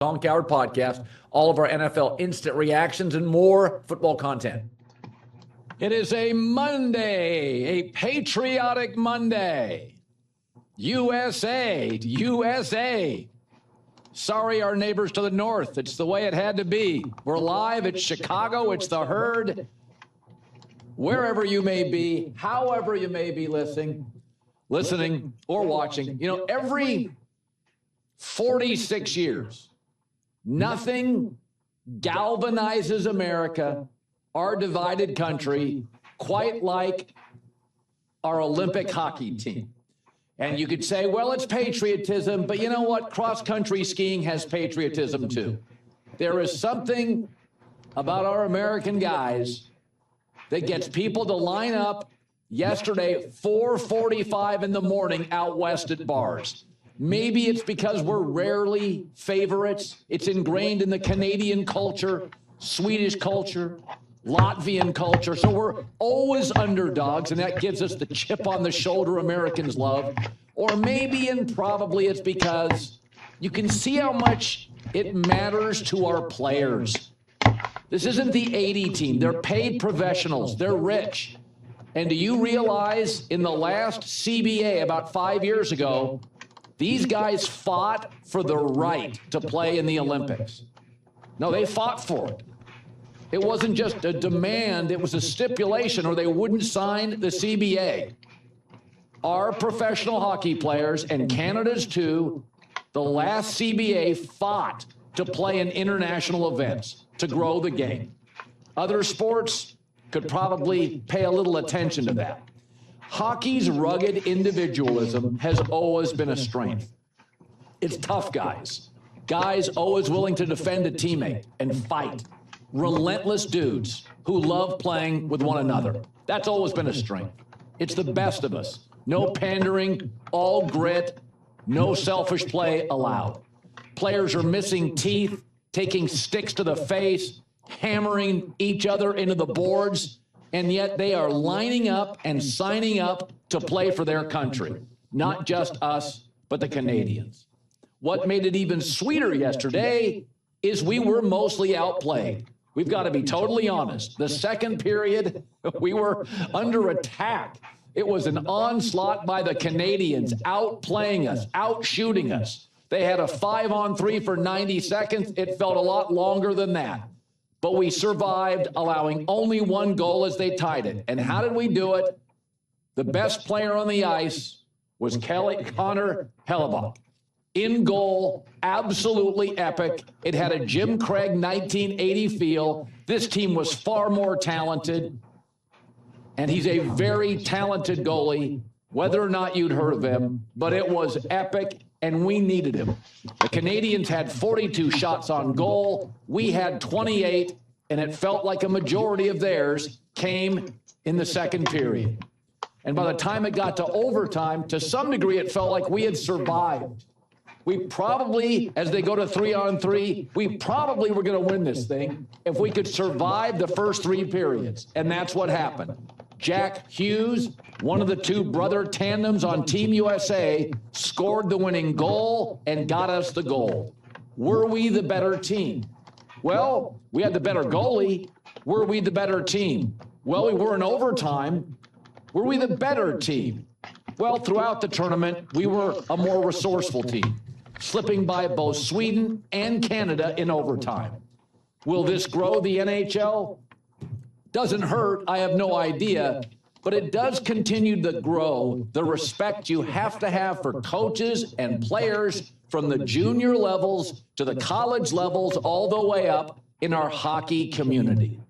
Hangout podcast, all of our NFL instant reactions, and more football content. It is a Monday, a patriotic Monday. USA, USA. Sorry, our neighbors to the north. It's the way it had to be. We're live. It's Chicago. It's the Herd. Wherever you may be, however you may be listening or watching, every 46 years, nothing galvanizes America, our divided country, quite like our Olympic hockey team. And you could say, well, it's patriotism, but you know what? Cross-country skiing has patriotism too. There is something about our American guys that gets people to line up yesterday, 4:45 in the morning out west at bars. Maybe it's because we're rarely favorites. It's ingrained in the Canadian culture, Swedish culture, Latvian culture. So we're always underdogs, and that gives us the chip on the shoulder Americans love. Or maybe and probably it's because you can see how much it matters to our players. This isn't the 80 team. They're paid professionals. They're rich. And do you realize in the last CBA about 5 years ago, these guys fought for the right to play in the Olympics? No, they fought for it. It wasn't just a demand, it was a stipulation, or they wouldn't sign the CBA. Our professional hockey players, and Canada's too, the last CBA fought to play in international events, to grow the game. Other sports could probably pay a little attention to that. Hockey's rugged individualism has always been a strength. It's tough guys. Guys always willing to defend a teammate and fight. Relentless dudes who love playing with one another. That's always been a strength. It's the best of us. No pandering, all grit, no selfish play allowed. Players are missing teeth, taking sticks to the face, hammering each other into the boards, and yet they are lining up and signing up to play for their country. Not just us, but the Canadians. What made it even sweeter yesterday is we were mostly outplayed. We've got to be totally honest. The second period, we were under attack. It was an onslaught by the Canadians, outplaying us, outshooting us. They had a 5-on-3 for 90 seconds. It felt a lot longer than that. But we survived, allowing only one goal as they tied it. And how did we do it? The best player on the ice was Connor Hellebuyck. In goal, absolutely epic. It had a Jim Craig 1980 feel. This team was far more talented, and he's a very talented goalie, whether or not you'd heard of him, but it was epic, and we needed him. The Canadians had 42 shots on goal. We had 28, and it felt like a majority of theirs came in the second period. And by the time it got to overtime, to some degree, it felt like we had survived. We probably, as they go to 3-on-3, we probably were going to win this thing if we could survive the first three periods. And that's what happened. Jack Hughes, one of the two brother tandems on Team USA, scored the winning goal and got us the goal. Were we the better team? Well, we had the better goalie. Were we the better team? Well, we were in overtime. Were we the better team? Well, throughout the tournament, we were a more resourceful team, slipping by both Sweden and Canada in overtime. Will this grow the NHL? Doesn't hurt, I have no idea, but it does continue to grow the respect you have to have for coaches and players from the junior levels to the college levels all the way up in our hockey community.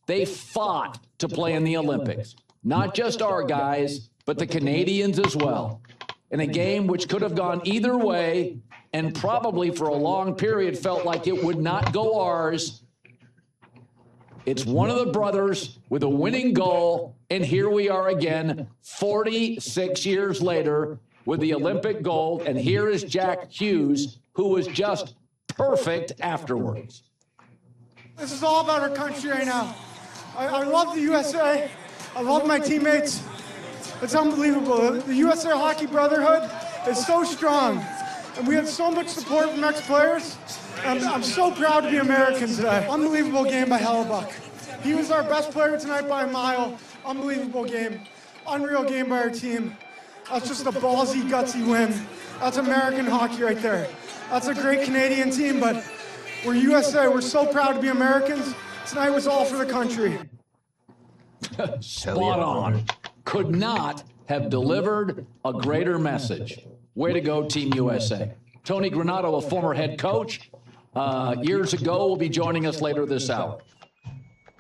They fought to play in the Olympics, not just our guys, but the Canadians as well. In a game which could have gone either way and probably for a long period felt like it would not go ours. It's one of the brothers with a winning goal, and here we are again 46 years later with the Olympic gold, and here is Jack Hughes, who was just perfect afterwards. This is all about our country right now. I love the USA. I love my teammates. It's unbelievable. The USA Hockey Brotherhood is so strong. And we had so much support from ex-players. I'm so proud to be American today. Unbelievable game by Hellebuck. He was our best player tonight by a mile. Unbelievable game. Unreal game by our team. That's just a ballsy, gutsy win. That's American hockey right there. That's a great Canadian team, but we're USA. We're so proud to be Americans. Tonight was all for the country. Spot on. Could not have delivered a greater message. Way to go, Team USA. Tony Granato, a former head coach, years ago, will be joining us later this hour.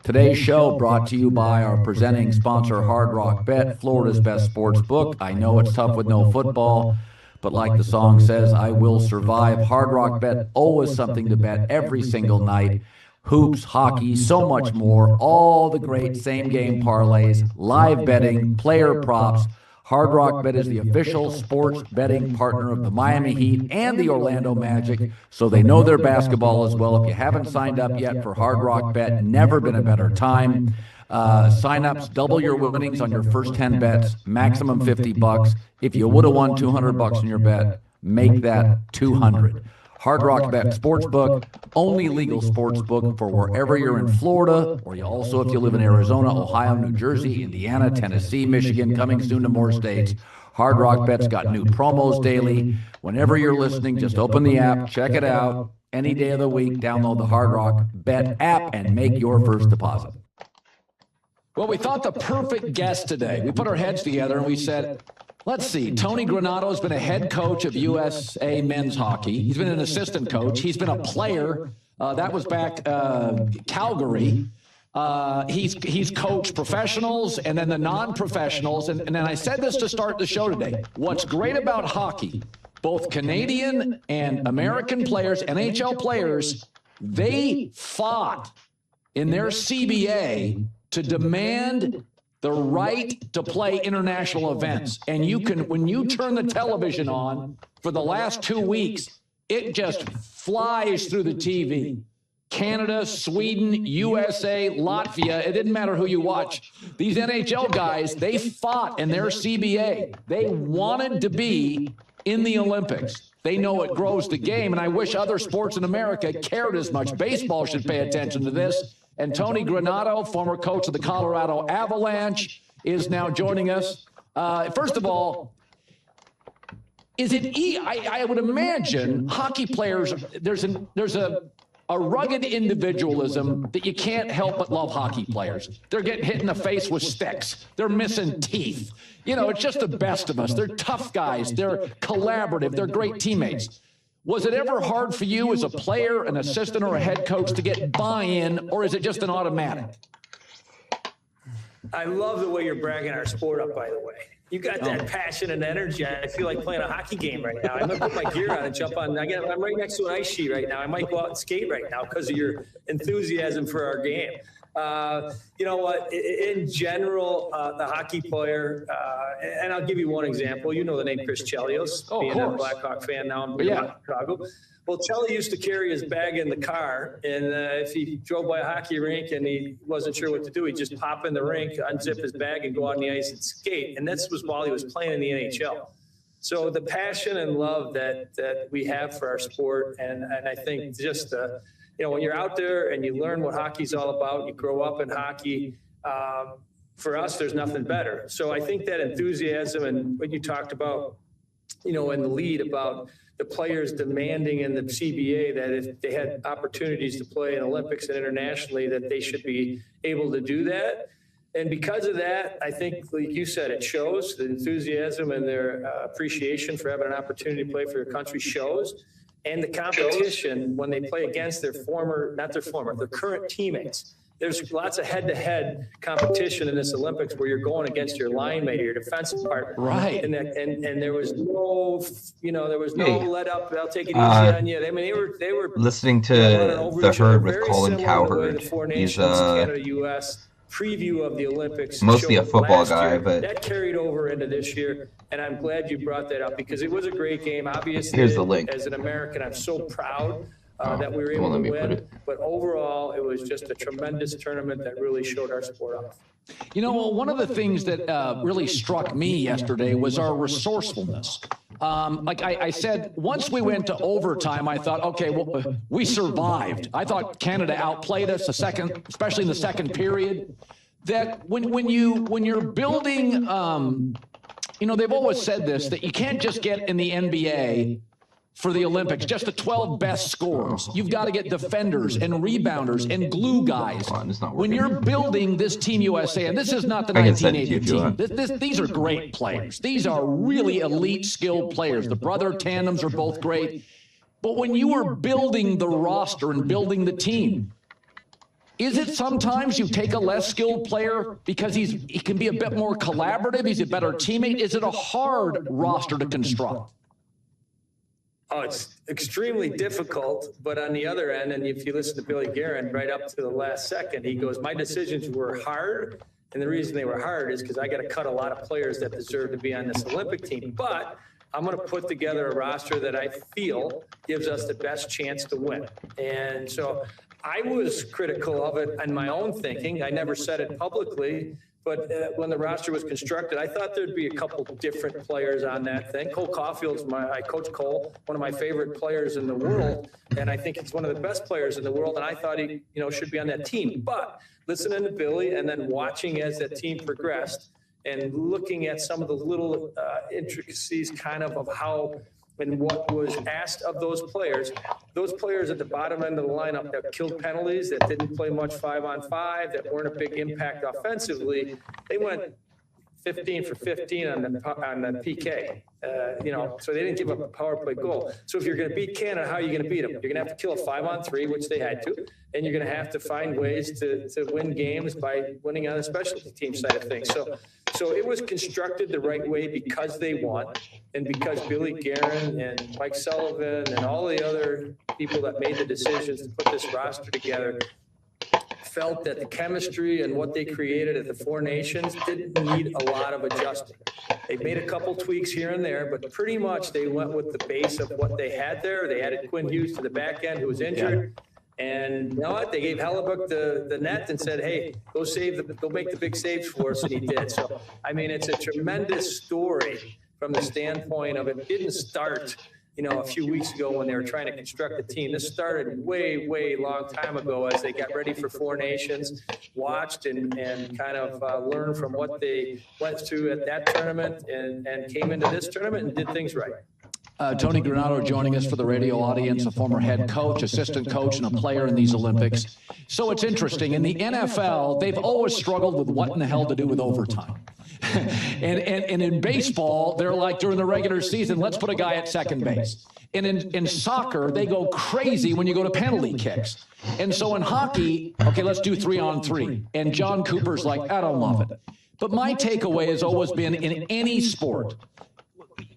Today's show brought to you by our presenting sponsor, Hard Rock Bet, Florida's best sports book. I know it's tough with no football, but like the song says, I will survive. Hard Rock Bet, always something to bet every single night. Hoops, hockey, so much more. All the great same-game parlays, live betting, player props. Hard Rock Bet is the official sports betting partner of the Miami Heat and the Orlando Magic, so they know their basketball as well. If you haven't signed up yet for Hard Rock Bet, never been a better time. Sign-ups, double your winnings on your first 10 bets, maximum $50. If you would have won $200 in your bet, make that $200. Hard Rock Bet Sportsbook, only legal sportsbook for wherever you're in Florida, or you also if you live in Arizona, Ohio, New Jersey, Indiana, Tennessee, Michigan, coming soon to more states. Hard Rock Bet's got new promos daily. Whenever you're listening, just open the app, check it out. Any day of the week, download the Hard Rock Bet app and make your first deposit. Well, we thought the perfect guest today. We put our heads together and we said, let's see, Tony Granato has been a head coach of USA men's hockey. He's been an assistant coach. He's been a player. That was back Calgary. He's coached professionals and then the non-professionals. And then I said this to start the show today. What's great about hockey, both Canadian and American players, NHL players, they fought in their CBA to demand the right to play international events. And you can, when you turn the television on for the last 2 weeks, it just flies through the TV. Canada, Sweden, USA, Latvia, it didn't matter who you watch. These NHL guys, they fought in their CBA. They wanted to be in the Olympics. They know it grows the game, and I wish other sports in America cared as much. Baseball should pay attention to this. And Tony Granato, former coach of the Colorado Avalanche, is now joining us. First of all, is it I would imagine hockey players, there's a rugged individualism that you can't help but love hockey players. They're getting hit in the face with sticks. They're missing teeth. You know, it's just the best of us. They're tough guys. They're collaborative. They're great teammates. Was it ever hard for you as a player, an assistant, or a head coach to get buy-in, or is it just an automatic? I love the way you're bragging our sport up, by the way. You got that passion and energy. I feel like playing a hockey game right now. I'm going to put my gear on and jump on. I'm right next to an ice sheet right now. I might go out and skate right now because of your enthusiasm for our game. You know what? In general, the hockey player, and I'll give you one example. You know the name Chris Chelios, being a Blackhawk fan now in Chicago. Well, Chelly used to carry his bag in the car, and if he drove by a hockey rink and he wasn't sure what to do, he'd just pop in the rink, unzip his bag, and go on the ice and skate. And this was while he was playing in the NHL. So the passion and love that we have for our sport, and I think just you know, when you're out there and you learn what hockey's all about, you grow up in hockey. For us, there's nothing better. So I think that enthusiasm and what you talked about, you know, in the lead about the players demanding in the CBA that if they had opportunities to play in Olympics and internationally, that they should be able to do that. And because of that, I think, like you said, it shows the enthusiasm and their appreciation for having an opportunity to play for your country shows. And the competition when they play against their current teammates. There's lots of head-to-head competition in this Olympics where you're going against your line mate or your defensive partner. Right. And there was no, you know, let up. They'll take it easy on you. I mean, they were listening to The Herd with Colin Cowherd. He's Canada, U.S. preview of the Olympics. Mostly a football guy, but that carried over into this year. And I'm glad you brought that up because it was a great game. Obviously, here's the link. As an American, I'm so proud that we were able to win. But overall, it was just a tremendous tournament that really showed our sport off. You know, one of the things that really struck me yesterday was our resourcefulness. Like I said, once we went to overtime, I thought, okay, well, we survived. I thought Canada outplayed us especially in the second period. That when you're building, you know, they've always said this, that you can't just get in the NBA for the Olympics just the 12 best scorers. You've got to get defenders and rebounders and glue guys. When you're building this Team USA, and this is not the 1980 team. These are great players. These are really elite, skilled players. The brother tandems are both great. But when you are building the roster and building the team, is it sometimes you take a less skilled player because he can be a bit more collaborative, he's a better teammate? Is it a hard roster to construct? Oh, it's extremely difficult, but on the other end, and if you listen to Billy Guerin right up to the last second, he goes, my decisions were hard, and the reason they were hard is because I got to cut a lot of players that deserve to be on this Olympic team, but I'm going to put together a roster that I feel gives us the best chance to win. And so I was critical of it in my own thinking. I never said it publicly, but when the roster was constructed, I thought there'd be a couple different players on that thing. Cole Caulfield's I coach Cole, one of my favorite players in the world, and I think he's one of the best players in the world, and I thought he, should be on that team. But listening to Billy and then watching as that team progressed and looking at some of the little intricacies kind of how and what was asked of those players at the bottom end of the lineup that killed penalties, that didn't play much 5-on-5, that weren't a big impact offensively, they went 15 for 15 on the PK. So they didn't give up a power play goal. So if you're going to beat Canada, how are you going to beat them? You're going to have to kill a 5-on-3, which they had to, and you're going to have to find ways to win games by winning on the specialty team side of things. So it was constructed the right way because they won, and because Billy Guerin and Mike Sullivan and all the other people that made the decisions to put this roster together felt that the chemistry and what they created at the Four Nations didn't need a lot of adjusting. They made a couple tweaks here and there, but pretty much they went with the base of what they had there. They added Quinn Hughes to the back end, who was injured. And you know what? They gave Hellebuck the net and said, hey, go make the big saves for us, and he did. So, I mean, it's a tremendous story from the standpoint of it didn't start, a few weeks ago when they were trying to construct a team. This started way, way long time ago as they got ready for Four Nations, watched and kind of learned from what they went through at that tournament and came into this tournament and did things right. Tony Granato joining us for the radio audience, a former head coach, assistant coach, and a player in these Olympics. So it's interesting. In the NFL, they've always struggled with what in the hell to do with overtime. and in baseball, they're like, during the regular season, let's put a guy at second base. And in soccer, they go crazy when you go to penalty kicks. And so in hockey, okay, let's do 3-on-3. And John Cooper's like, I don't love it. But my takeaway has always been in any sport,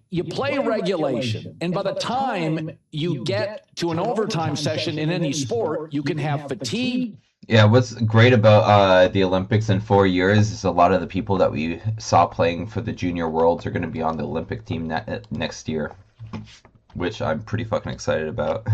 you play regulation, and by the time you get to an overtime session in any sport, you can have fatigue. Yeah, what's great about the Olympics in 4 years is a lot of the people that we saw playing for the Junior Worlds are going to be on the Olympic team next year, which I'm pretty fucking excited about.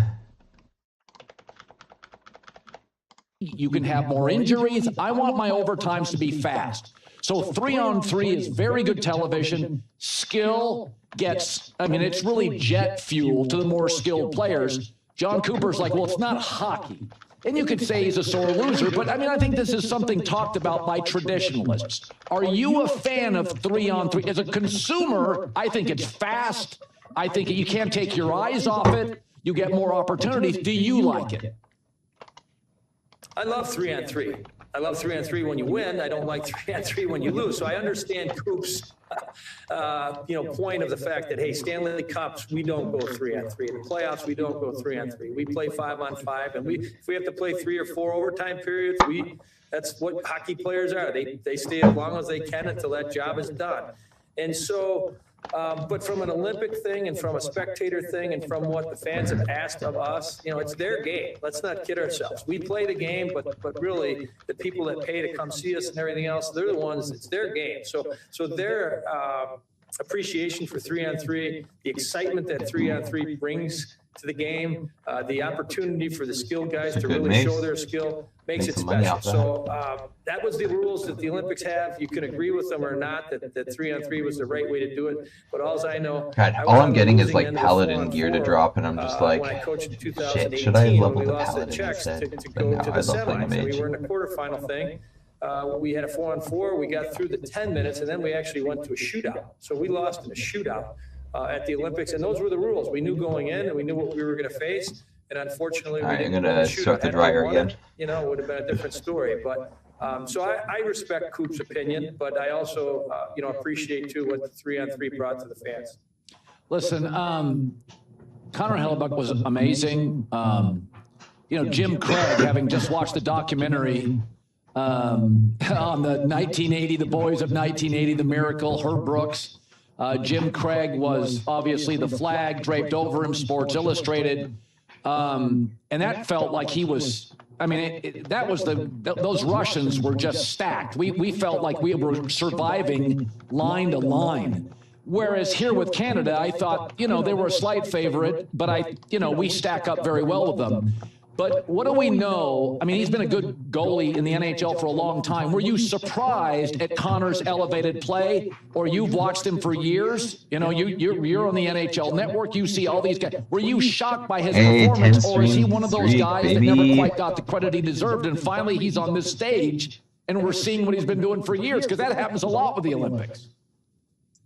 You can have more injuries. I want my overtimes to be fast. So 3-on-3 is very good television. Skill it's really jet fuel to the more skilled players. John Cooper's like, well, it's not hockey. And you could say he's a sore loser, but I think this is something talked about by traditionalists. Are you a fan of 3-on-3? As a consumer, I think it's fast. I think you can't take your eyes off it. You get more opportunities. Do you like it? I love 3-on-3. I love 3-on-3 when you win. I don't like 3-on-3 when you lose. So I understand Coop's, point of the fact that, hey, Stanley Cups, we don't go 3-on-3. In the playoffs, we don't go 3-on-3. We play 5-on-5, and if we have to play 3 or 4 overtime periods, that's what hockey players are. They stay as long as they can until that job is done. And so, but from an Olympic thing and from a spectator thing and from what the fans have asked of us, it's their game. Let's not kid ourselves. We play the game, but really the people that pay to come see us and everything else, they're the ones, it's their game. So their appreciation for 3-on-3, the excitement that 3-on-3 brings to the game, the opportunity for the skilled guys to really mix. show their skill makes it special. So that was the rules that the Olympics have. You can agree with them or not, that 3-on-3 was the right way to do it. But all I know, God, all I'm getting is like Paladin gear to drop, and I'm just like, when I coached in 2018, shit, should I level we the lost the Paladin checks instead? to But go no, to the I love playing semis. And mage. we were in the quarterfinal thing. We had a 4-on-4. We got through the 10 minutes, and then we actually went to a shootout. So we lost in a shootout at the Olympics, and those were the rules. We knew going in, and we knew what we were going to face. And unfortunately, All we right, I'm didn't gonna shoot. start the Had we dryer won it, again. You know, it would have been a different story. But so I respect Coop's opinion, but I also appreciate too what the 3-on-3 brought to the fans. Listen, Connor Hellebuck was amazing. Jim Craig, having just watched the documentary on the 1980, the boys of 1980, the Miracle, Herb Brooks. Jim Craig was obviously the flag draped over him, Sports Illustrated. And that felt like he was, I mean, that was those Russians were just stacked. We felt like we were surviving line to line. Whereas here with Canada, I thought, they were a slight favorite, but we stack up very well with them. But what do we know? I mean, he's been a good goalie in the NHL for a long time. Were you surprised at Connor's elevated play, or you've watched him for years? You're on the NHL Network. You see all these guys. Were you shocked by his performance, or is he one of those guys that never quite got the credit he deserved, and finally he's on this stage, and we're seeing what he's been doing for years? Because that happens a lot with the Olympics.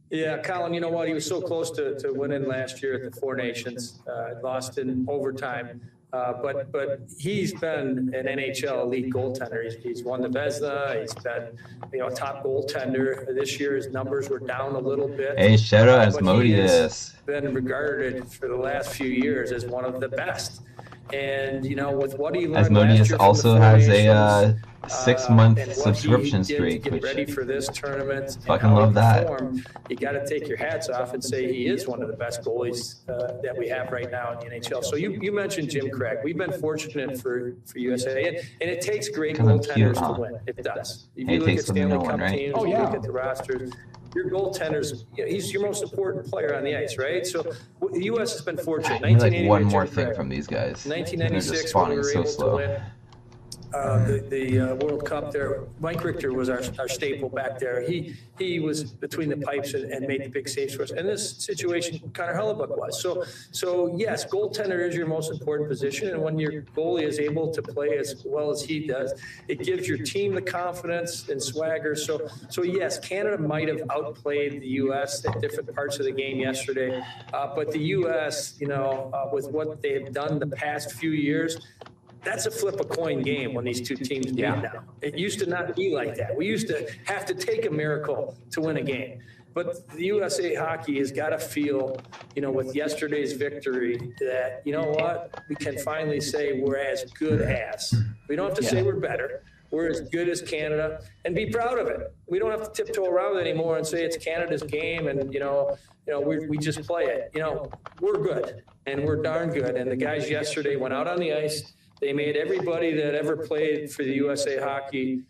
Yeah, Colin, you know what? He was so close to winning last year at the Four Nations, lost in overtime. But he's been an NHL elite goaltender. He's won the Vezina. He's been, a top goaltender. This year his numbers were down a little bit. Hey, shout out but he has Asmodeus. been regarded for the last few years as one of the best. And with what he learned Asmodeus last year also from the has Four a Nations, 6-month and what subscription he did streak, to get which ready for this tournament, and fucking how he love that. performed, you got to take your hats off and say he is one of the best goalies that we have right now in the NHL. So you mentioned Jim Craig. We've been fortunate for USA, and it takes great Kinda goaltenders cute, to huh? win. It does. If Hey, you it look at takes them to Stanley know Cup one, right? teams, Oh, you yeah. look at the rosters, your goaltenders, he's your most important player on the ice, right? So the U.S. has been fortunate. I need like 1980 one with more Jim thing Craig. from these guys. And they're just 1996, when we spawning were so able slow. to win the World Cup there. Mike Richter was our staple back there. He was between the pipes and made the big saves for us. And this situation, Connor Hellebuck was. So yes, goaltender is your most important position. And when your goalie is able to play as well as he does, it gives your team the confidence and swagger. So yes, Canada might have outplayed the U.S. at different parts of the game yesterday. But the U.S., with what they've done the past few years, that's a flip a coin game when these two teams meet now. It used to not be like that. We used to have to take a miracle to win a game. But the USA Hockey has got to feel, with yesterday's victory, that, what, we can finally say we're as good as. We don't have to say we're better. We're as good as Canada, and be proud of it. We don't have to tiptoe around it anymore and say it's Canada's game and, we just play it. We're good, and we're darn good. And the guys yesterday went out on the ice. They made everybody that ever played for the USA Hockey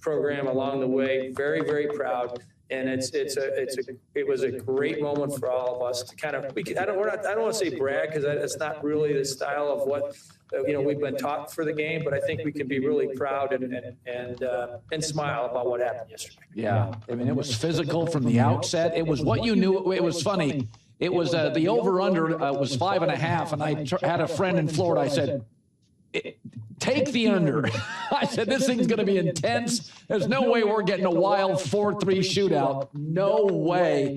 program along the way very, very proud. And it was a great moment for all of us to kind of. I don't want to say brag, because that's not really the style of what we've been taught for the game. But I think we can be really proud and smile about what happened yesterday. Yeah, I mean, it was physical from the outset. It was what you knew. It was funny. It was the over/under was 5.5, and I had a friend in Florida. I said, take the under. I said, this thing's going to be intense. There's no way we're getting a wild 4-3 shootout. No way.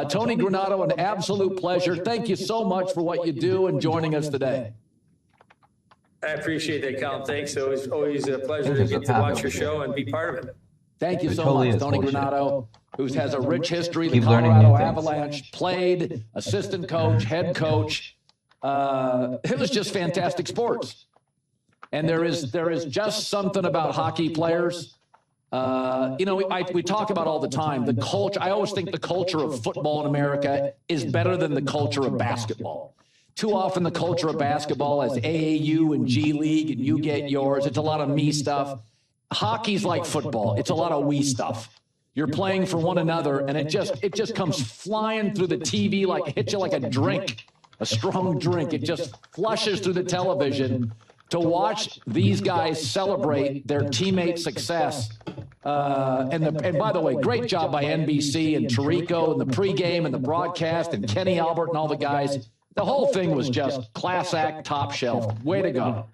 Tony Granato, an absolute pleasure. Thank you so much for what you do and joining us today. I appreciate that, Colin. Thanks. So it's always a pleasure to get to watch your show and be part of it. Thank you so totally much, Tony bullshit. Granato, who has a rich history. Keep The learning Colorado new things. Avalanche, played, assistant coach, head coach. It was just fantastic sports. And there is just something about hockey players. We talk about all the time, the culture. I always think the culture of football in America is better than the culture of basketball. Too often the culture of basketball is AAU and G League, and you get yours. It's a lot of me stuff. Hockey's like football. It's a lot of we stuff. You're playing for one another, and it just comes flying through the TV like it hits you like a drink a strong drink. It just flushes through the television to watch these guys celebrate their teammate success. And by the way, great job by NBC and Tirico and the pregame and the broadcast and Kenny Albert and all the guys. The whole thing was just class act, top shelf. Way to go.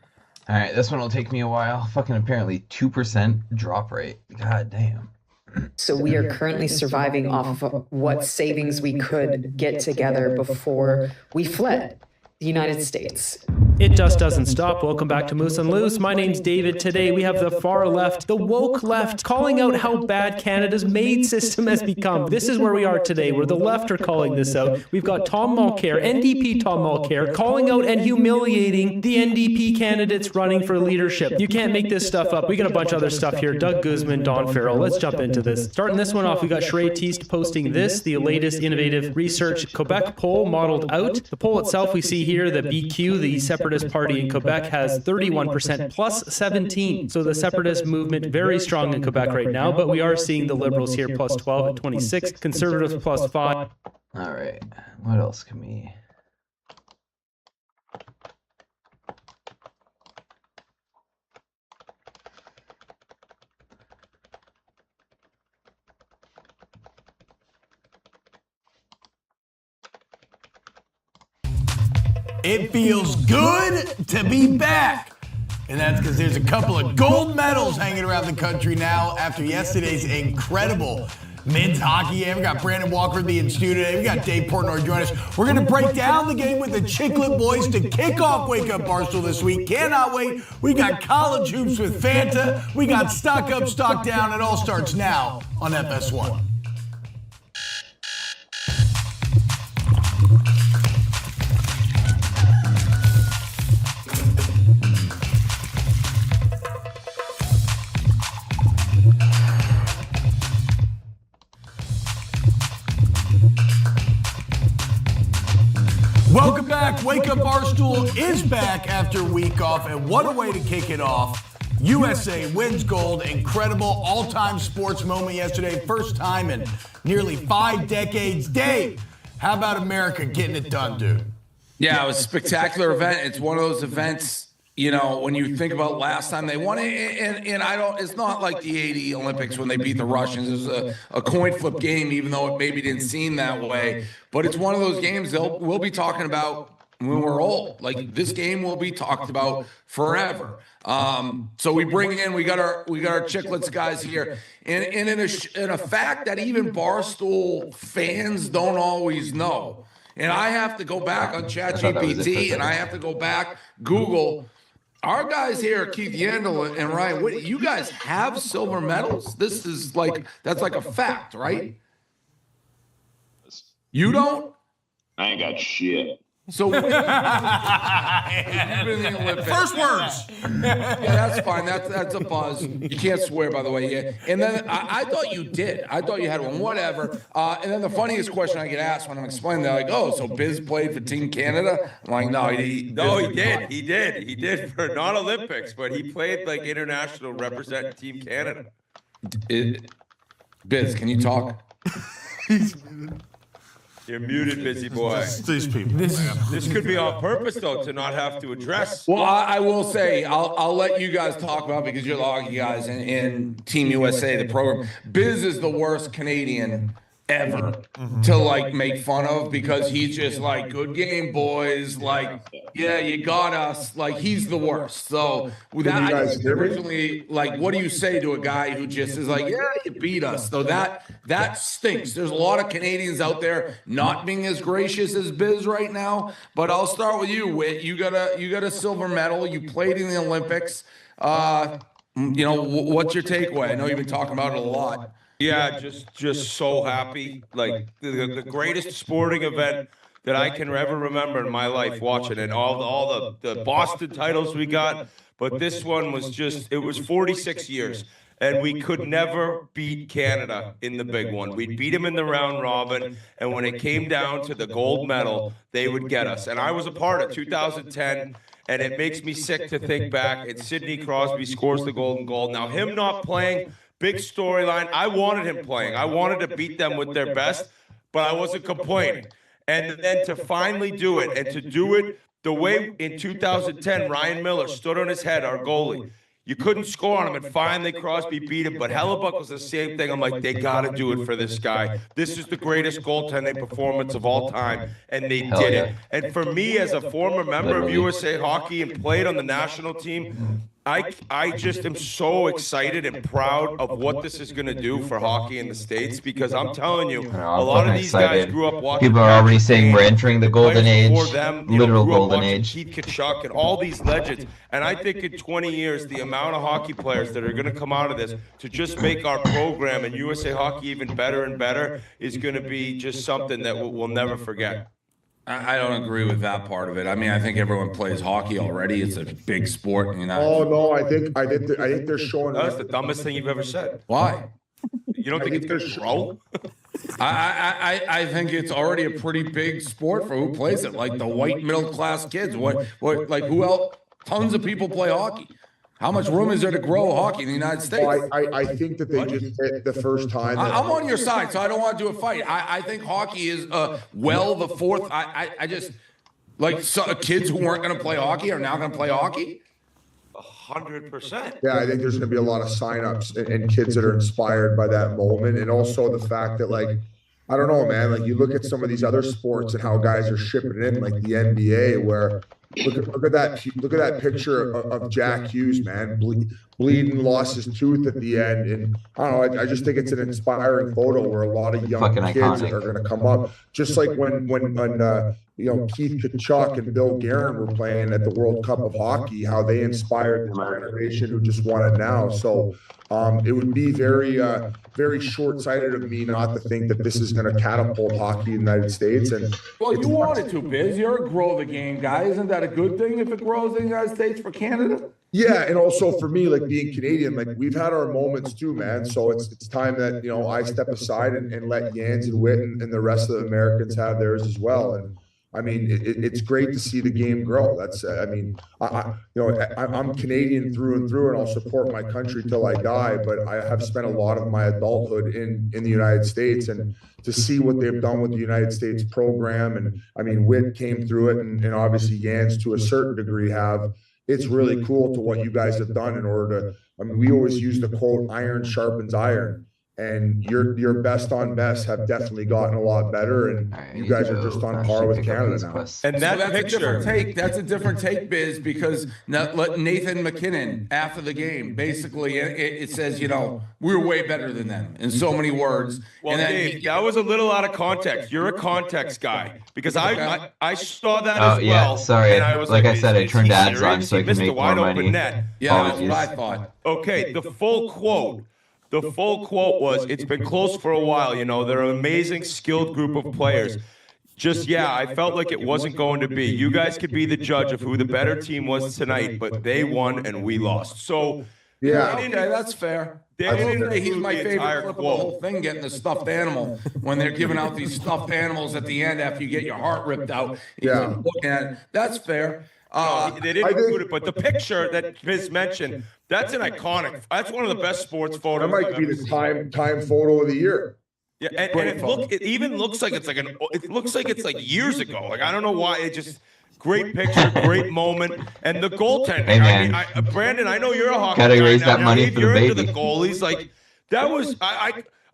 All right, this one will take me a while. Fucking apparently 2% drop rate. God damn. So we are currently surviving off of what savings we could get together before we fled the United States. It just doesn't stop. Welcome back to Moose and Loose. My name's David. Today we have the far left, the woke left, calling out how bad Canada's MAID system has become. This is where we are today, where the left are calling this out. We've got Tom Mulcair, NDP Tom Mulcair, calling out and humiliating the NDP candidates running for leadership. You can't make this stuff up. We got a bunch of other stuff here. Doug Guzman, Don Farrell. Let's jump into this. Starting this one off, we got Sheree Teest posting this, the latest innovative research Quebec poll modeled out. The poll itself, we see here, the BQ, the Separatist Party in Quebec, has 31% plus 17. So the separatist movement very strong in Quebec right now, but we are seeing the Liberals here plus 12 at 26, Conservatives plus 5. All right, what else can we... It feels good to be back. And that's because there's a couple of gold medals hanging around the country now after yesterday's incredible men's hockey game. We got Brandon Walker in studio today. We got Dave Portnoy joining us. We're going to break down the game with the Chiclet Boys to kick off Wake Up Barstool this week. Cannot wait. We got college hoops with Fanta. We got Stock Up, Stock Down. It all starts now on FS1. Welcome back. Wake Up Barstool is back after a week off, and what a way to kick it off. USA wins gold. Incredible all-time sports moment yesterday. First time in nearly 5 decades. Dave, how about America getting it done, dude? Yeah, it was a spectacular event. It's one of those events, you know, when you think about last time they won it, and I don't, it's not like the 80 Olympics when they beat the Russians. It was a coin flip game, even though it maybe didn't seem that way. But it's one of those games we'll be talking about when we're old. Like, this game will be talked about forever. So we bring in, we got our Chiclets guys here, and in a fact that even Barstool fans don't always know. And I have to go back on ChatGPT, and I have to go back Google. Our guys here, Keith Yandel and Ryan Whitney, you guys have silver medals. This is like, that's like a fact, right? You don't? I ain't got shit. So you've been in the Olympics. First words. Yeah, that's fine. That's a buzz. You can't swear, by the way. Yeah. And then I thought you did. I thought you had one. Whatever. And then the funniest question I get asked when I'm explaining, they're like, "Oh, so Biz played for Team Canada?" I'm like, "No, he did. He did for non-Olympics, but he played like international representing Team Canada." Biz, can you talk? You're muted, busy boy. These people. This could be on purpose, though, to not have to address. Well, I will say, I'll let you guys talk about it because you're the hockey guys in Team USA, the program. Biz is the worst Canadian ever to like make fun of because he's just like, good game, boys. Like, yeah, you got us. Like, he's the worst. So with that, I originally, like, what do you say to a guy who just is like, yeah, you beat us? So that stinks. There's a lot of Canadians out there not being as gracious as Biz right now. But I'll start with you, Whit. You got a silver medal. You played in the Olympics. You know, what's your takeaway? I know you've been talking about it a lot. Yeah, just so happy. Like the greatest sporting event that I can ever remember in my life watching it. All the Boston titles we got, but this one was just, it was 46 years. And we could never beat Canada in the big one. We'd beat them in the round robin, and when it came down to the gold medal, they would get us. And I was a part of 2010, and it makes me sick to think back. And Sidney Crosby scores the golden goal. Now, him not playing, big storyline. I wanted him playing. I wanted to beat them with their best, but I wasn't complaining. And then to finally do it, and to do it the way in 2010, Ryan Miller stood on his head, our goalie. You couldn't score on him, and finally Crosby beat him. But Hellebuck was the same thing. I'm like, they got to do it for this guy. This is the greatest goaltending performance of all time, and they did it. And for me, as a former member of USA Hockey and played on the national team, I just am so excited and proud of what this is going to do for hockey in the States, because I'm telling you, a lot of these guys grew up watching. People are already saying we're entering the golden age, literal grew up golden watching age. Keith Kachuk and all these legends. And I think in 20 years, the amount of hockey players that are going to come out of this to just make our program and USA Hockey even better and better is going to be just something that we'll never forget. I don't agree with that part of it. I mean, I think everyone plays hockey already. It's a big sport. You know. Oh no, I think they're showing. That's the dumbest thing you've ever said. Why? You don't think it's going to grow? I think it's already a pretty big sport for who plays it. Like the white middle class kids. What? Like who else? Tons of people play hockey. How much room is there to grow hockey in the United States? Well, I think that they just hit the first time. I'm on your side, so I don't want to do a fight. I think hockey is the fourth. I just like kids who weren't going to play hockey are now going to play hockey. 100%. Yeah, I think there's going to be a lot of signups and kids that are inspired by that moment, and also the fact that, like, I don't know, man. Like, you look at some of these other sports and how guys are shipping in, like the NBA, where look at that picture of Jack Hughes, man, bleeding, lost his tooth at the end, and I don't know. I just think it's an inspiring photo where a lot of young kids are going to come up, just like when Keith Kachuk and Bill Guerin were playing at the World Cup of Hockey, how they inspired the generation who just won it now. So it would be very short-sighted of me not to think that this is going to catapult hockey in the United States. And well, you want it to, Biz. You're a grow the game guy. Isn't that a good thing if it grows in the United States for Canada? Yeah, and also for me, like being Canadian, like we've had our moments too, man. So it's time that I step aside and let Jans and Witt and the rest of the Americans have theirs as well. And I mean, it's great to see the game grow. That's, I mean, I'm Canadian through and through, and I'll support my country till I die. But I have spent a lot of my adulthood in the United States, and to see what they've done with the United States program, and I mean, Witt came through it, and obviously Jans to a certain degree have. It's really cool to what you guys have done in order to. I mean, we always use the quote, "Iron sharpens iron." And your best on best have definitely gotten a lot better, and you guys are just on par with Canada now. And that's a different take. That's a different take, Biz, because Nathan McKinnon after the game basically it says, we're way better than them in so many words. Well, and Dave, that was a little out of context. You're a context guy, because I saw that as well. Yeah, sorry. And I was like I said, I turned ads on so I can make more money. Net. Yeah, that's what I thought. Okay, the full quote was, it's been close for a while, they're an amazing, skilled group of players. I felt like it wasn't going to be. You guys could be the judge of who the better team was tonight, but they won and we lost. So, yeah, okay, that's fair. I will say he's my favorite clip of the whole thing, getting the stuffed animal when they're giving out these stuffed animals at the end after you get your heart ripped out. Yeah, looking at it. That's fair. They didn't include it, but the picture that Biz mentioned, that's an iconic. That's one of the best sports photos. That might be the time photo of the year. Yeah, and it even looks like it's like years ago. Like, I don't know why. It just great picture, great moment, and the goaltending. Hey, man. I mean, Brandon, I know you're a hockey Gotta guy raise now. that money for the You're into baby. the goalies. Like, that was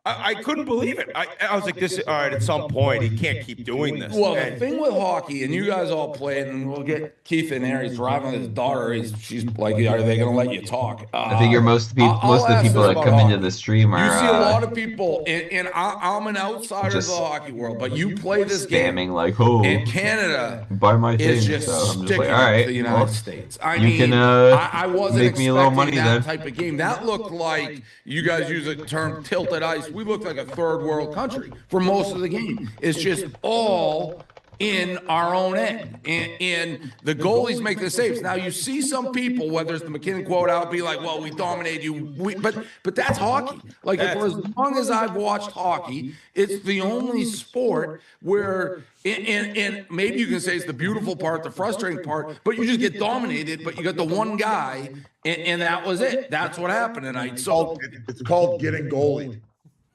I couldn't believe it. I was like, this. All right, at some point, he can't keep doing this. Well, the thing with hockey, and you guys all played, and we'll get Keith in there. He's driving with his daughter. She's like, are they going to let you talk? I think most of the people that come into the stream are. You see a lot of people, and I'm an outsider of the hockey world, but you play this game. Spamming like, oh, in Canada, buy my thing. It's just so I'm just sticking like, all right, to the United States. I you mean, can I wasn't make me a little money that then. type of game. That looked like, you guys use the term tilted ice. We looked like a third world country for most of the game. It's just all in our own end, and the goalies make the saves. Now you see some people, whether it's the McKinnon quote out, be like, "Well, we dominated you," but that's hockey. Like, for as long as I've watched hockey, it's the only sport where, and maybe you can say it's the beautiful part, the frustrating part, but you just get dominated. But you got the one guy, and that was it. That's what happened tonight. So it's called getting goalied.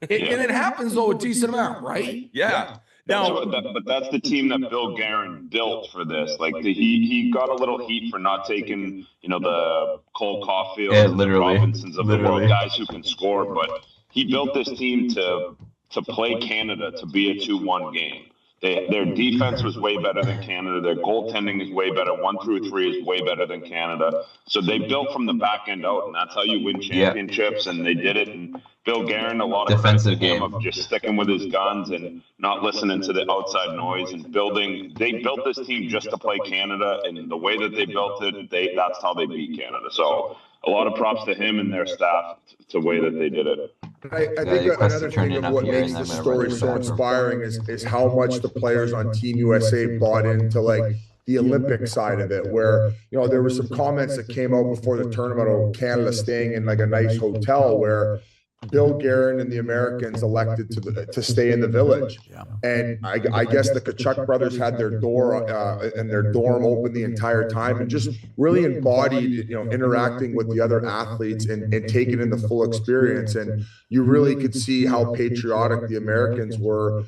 And it happens though a decent amount, right? Yeah. But that's the team that Bill Guerin built for this. Like he got a little heat for not taking, the Cole Caulfield and the Robinsons of the world, guys who can score. But he built this team to play Canada, to be a 2-1 game. Their defense was way better than Canada. Their goaltending is way better. 1 through 3 is way better than Canada. So they built from the back end out, and that's how you win championships. And they did it. And Bill Guerin, a lot of defensive game of just sticking with his guns and not listening to the outside noise and building. They built this team just to play Canada, and the way that they built it, that's how they beat Canada. So a lot of props to him and their staff to the way that they did it. I think another thing of what makes the story so inspiring is how much the players on Team USA bought into like the Olympic side of it, where there were some comments that came out before the tournament of Canada staying in like a nice hotel where Bill Guerin and the Americans elected to stay in the village. And I guess the Kachuk brothers had their door and their dorm open the entire time and just really embodied, interacting with the other athletes and taking in the full experience. And you really could see how patriotic the Americans were,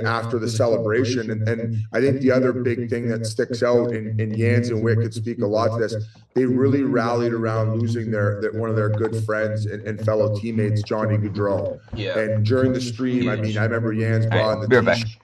after the celebration. And I think the other big thing that sticks out, and Jans and Witt could speak a lot to this, they really rallied around losing one of their good friends and fellow teammates, Johnny Gaudreau. Yeah. And during the stream, I remember Jans brought in the t-shirt.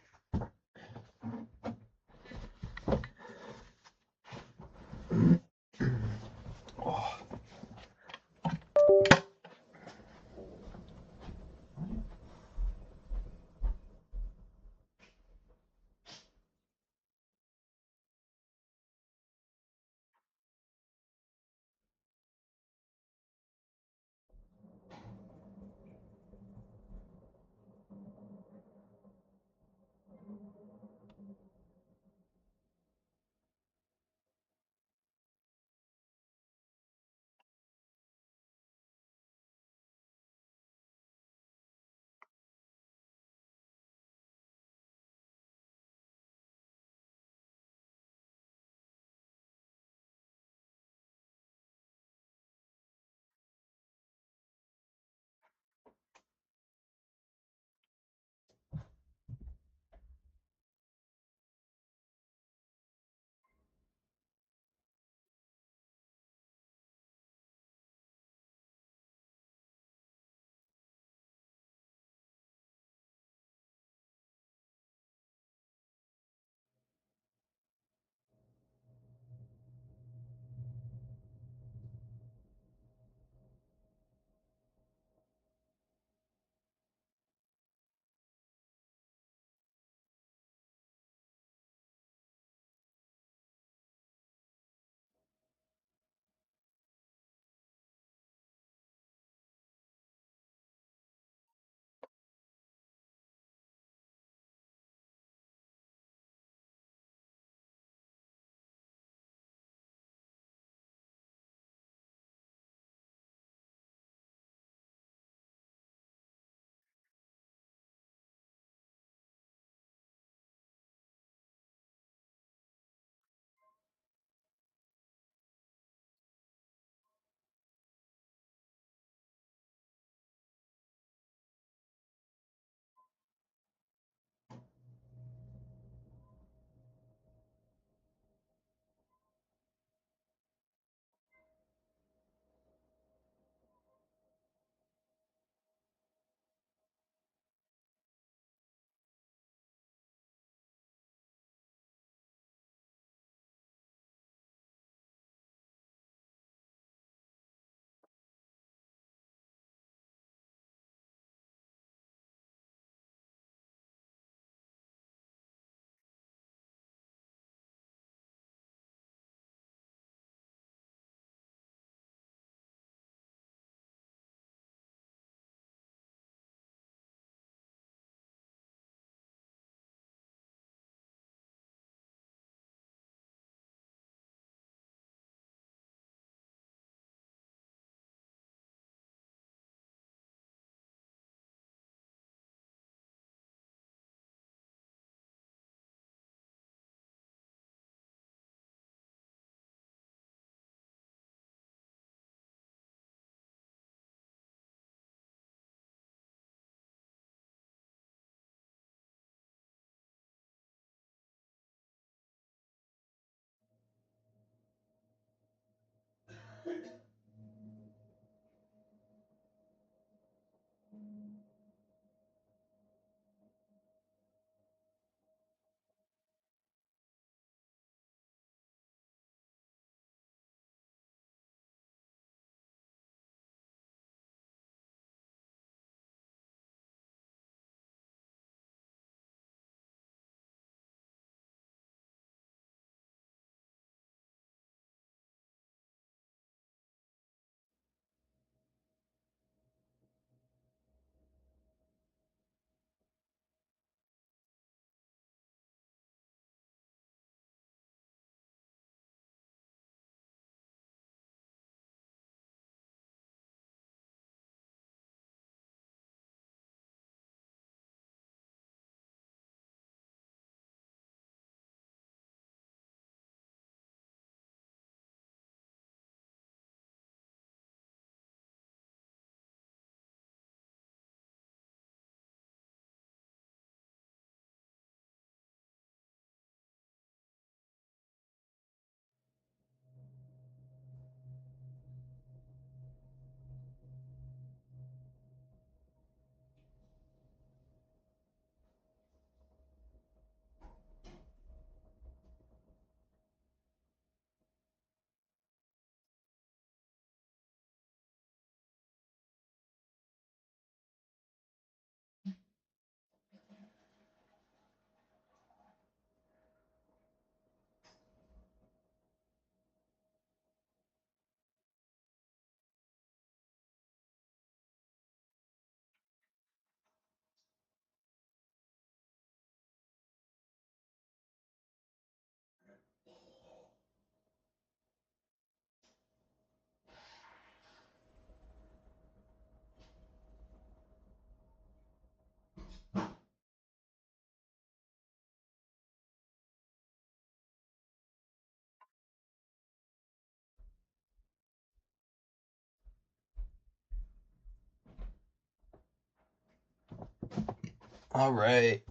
All right,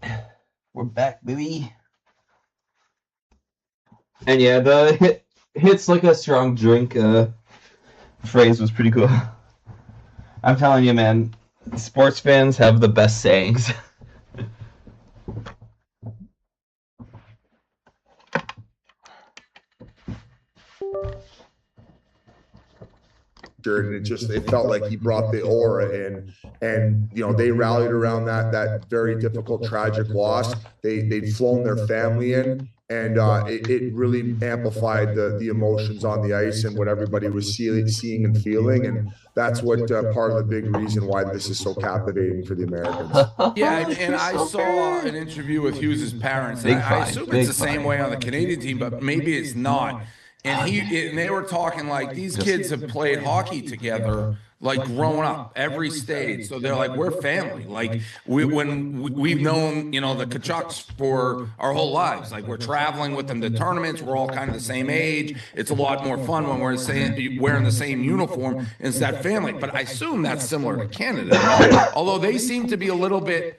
we're back, baby. And yeah, the hits like a strong drink phrase was pretty cool. I'm telling you, man, sports fans have the best sayings. And it felt like he brought the aura in, and they rallied around that very difficult, tragic loss. They'd flown their family in, and it really amplified the emotions on the ice and what everybody was seeing and feeling, and that's what part of the big reason why this is so captivating for the Americans. Yeah, and I saw an interview with Hughes' parents, and I assume it's the same way on the Canadian team, but maybe it's not. And they were talking like these kids have played hockey together, like growing up, every stage. So they're like, we're family. Like we've known, the Kachucks for our whole lives. Like we're traveling with them to tournaments. We're all kind of the same age. It's a lot more fun when we're wearing the same uniform. It's that family. But I assume that's similar to Canada. Although they seem to be a little bit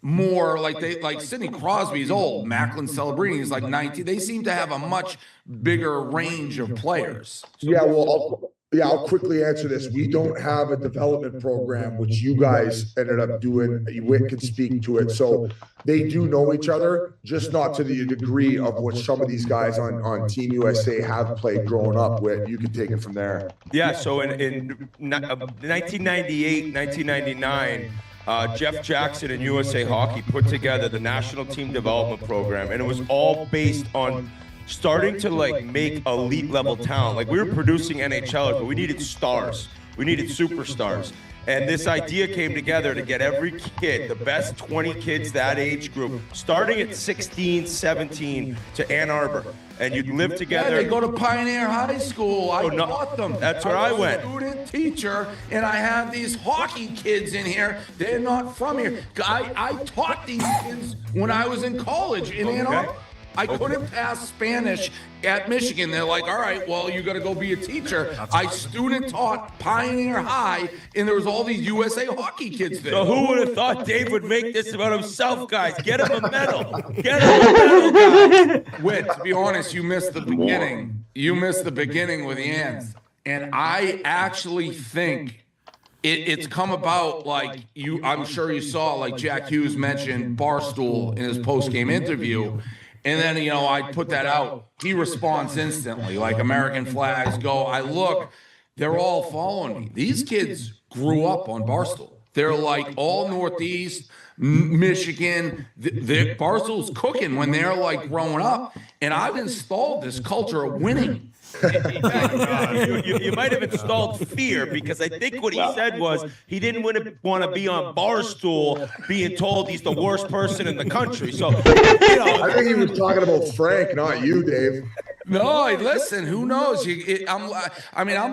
more like Sidney Crosby's old, Macklin Celebrini is like 19. They seem to have a much bigger range of players. I'll quickly answer this. We don't have a development program, which you guys ended up doing. Whit can speak to it. So they do know each other, just not to the degree of what some of these guys on Team USA have played growing up with. You can take it from there. Yeah, so in 1998, 1999, Jeff Jackson and USA Hockey put together the National Team Development Program, and it was all based on starting to make elite level talent. Like we were producing NHLers, but we needed stars. We needed superstars. And this idea came together to get every kid, the best 20 kids that age group, starting at 16, 17 to Ann Arbor. And you'd live together. Yeah, they go to Pioneer High School. I taught them. That's where I went. Student teacher, and I have these hockey kids in here. They're not from here. I taught these kids when I was in college in Ann Arbor. I couldn't pass Spanish at Michigan. They're like, all right, well, you got to go be a teacher. I student taught Pioneer High, and there was all these USA hockey kids there. So who would have thought Dave would make this about himself, guys? Get him a medal. Get him a medal, guys. Whit, to be honest, you missed the beginning. You missed the beginning with Jans. And I actually think it's come about like I'm sure you saw, like Jack Hughes mentioned Barstool in his post-game interview. And then, I put that out. He responds instantly, like American flags go. I look, they're all following me. These kids grew up on Barstool. They're like all Northeast, Michigan. Barstool's cooking when they're like growing up. And I've installed this culture of winning. You might have installed fear, because I think what he said was he didn't want to be on Barstool being told he's the worst person in the country. So, I think he was talking about Frank, not you, Dave. No, listen, who knows? I'm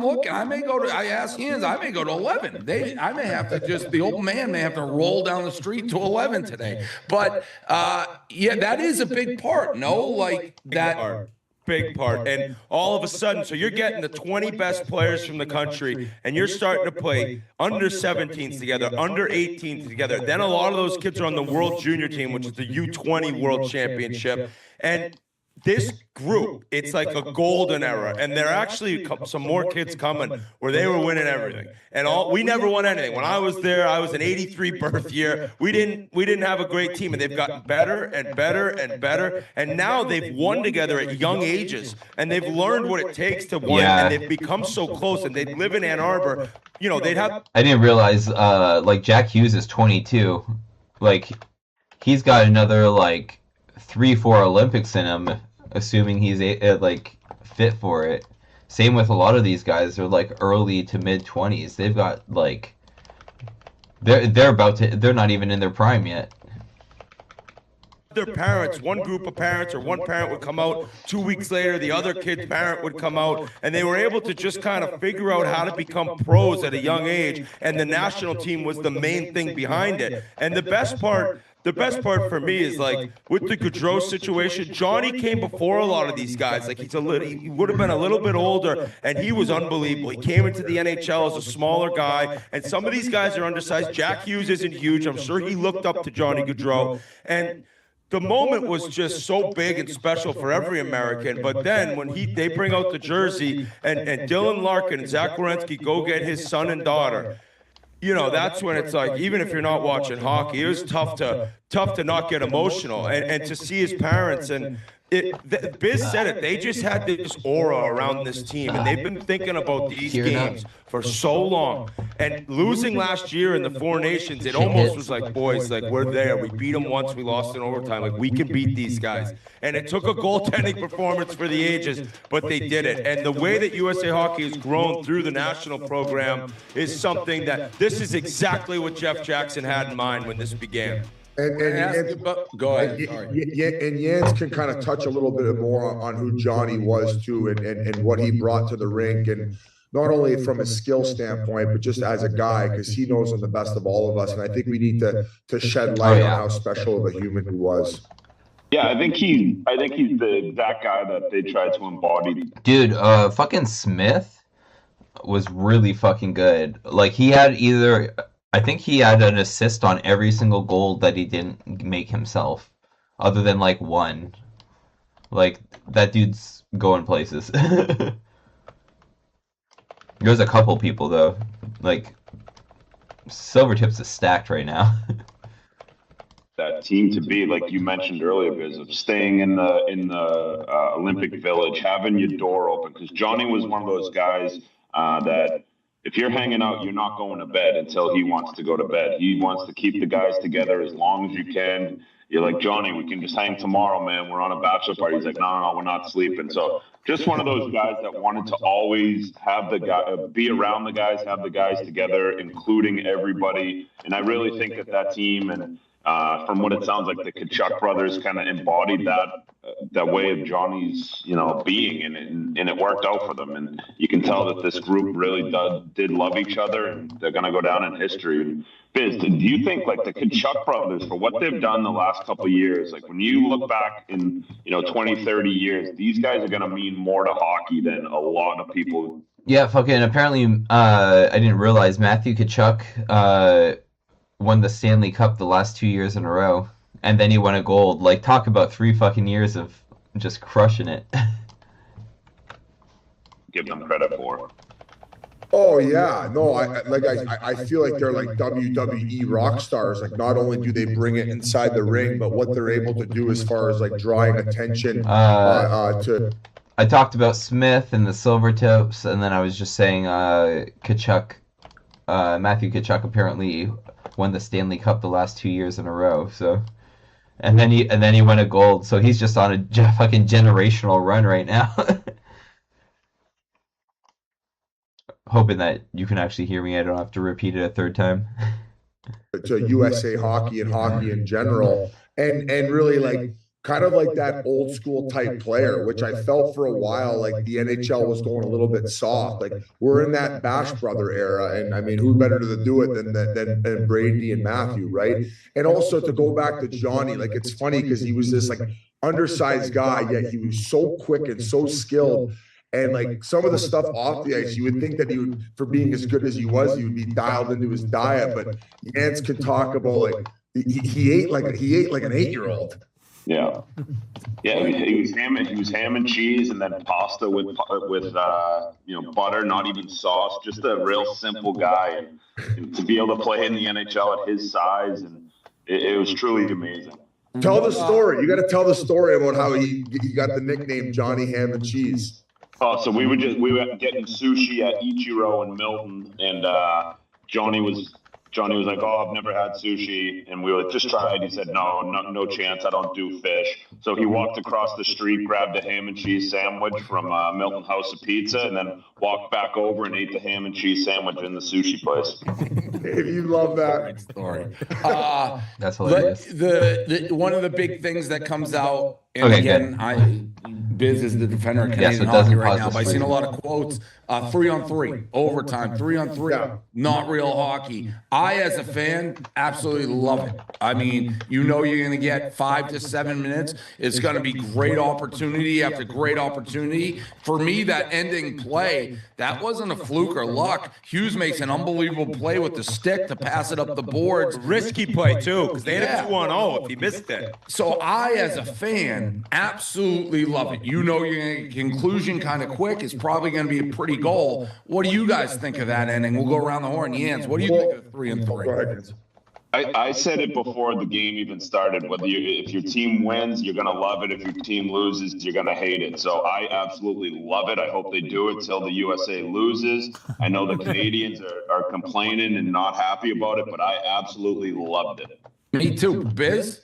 looking. I asked Jens, I may go to 11. I may have to the old man may have to roll down the street to 11 today. But, that is a big part, Big part. And all of a sudden, so you're getting the 20 best players from the country, and you're starting to play under 17s together, under 18s together. Then a lot of those kids are on the World Junior team, which is the U20 World Championship. And this group, it's like a golden era, and there are actually some more kids coming where they were winning everything, and we never won anything. When I was there, I was an '83 birth year. We didn't have a great team, and they've gotten better and better and better, and now they've won together at young ages, and they've learned what it takes to win, and they've become so close, and they live in Ann Arbor. They'd have. I didn't realize, like Jack Hughes is 22, like he's got another like 3-4 Olympics in him, assuming he's fit for it. Same with a lot of these guys. They're like early to mid 20s. They've got like they're not even in their prime yet. Their parents, one group of parents or one parent would come out 2 weeks later, the other kid's parent would come out, and they were able to just kind of figure out how to become pros at a young age, and the national team was the main thing behind it. And the best part for me is, like, with the Gaudreau situation, Johnny came before a lot of these guys. Like, he would have been a little bit older, and he was unbelievable. He came into the NHL as a smaller guy, and some of these guys are undersized. Jack Hughes isn't huge. I'm sure he looked up to Johnny Gaudreau, and the moment was just so big and special for every American. But then when they bring out the jersey and Dylan Larkin and Zach Werenski go get his son and daughter, that's when it's like, even if you're not watching hockey, it was tough to not get emotional and to see his parents. And Biz said it, they just had this aura around this team, and they've been thinking about these games for so long. And losing last year in the Four Nations, it almost was like, boys, like, we're there. We beat them once, we lost in overtime. Like, we can beat these guys. And it took a goaltending performance for the ages, but they did it. And the way that USA Hockey has grown through the national program is something that this is exactly what Jeff Jackson had in mind when this began. Go ahead. And Jens can kind of touch a little bit more on who Johnny was too, and what he brought to the rink, and not only from a skill standpoint, but just as a guy, because he knows him the best of all of us. And I think we need to shed light on how special of a human he was. Yeah, I think he's the exact guy that they tried to embody. Dude, fucking Smith was really fucking good. Like, I think he had an assist on every single goal that he didn't make himself, other than like one. Like, that dude's going places. There's a couple people though. Like, Silvertips is stacked right now. That team to be, like you mentioned earlier, Biz, of staying in the Olympic Village, having your door open, because Johnny was one of those guys that if you're hanging out, you're not going to bed until he wants to go to bed. He wants to keep the guys together as long as you can. You're like, Johnny, we can just hang tomorrow, man. We're on a bachelor party. He's like, no, we're not sleeping. So just one of those guys that wanted to always have the guy, be around the guys, have the guys together, including everybody. And I really think that team, and from what it sounds like, the Tkachuk brothers kind of embodied that way of Johnny's, being, and it worked out for them. And you can tell that this group really did love each other, and they're going to go down in history. And Biz, do you think, like, the Tkachuk brothers, for what they've done the last couple of years, like, when you look back in 20, 30 years, these guys are going to mean more to hockey than a lot of people? Yeah, fucking apparently, I didn't realize Matthew Tkachuk won the Stanley Cup the last 2 years in a row, and then he won a gold. Like, talk about 3 fucking years of just crushing it. Give them credit for. Oh yeah, no, I feel like they're like WWE rock stars. Like not only do they bring it inside the ring, but what they're able to do as far as like drawing attention to. I talked about Smith and the Silvertips, and then I was just saying Tkachuk, Matthew Tkachuk apparently won the Stanley Cup the last 2 years in a row. So, and then he won a gold. So he's just on a fucking generational run right now. Hoping that you can actually hear me. I don't have to repeat it a third time. To USA hockey and hockey in general, and really like kind of like that old school type player, which I felt for a while like the NHL was going a little bit soft. Like we're in that Bash brother era, and I mean, who better to do it than Brady and Matthew, right? And also to go back to Johnny, like it's funny because he was this like undersized guy, yet he was so quick and so skilled. And like some of the stuff off the ice, you would think that he would, for being as good as he would be dialed into his diet. But Jans could talk about like he ate like an 8-year-old. Yeah, yeah. He was ham and cheese, and then pasta with butter, not even sauce. Just a real simple guy, and to be able to play in the NHL at his size, and it was truly amazing. Tell the story. You got to tell the story about how he got the nickname Johnny Ham and Cheese. Oh, so we were getting sushi at Ichiro in Milton, and Johnny was like, "Oh, I've never had sushi," and we were like, "Just try it." He said, "No chance. I don't do fish." So he walked across the street, grabbed a ham and cheese sandwich from Milton House of Pizza, and then walked back over and ate the ham and cheese sandwich in the sushi place. If you love that story, that's hilarious. The one of the big things that comes out, and again, Biz is the defender of Canadian hockey right now, but I've seen a lot of quotes. 3-on-3, overtime, 3-on-3, not real hockey. I, as a fan, absolutely love it. I mean, you're going to get 5 to 7 minutes. It's going to be great opportunity after great opportunity. For me, that ending play, that wasn't a fluke or luck. Hughes makes an unbelievable play with the stick to pass it up the boards. Risky play, too, because they had a 2-on-0 if he missed it. So I, as a fan, absolutely love it. You're going to get conclusion kind of quick. It's probably going to be a pretty goal. What do you guys think of that ending? We'll go around the horn. Jans, what do you think of 3-on-3? I said it before the game even started. If your team wins, you're going to love it. If your team loses, you're going to hate it. So I absolutely love it. I hope they do it till the USA loses. I know the Canadians are complaining and not happy about it, but I absolutely loved it. Me too. Biz?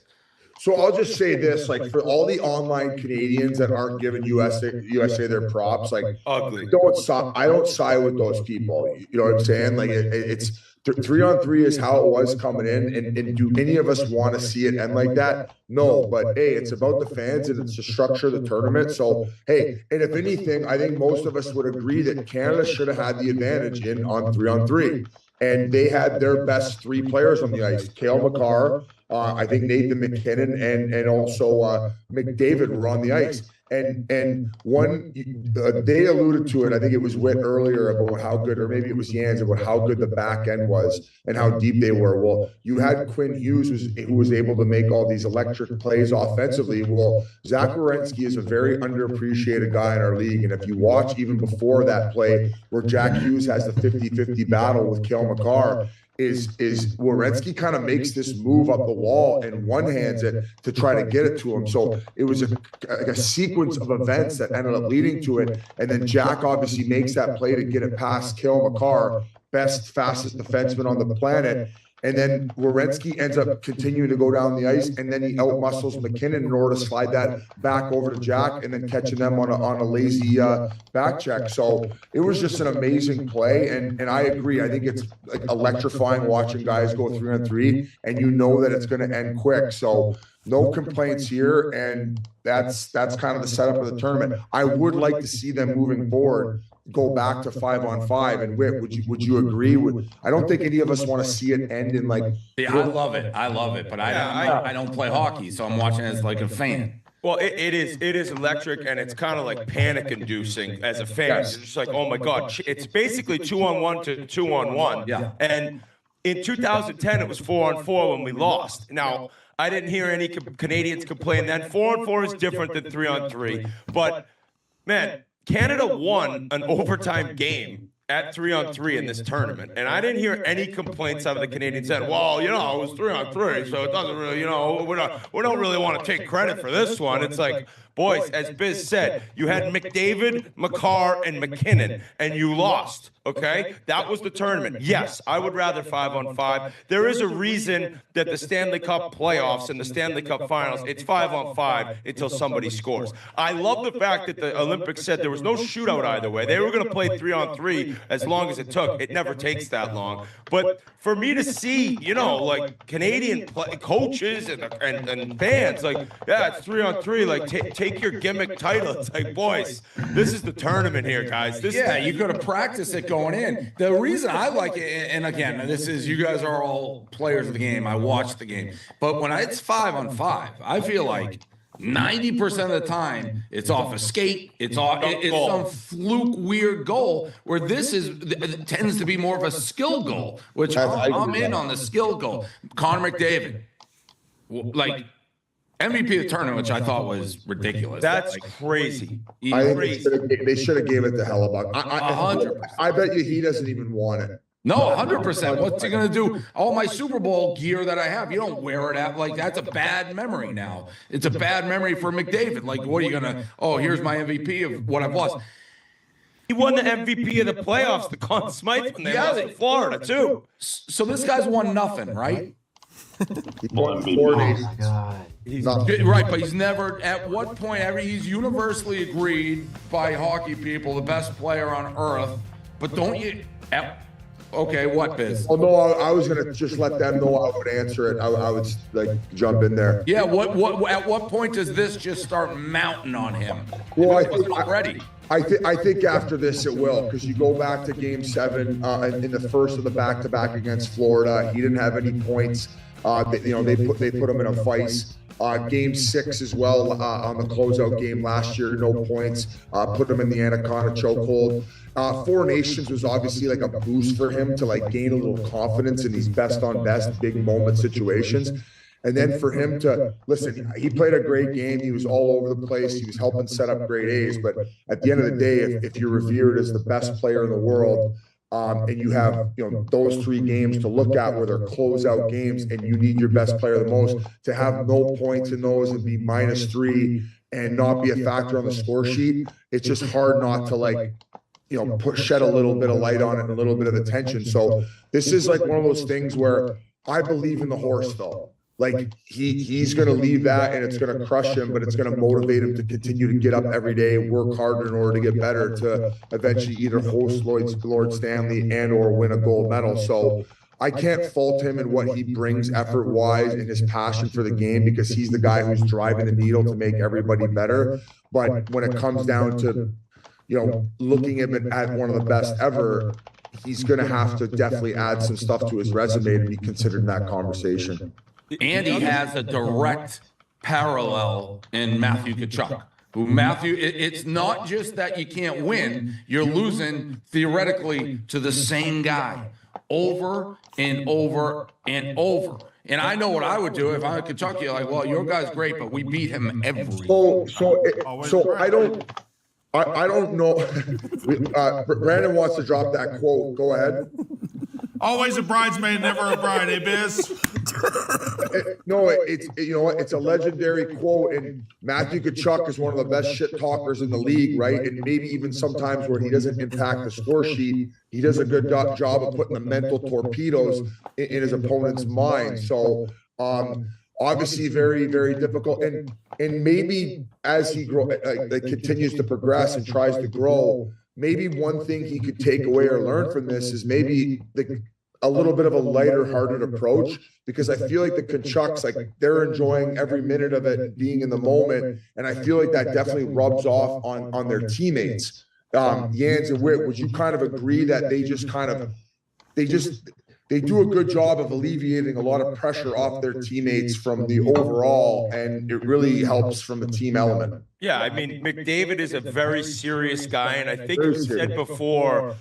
So I'll just say this, like for all the online Canadians that aren't giving USA their props, like ugly. I don't side with those people. You know what I'm saying? Like it's 3-on-3 is how it was coming in, and do any of us want to see it end like that? No, but hey, it's about the fans and it's the structure of the tournament. So hey, and if anything, I think most of us would agree that Canada should have had the advantage on 3-on-3. And they had their best 3 players on the ice. Cale Makar, I think Nathan McKinnon, and also McDavid were on the ice. And one, they alluded to it, I think it was Whit earlier, about how good, or maybe it was Jans, about how good the back end was and how deep they were. Well, you had Quinn Hughes, who was able to make all these electric plays offensively. Well, Zach Werenski is a very underappreciated guy in our league. And if you watch even before that play where Jack Hughes has the 50-50 battle with Cale Makar, is Werenski kind of makes this move up the wall and one-hands it to try to get it to him. So it was a sequence of events that ended up leading to it. And then Jack obviously makes that play to get it past Cale Makar, fastest defenseman on the planet. And then Werenski ends up continuing to go down the ice, and then he outmuscles McKinnon in order to slide that back over to Jack, and then catching them on a lazy back check. So it was just an amazing play, and I agree. I think it's like electrifying watching guys go 3-on-3, and you know that it's going to end quick. So no complaints here, and that's kind of the setup of the tournament. I would like to see them moving forward go back to 5-on-5. And Whit, would you agree with? I don't think any of us want to see it end in like. Yeah, I love it, but I don't play hockey, so I'm watching it as like a fan. Well, it is electric, and it's kind of like panic-inducing as a fan. Yes. You're just like, oh my God, it's basically 2-on-1 to 2-on-1. Yeah. And in 2010, it was 4-on-4 when we lost. Now, I didn't hear any Canadians complain then. 4-on-4 is different than 3-on-3, but man, Canada won an overtime game at 3-on-3 in this tournament, and I didn't hear any complaints out of the Canadians end. Well, it was 3-on-3, so it doesn't really, we don't really want to take credit for this one. It's like, boys, as Biz said, you had McDavid, McCarr, and McKinnon, and you lost. Okay, that was the tournament. Yes, I would rather 5-on-5. There is a reason that the Stanley Cup playoffs and the Stanley Cup finals, it's 5-on-5 until somebody scores. I love the fact that the Olympics said there was no shootout either way. They were going to play 3-on-3 as long as it took. It never takes that long. But for me to see, like Canadian coaches and fans, like, yeah, it's 3-on-3. Like, take your gimmick title. It's like, boys, this is the tournament here, guys. You got to practice it going in. The reason I like it, and again, you guys are all players of the game. I watch the game, but when it's 5-on-5, I feel like 90% of the time it's off a skate. It's some fluke weird goal. Where it tends to be more of a skill goal, which I'm in on the skill goal. Connor McDavid, like, MVP of the tournament, which I thought was ridiculous. That's crazy. I think they should have gave it to Hellebuck. 100%. I bet you he doesn't even want it. No, 100%. What's he going to do? All my Super Bowl gear that I have, you don't wear it out. Like, that's a bad memory now. It's a bad memory for McDavid. Like, what are you going to, here's my MVP of what I've lost. He won the MVP of the playoffs, the Conn Smythe, when they lost in Florida, too. So this guy's won nothing, right? He won 4 days. Right, but he's never, at what point, he's universally agreed by hockey people, the best player on earth. But don't you, okay, what, Biz? Oh, no, I was going to just let them know I would answer it. I would, jump in there. Yeah, at what point does this just start mounting on him? Well, I think after this it will, because you go back to Game 7 in the first of the back-to-back against Florida. He didn't have any points. They put him in a vice. Game 6 as well on the closeout game last year, no points. Put him in the Anaconda chokehold. 4 Nations was obviously like a boost for him to gain a little confidence in these best on best big moment situations. And then for him to listen, he played a great game. He was all over the place. He was helping set up great A's. But at the end of the day, if you're revered as the best player in the world, and you have those 3 games to look at where they're closeout games, and you need your best player the most, to have no points in those and be -3 and not be a factor on the score sheet, it's just hard not to shed a little bit of light on it and a little bit of attention. So this is one of those things where I believe in the horse, though. He's going to leave that, and it's going to crush him, but it's going to motivate him to continue to get up every day, work harder in order to get better, to eventually either host Lord Stanley and or win a gold medal. So I can't fault him in what he brings effort-wise and his passion for the game, because he's the guy who's driving the needle to make everybody better. But when it comes down to, looking at one of the best ever, he's going to have to definitely add some stuff to his resume to be considered in that conversation. And he has a direct parallel in Matthew Tkachuk. It's not just that you can't win, you're losing theoretically to the same guy over and over and over. And I know what I would do if I'm a Kentucky. Well, your guy's great, but we beat him every. So I don't know. Brandon wants to drop that quote. Go ahead. Always a bridesmaid, never a bride, eh, Biz? No, it's a legendary quote, and Matthew Tkachuk is one of the best shit talkers in the league, right? And maybe even sometimes where he doesn't impact the score sheet, he does a good job of putting the mental torpedoes in his opponent's mind. So obviously very, very difficult, and maybe as he continues to progress and tries to grow, maybe one thing he could take away or learn from this is maybe a little bit of a lighter-hearted approach, because I feel like the Tkachuks, they're enjoying every minute of it, being in the moment, and I feel like that definitely rubs off on their teammates. Jans and Witt, would you kind of agree that they do a good job of alleviating a lot of pressure off their teammates from the overall, and it really helps from the team element? Yeah, I mean, McDavid is a very serious guy, and I think you said before,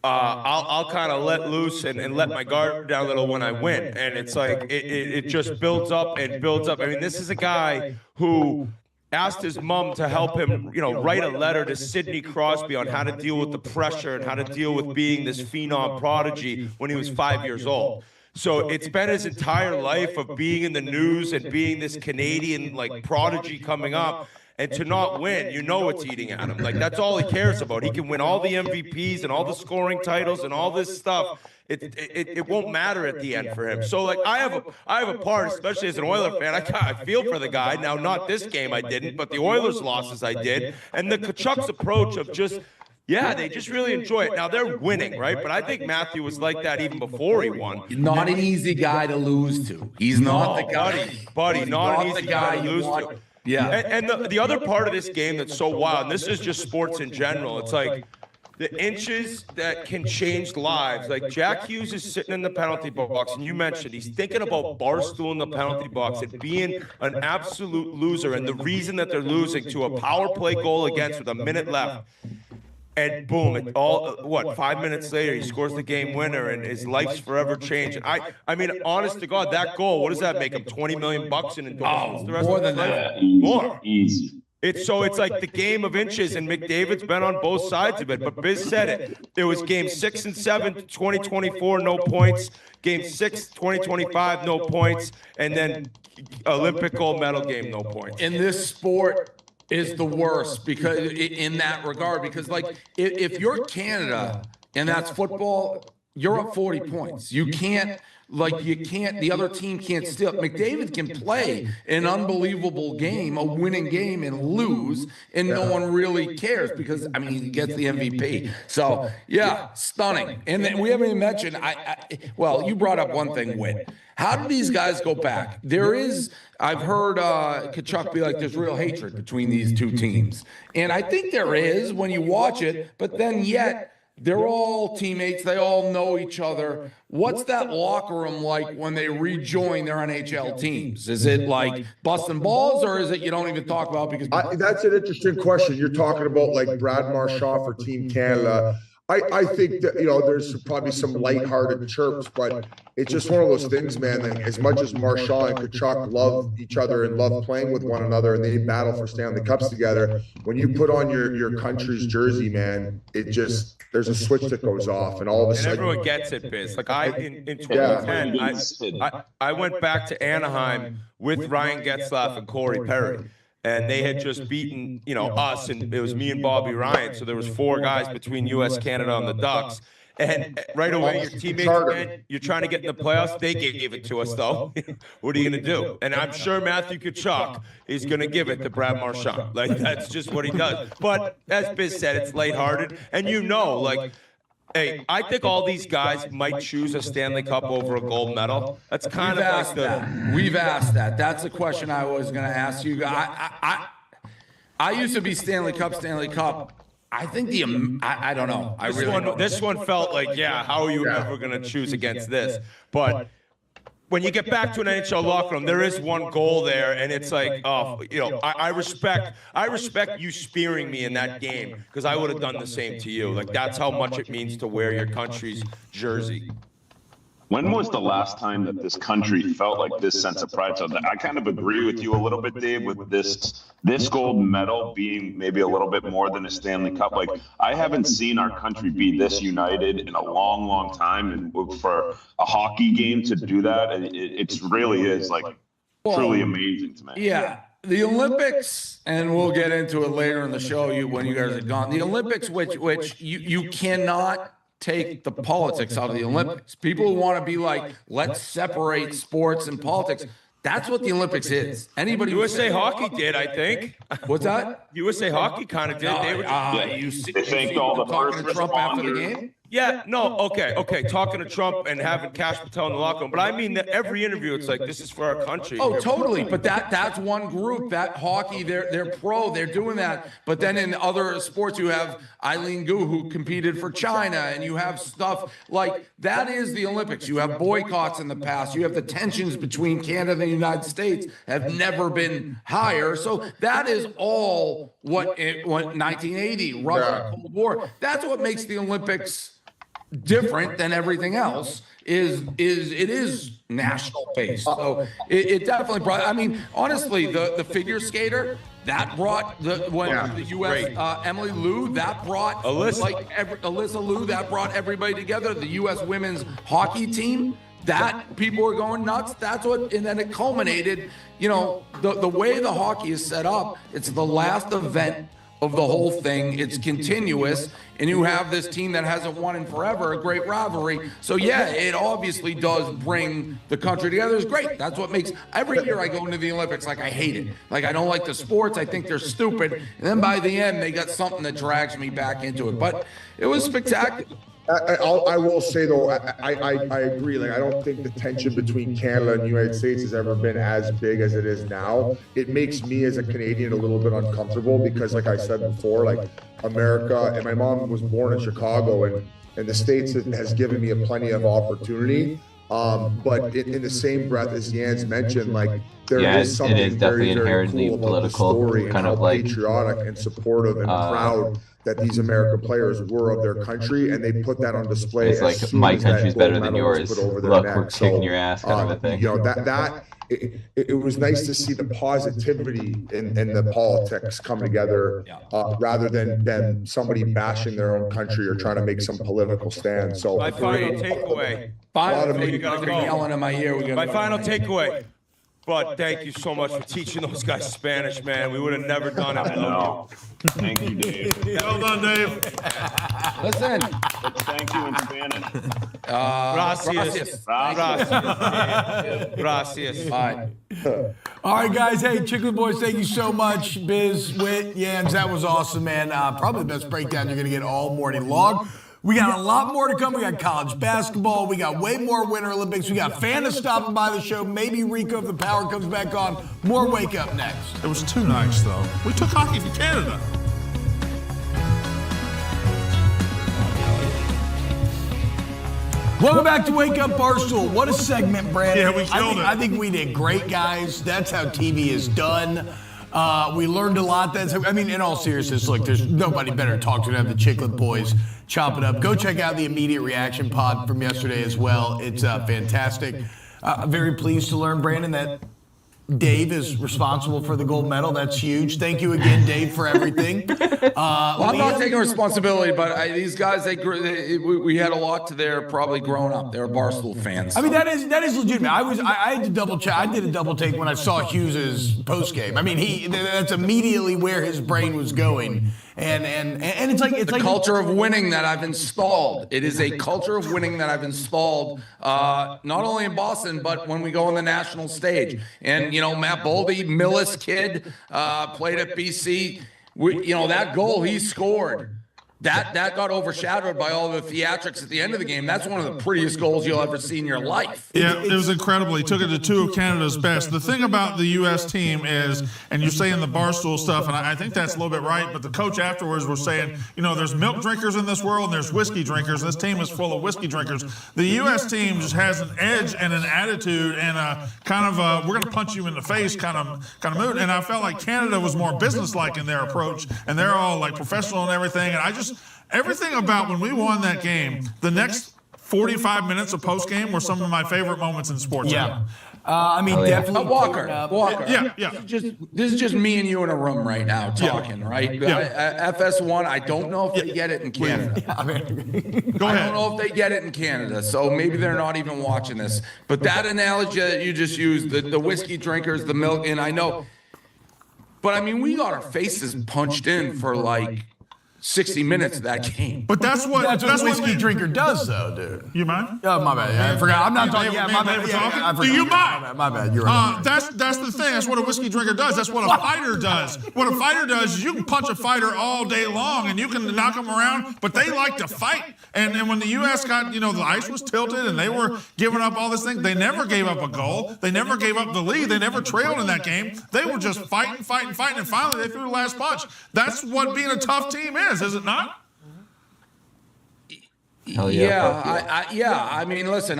I'll kind of let loose and let my guard down a little when I win. And it's it just builds up and builds up. I mean, this is a guy who asked his mom to help him, write a letter to Sidney Crosby on how to deal with the pressure and how to deal with being this phenom prodigy when he was 5 years old. So it's been his entire life of being in the news and being this Canadian prodigy coming up. And to not win, it's eating at him. That's all he cares about. He can win all the MVPs and all the scoring titles and all this stuff. It won't matter at the end for him. So I have a part, especially as an Oiler fan. I feel for the guy. Now, not this game I didn't, but the Oilers losses I did. And the Tkachuk's approach of just, they just really enjoy it. Now, they're winning, right? But I think Matthew was like that even before he won. Not an easy guy to lose to. He's not the guy. Buddy, not an easy guy to lose to. Yeah. And the other part of this game that's so wild, and this is just sports in general, it's the inches that can change lives. Jack Hughes is sitting in the penalty box, and you mentioned he's thinking about Barstool in the penalty box and being an absolute loser, and the reason that they're losing to a power play goal against with a minute left. And boom, 5 minutes later, he scores the game winner, and his life's forever changed. I mean, honest to God, that goal, what does that make him? $20 million in endorsements the rest more of his than life? that. More. Easy. It's like the game of inches, and McDavid's been on both sides of it. But Biz said it. It was game 6 and 7, 2024, no points. Game 6, 2025, no points. And then Olympic gold medal game, no points. In this sport is the worst because in that regard, because if you're Canada and that's football, you're up 40 points. You can't, the other team can't steal. McDavid can play an unbelievable game, a winning game, and lose, and no one really cares because, he gets the MVP. So, stunning. And then we haven't even mentioned, you brought up one thing, Whit. How do these guys go back? I've heard Tkachuk be there's real hatred between these two teams. And I think there is when you watch it, but then yet they're all teammates. They all know each other. What's that locker room like when they rejoin their NHL teams? Is it busting balls, or is it you don't even talk about because that's an interesting question. You're talking about Brad Marchand for Team Canada. I think that, there's probably some lighthearted chirps, but it's just one of those things, man, that as much as Marchand and Tkachuk love each other and love playing with one another and they battle for Stanley Cups together, when you put on your country's jersey, man, there's a switch that goes off and all of a sudden. And everyone gets it, Biz. In 2010, I went back to Anaheim with Ryan Getzlaf and Corey Perry. And they had just beaten, us, and it was me and Bobby Ryan. So there was 4 guys between U.S., Canada, and the Ducks. And right away, your teammates, man, you're trying to get in the playoffs. They gave it to us, though. What are you going to do? And I'm sure Matthew Tkachuk is going to give it to Brad Marchand. That's just what he does. But as Biz said, it's lighthearted. And hey, I think all these guys might choose a Stanley Cup over a gold medal. That's kind of We've asked that. That's a question I was going to ask you. I used to be Stanley Cup. I think I don't know. This one felt how are you ever going to choose against this? But when you get back to an NHL locker room, there is one goal there, and it's I respect you spearing me in that game because I would have done the same to you. That's how much it means to wear your country's jersey. When was the last time that this country felt like this sense of pride? So I kind of agree with you a little bit, Dave, with this gold medal being maybe a little bit more than a Stanley Cup. I haven't seen our country be this united in a long, long time. And for a hockey game to do that, it really is truly amazing to me. Yeah. The Olympics, and we'll get into it later in the show when you guys are gone. The Olympics, which you cannot take the politics out of the Olympics. People who want to be let's separate sports and politics. That's what the Olympics is. Anybody USA Hockey did, I think. What's that? USA Hockey kind of did. They thanked all the talking first to Trump after the responders. game. Yeah, no, okay. Talking to Trump and having Cash Patel in the locker room. But I mean that every interview, it's this is for our country. Oh, totally. But that's one group. That hockey, they're pro. They're doing that. But then in other sports, you have Eileen Gu, who competed for China, and you have stuff that is the Olympics. You have boycotts in the past. You have the tensions between Canada and the United States have never been higher. So that is all what 1980, Russia, Cold War. That's what makes the Olympics different than everything else is national based. So it definitely brought. I mean, honestly, the figure skater that brought the U.S. Emily Liu that brought Alyssa Liu that brought everybody together. The U.S. women's hockey team. That people were going nuts. That's what, and then it culminated. You know, the way the hockey is set up, it's the last event of the whole thing. It's continuous, and you have this team that hasn't won in forever, a great rivalry. So yeah, it obviously does bring the country together. It's great. That's what makes every year I go into the Olympics like I hate it. Like I don't like the sports. I think they're stupid. And then by the end, they got something that drags me back into it. But it was spectacular. I will say though, I agree. Like I don't think the tension between Canada and the United States has ever been as big as it is now. It makes me as a Canadian a little bit uncomfortable because, like I said before, like America, and my mom was born in Chicago, and the States has given me plenty of opportunity. But in the same breath as Jans mentioned, like there is something very, very cool about the story and how patriotic and supportive and proud that these American players were of their country, and they put that on display. It's like my country's better than yours. Look, we're kicking your ass, kind of a thing. You know it was nice to see the positivity in the politics come together, rather than somebody bashing their own country or trying to make some political stand. So my final takeaway. You gotta go. Yelling in my ear. My final takeaway. But thank you so much for teaching those guys Spanish, man. We would have never done it without you. Thank you, Dave. Well done, Dave. Listen. Let's thank you in Spanish. Gracias. Gracias. All right, guys. Hey, Chicklets Boys, thank you so much. Biz, Wit, Jans, that was awesome, man. Probably the best breakdown you're going to get all morning long. We got a lot more to come. We got college basketball. We got way more Winter Olympics. We got Fanta stopping by the show. Maybe Rico, if the power comes back on. More Wake Up next. It was too nice, though. We took hockey to Canada. Welcome back to Wake Up Barstool. What a segment, Brandon. Yeah, we killed it. I think we did great, guys. That's how TV is done. We learned a lot. In all seriousness, look, there's nobody better to talk to than the Chiclet Boys. Chop it up. Go check out the immediate reaction pod from yesterday as well. It's fantastic. Very pleased to learn, Brandon, that Dave is responsible for the gold medal. That's huge. Thank you again, Dave, for everything. I'm not taking responsibility, but these guys, we had a lot to their probably grown up. They're Barstool fans. I mean, that is legitimate. I had to double check. I did a double take when I saw Hughes's post game. I mean, that's immediately where his brain was going. And it's like the culture of winning that I've installed. It is a culture of winning that I've installed, not only in Boston, but when we go on the national stage. And Matt Boldy, Millis kid, played at BC. That goal he scored. That got overshadowed by all the theatrics at the end of the game. That's one of the prettiest goals you'll ever see in your life. Yeah, it was incredible. He took it to two of Canada's best. The thing about the U.S. team is, and you're saying the Barstool stuff, and I think that's a little bit right, but the coach afterwards was saying, there's milk drinkers in this world and there's whiskey drinkers. This team is full of whiskey drinkers. The U.S. team just has an edge and an attitude and a kind of we're going to punch you in the face kind of mood. And I felt like Canada was more businesslike in their approach, and they're all like professional and everything. And everything about when we won that game, the next 45 minutes of post game were some of my favorite moments in sports. Yeah. Definitely. Walker. Yeah. This is just me and you in a room right now talking, right? Yeah. FS1, I don't know if they get it in Canada. Go ahead. I don't know if they get it in Canada, so maybe they're not even watching this. But that analogy that you just used, the whiskey drinkers, the milk, and I know. But, we got our faces punched in for, 60 minutes of that game. But that's what a whiskey drinker does, though, dude. You mind? Oh, my bad. Yeah, I forgot. I'm not talking. Yeah, my bad. Do you mind? My bad. You're right. That's the thing. That's what a whiskey drinker does. That's what a fighter does. What a fighter does is you can punch a fighter all day long and you can knock them around, but they like to fight. And when the U.S. got, the ice was tilted and they were giving up all this thing, they never gave up a goal. They never gave up the lead. They never trailed in that game. They were just fighting, and finally they threw the last punch. That's what being a tough team is it not? Hell yeah. Listen,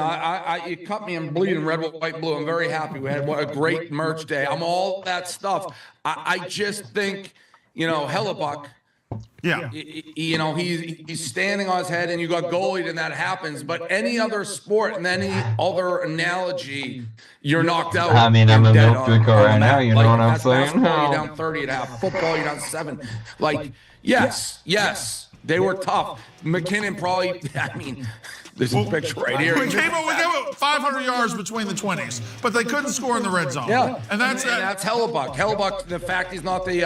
you cut me. I'm bleeding red, white, blue. I'm very happy. We had a great merch day. I'm all that stuff. I just think, Hellebuck, Yeah. You know, he's standing on his head and you got goalied and that happens. But any other sport and any other analogy, you're knocked out. I mean, I'm a milk drinker right now. You know what I'm saying? Basketball, you're down 30 at half. Football, you're down 7. Like, yes, they were tough. McKinnon probably, I mean, there's a picture right here. We gave up 500 yards between the 20s, but they couldn't score in the red zone. Yeah, and that's Hellebuck. Hellebuck, the fact he's not the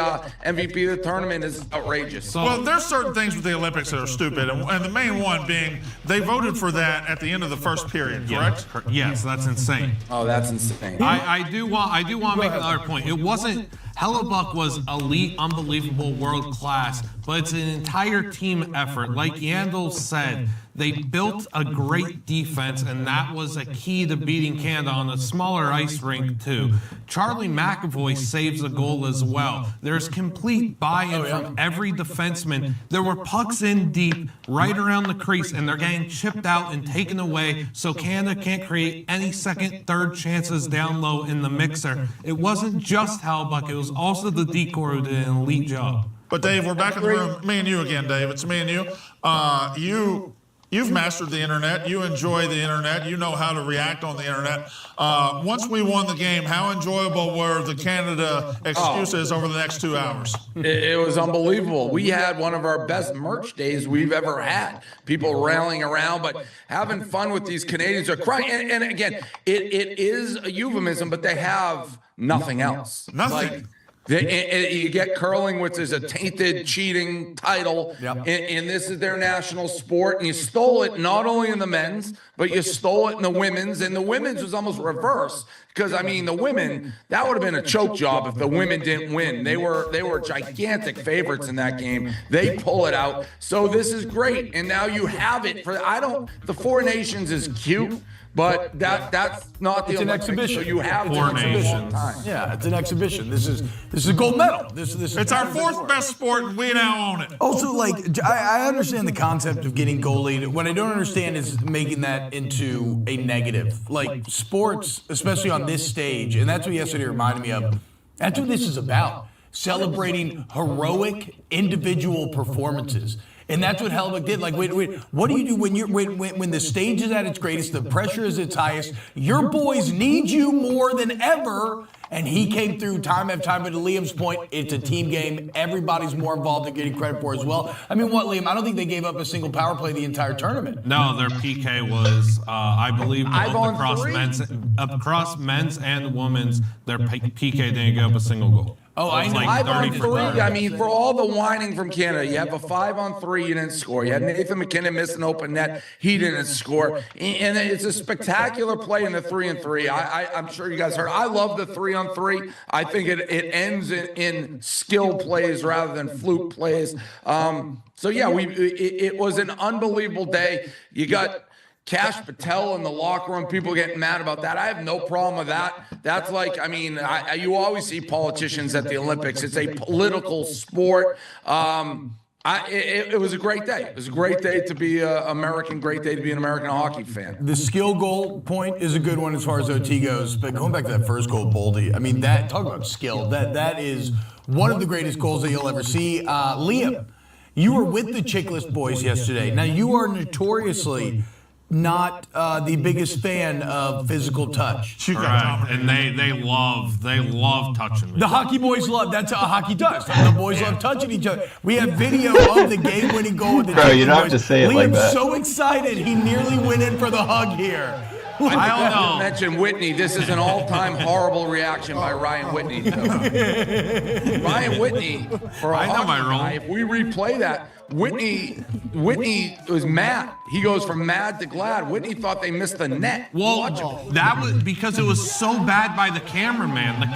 MVP of the tournament is outrageous. Well, there's certain things with the Olympics that are stupid, and the main one being they voted for that at the end of the first period, correct? Yes, that's insane. Oh, that's insane. I do want to make another point. It wasn't Hellebuck was elite, unbelievable, world class, but it's an entire team effort. Like Yandel said, they built a great defense, and that was a key to beating Canada on a smaller ice rink, too. Charlie McAvoy saves a goal as well. There's complete buy-in from every defenseman. There were pucks in deep, right around the crease, and they're getting chipped out and taken away, so Canada can't create any second, third chances down low in the mixer. It wasn't just Hellebuck, it was also the decor who did an elite job. But Dave, we're back in the room. Me and you again, Dave. It's me and you. You've mastered the internet. You enjoy the internet. You know how to react on the internet. Once we won the game, how enjoyable were the Canada excuses over the next 2 hours? It was unbelievable. We had one of our best merch days we've ever had. People rallying around, but having fun with these Canadians are crying. And again, it is a euphemism, but they have nothing else. Nothing. You get curling, which is a tainted, cheating title, and this is their national sport, and you stole it not only in the men's, but you stole it in the women's, and the women's was almost reverse, because, I mean, the women, that would have been a choke job if the women didn't win. They were gigantic favorites in that game. They pull it out, so this is great, and now you have it. The Four Nations is cute, but that's not the Olympics. Exhibition. So you have Four Nations. Yeah, it's an exhibition. This is a gold medal. This It's our fourth best sport, and we now own it. Also, like, I understand the concept of getting goalied. What I don't understand is making that into a negative. Like, sports, especially on this stage, and that's what yesterday reminded me of, that's what this is about. Celebrating heroic individual performances. And that's what Hellebuck did. Like, what do you do when the stage is at its greatest, the pressure is its highest, your boys need you more than ever, and he came through time after time. But to Liam's point, it's a team game. Everybody's more involved in getting credit for it as well. I mean, Liam? I don't think they gave up a single power play the entire tournament. No, their PK was, I believe, across men's and women's, their PK didn't give up a single goal. Oh, I know. 5 on 3. I mean, for all the whining from Canada, you have a 5 on 3, you didn't score. You had Nathan McKinnon miss an open net, he didn't score. And it's a spectacular play in the 3 on 3. I'm sure you guys heard. I love the 3 on 3. I think it ends in skill plays rather than fluke plays. So yeah, it was an unbelievable day. You got Cash Patel in the locker room, people getting mad about that. I have no problem with that. That's like, I mean, you always see politicians at the Olympics. It's a political sport. It was a great day. It was a great day to be American, great day to be an American hockey fan. The skill goal point is a good one as far as OT goes, but going back to that first goal, Boldy, I mean, talk about skill. That is one of the greatest goals that you'll ever see. Liam, you were with the Chickless boys yesterday. Now, you are notoriously not the biggest fan of physical touch. Right. And they love touching me. The hockey boys love, that's how hockey does. The boys love touching each other. We have video of the game-winning goal with the Bro, you don't boys. have to say it Liam's like that. so excited, he nearly went in for the hug here. I don't know. Mention Whitney. This is an all-time horrible reaction by Ryan Whitney. Ryan Whitney, for a hockey guy, if we replay that, Whitney was mad. He goes from mad to glad. Whitney thought they missed the net. Well, that was because it was so bad by the cameraman. The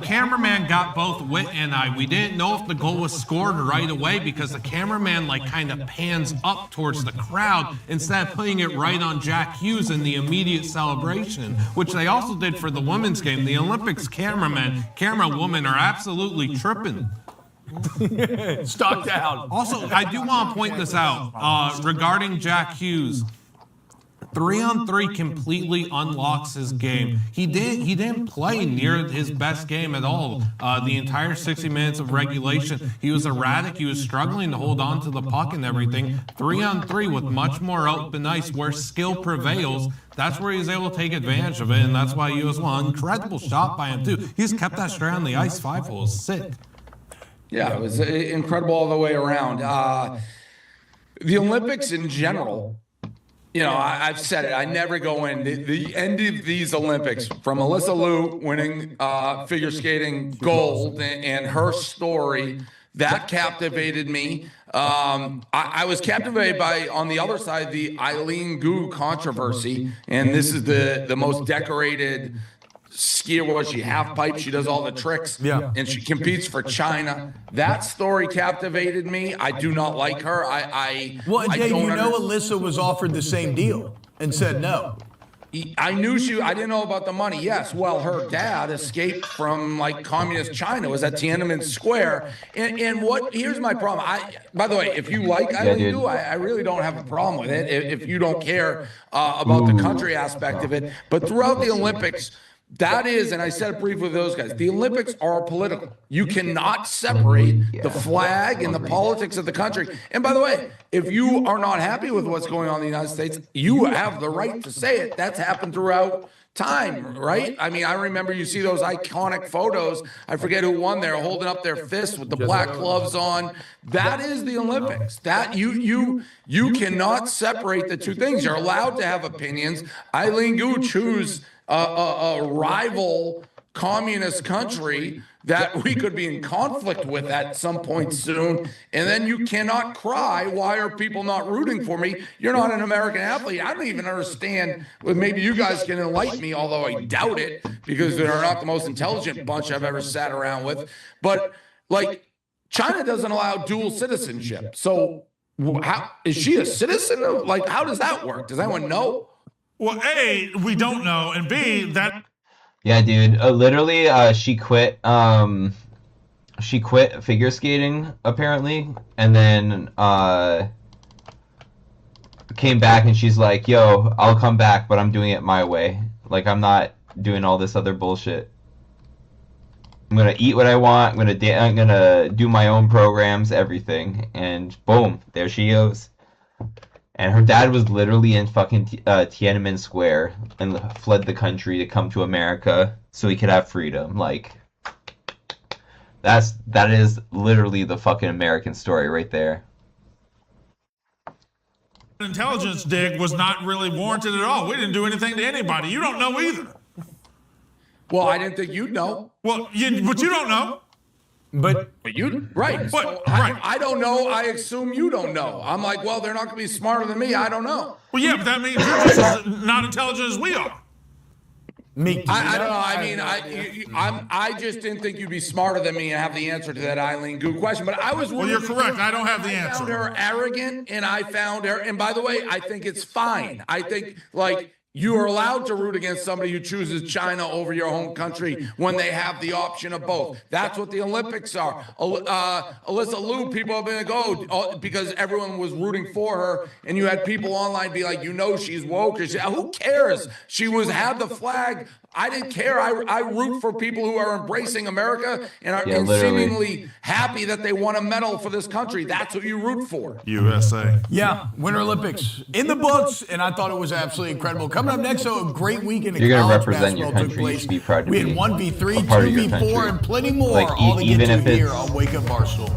cameraman got both Whit and I. We didn't know if the goal was scored right away because the cameraman kind of pans up towards the crowd instead of putting it right on Jack Hughes in the immediate celebration, which they also did for the women's game. The Olympics camerawomen are absolutely tripping. Stock down. Also, I do want to point this out regarding Jack Hughes. 3-on-3 completely unlocks his game. He didn't play near his best game at all. The entire 60 minutes of regulation, he was erratic. He was struggling to hold on to the puck and everything. 3-on-3 with much more open ice where skill prevails. That's where he's able to take advantage of it, and that's why he was one incredible shot by him too. He's kept that straight on the ice. 5-hole is sick. Yeah, it was incredible all the way around. The Olympics in general, you know, I've said it. I never go in. The end of these Olympics, from Alyssa Liu winning figure skating gold and her story, that captivated me. I was captivated by, on the other side, the Eileen Gu controversy. And this is the most decorated skier. Was she half pipe? She does all the tricks. Yeah. And she competes for China. That story captivated me. I do not like her. Well, Jay, Alyssa was offered the same deal and said no. I knew I didn't know about the money. Yes. Well, her dad escaped from like communist China, was at Tiananmen Square. And here's my problem. By the way, if you like Eileen Gu, I really don't have a problem with it if you don't care about the country aspect of it. But throughout the Olympics, that is, and I said it briefly with those guys, the Olympics are political. You cannot separate the flag and the politics of the country. And by the way, if you are not happy with what's going on in the United States, you have the right to say it. That's happened throughout time, right? I mean, I remember you see those iconic photos. I forget who won there, holding up their fists with the black gloves on. That is the Olympics. That you cannot separate the two things. You're allowed to have opinions. Eileen Gu chose a rival communist country that we could be in conflict with at some point soon, and then you cannot cry, why are people not rooting for me? You're not an American athlete. I don't even understand. Well, maybe you guys can enlighten me, although I doubt it, because they're not the most intelligent bunch I've ever sat around with. But like, China doesn't allow dual citizenship. So how is she a citizen? Like, how does that work? Does anyone know? Well, A, we don't know, and B, that... Yeah, dude. Literally, she quit figure skating, apparently, and then came back and she's like, yo, I'll come back, but I'm doing it my way. Like, I'm not doing all this other bullshit. I'm gonna eat what I want, I'm gonna do my own programs, everything, and boom, there she goes. And her dad was literally in fucking Tiananmen Square and fled the country to come to America so he could have freedom. Like, that is literally the fucking American story right there. Intelligence dig was not really warranted at all. We didn't do anything to anybody. You don't know either. Well, I didn't think you'd know. Well, but you don't know. But you, right. But, so right. I don't know. I assume you don't know. I'm like, well, they're not going to be smarter than me. I don't know. Well, yeah, but that means you're just as not intelligent as we are. Me. I don't know. I mean, I just didn't think you'd be smarter than me and have the answer to that Eileen Gu question. But I was. Well, you're correct. I don't have the answer. I found her arrogant, and I found her. And by the way, I think it's fine. I think like. You are allowed to root against somebody who chooses China over your home country when they have the option of both. That's what the Olympics are. Alyssa Liu, people have been like, oh, because everyone was rooting for her, and you had people online be like, she's woke. Who cares? She had the flag. I didn't care. I root for people who are embracing America and are seemingly happy that they won a medal for this country. That's what you root for. USA. Yeah, Winter Olympics in the books, and I thought it was absolutely incredible. Coming up next, so a great weekend of college basketball took place. You should be proud to we had be 1v3, 2v4, and plenty more. Like, all to even get if to here it's, on Wake Up Barstool.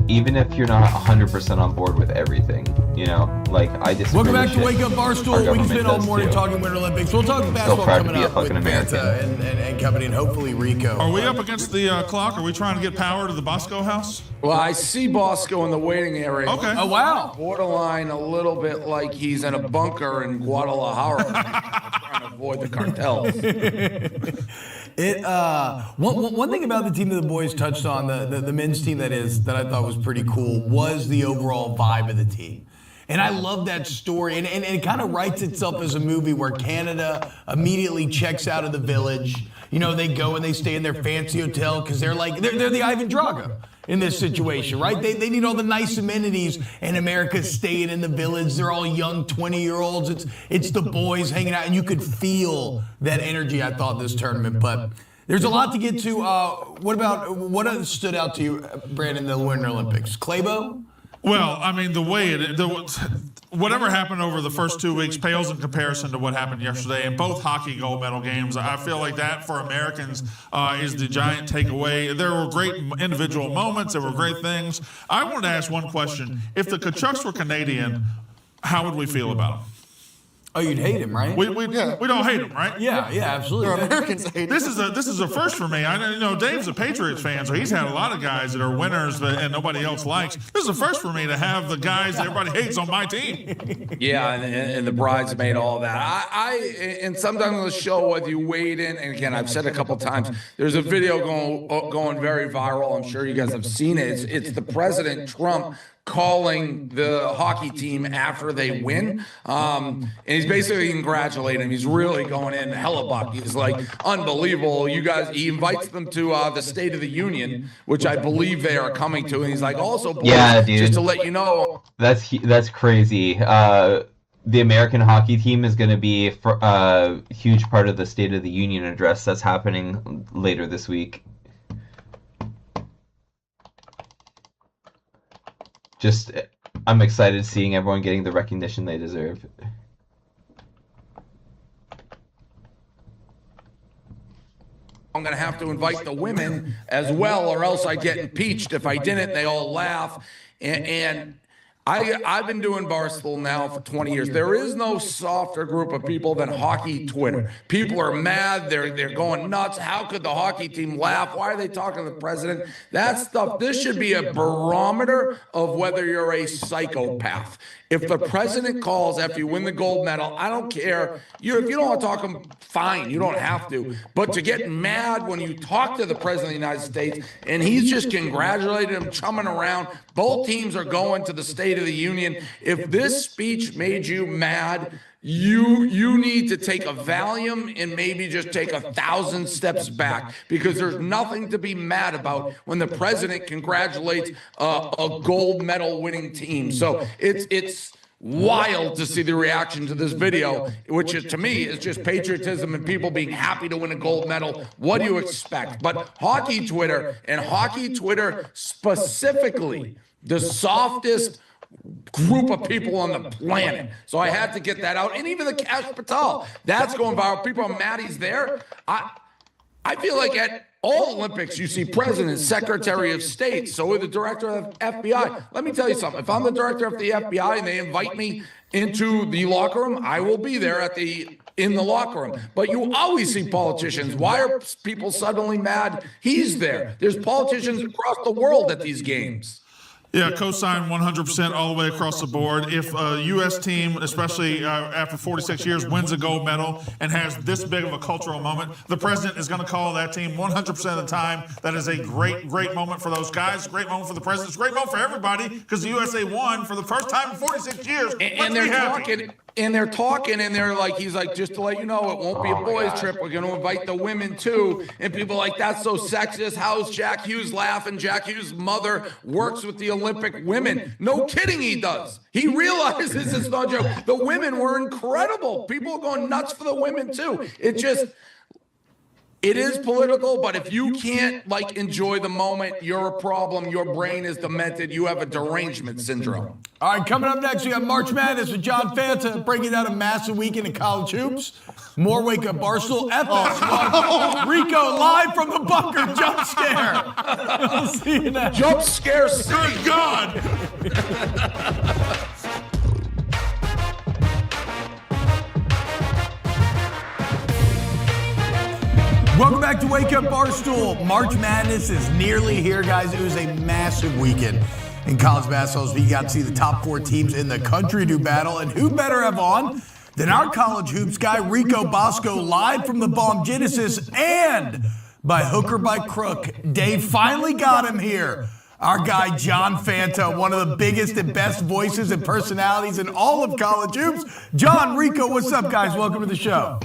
Even if you're not 100% on board with everything, you know, like I disagree. Welcome back to Wake Up Barstool. We can spend all morning talking Winter Olympics. We'll talk basketball coming up with Banta and company, and hopefully Rico. Are we up against the clock? Are we trying to get power to the Bosco house? Well, I see Bosco in the waiting area. Okay. Oh, wow. Borderline a little bit like he's in a bunker in Guadalajara trying to avoid the cartels. One thing about the team that the boys touched on, the men's team that I thought was pretty cool, was the overall vibe of the team. And I love that story. And it kind of writes itself as a movie where Canada immediately checks out of the village. You know, they go and they stay in their fancy hotel because they're the Ivan Drago in this situation, right? They need all the nice amenities, and America's staying in the village. They're all young 20-year-olds. It's the boys hanging out, and you could feel that energy, I thought, this tournament. But there's a lot to get to. What stood out to you, Brandon, the Winter Olympics? Claybo? Well, I mean, whatever happened over the first 2 weeks pales in comparison to what happened yesterday in both hockey gold medal games. I feel like that for Americans is the giant takeaway. There were great individual moments. There were great things. I wanted to ask one question. If the Tkachuks were Canadian, how would we feel about them? Oh, you'd hate him, right? We don't hate him, right? Yeah, absolutely. Americans hate him. This is a first for me. I know Dave's a Patriots fan, so he's had a lot of guys that are winners and nobody else likes. This is a first for me to have the guys that everybody hates on my team. Yeah, and the bridesmaid, all that. And sometimes on the show, whether you wade in, and again, I've said a couple times, there's a video going very viral. I'm sure you guys have seen it. It's the President Trump calling the hockey team after they win. And he's basically congratulating him. He's really going in Hellebuck. He's like, unbelievable. You guys, he invites them to the State of the Union, which I believe they are coming to. And he's like, also, boys, just to let you know. That's crazy. The American hockey team is going to be a huge part of the State of the Union address that's happening later this week. I'm excited seeing everyone getting the recognition they deserve. I'm going to have to invite the women as well, or else I get impeached. If I didn't, they all laugh. And I've been doing Barstool now for 20 years. There is no softer group of people than hockey Twitter. People are mad. They're going nuts. How could the hockey team laugh? Why are they talking to the president? That stuff, this should be a barometer of whether you're a psychopath. If the president calls after you win the gold medal, I don't care. If you don't want to talk to him, fine. You don't have to. But to get mad when you talk to the president of the United States and he's just congratulating him, chumming around, both teams are going to the State of the Union. If this speech made you mad, you need to take a Valium and maybe just take 1,000 steps back, because there's nothing to be mad about when the president congratulates a gold medal winning team. So it's wild to see the reaction to this video, which is, to me, is just patriotism and people being happy to win a gold medal. What do you expect? But hockey Twitter, and hockey Twitter specifically, the softest group of people on the planet. So I had to get that out. And even the Cash Patel, that's going viral. People are mad he's there. I feel like at all Olympics, you see presidents, secretary of state, so with the director of FBI. Let me tell you something. If I'm the director of the FBI and they invite me into the locker room, I will be there in the locker room. But you always see politicians. Why are people suddenly mad he's there? There's politicians across the world at these games. Yeah, co-sign 100% all the way across the board. If a U.S. team, especially after 46 years, wins a gold medal and has this big of a cultural moment, the president is going to call that team 100% of the time. That is a great, great moment for those guys, great moment for the president, it's a great moment for everybody, because the USA won for the first time in 46 years. And they're talking. And they're talking, and they're like, he's like, just to let you know, it won't be a boys' trip. We're going to invite the women, too. And people are like, that's so sexist. How's Jack Hughes laughing? Jack Hughes' mother works with the Olympic women. No kidding, he does. He realizes it's not a joke. The women were incredible. People are going nuts for the women, too. It is political, but if you can't, enjoy the moment, you're a problem. Your brain is demented. You have a derangement syndrome. All right, coming up next, we got March Madness with John Fanta breaking down a massive weekend in college hoops. More Wake Up Barstool. FS1. Rico live from the bunker. Jump scare. We'll see you next. Jump scare. Good God. Welcome back to Wake Up Barstool. March Madness is nearly here, guys. It was a massive weekend in college basketball. We got to see the top 4 teams in the country do battle. And who better have on than our college hoops guy, Rico Bosco, live from the Bomb Genesis. And by hook or by crook, Dave finally got him here. our guy John Fanta, one of the biggest and best voices and personalities in all of college hoops. John, Rico, what's up, guys? Welcome to the show.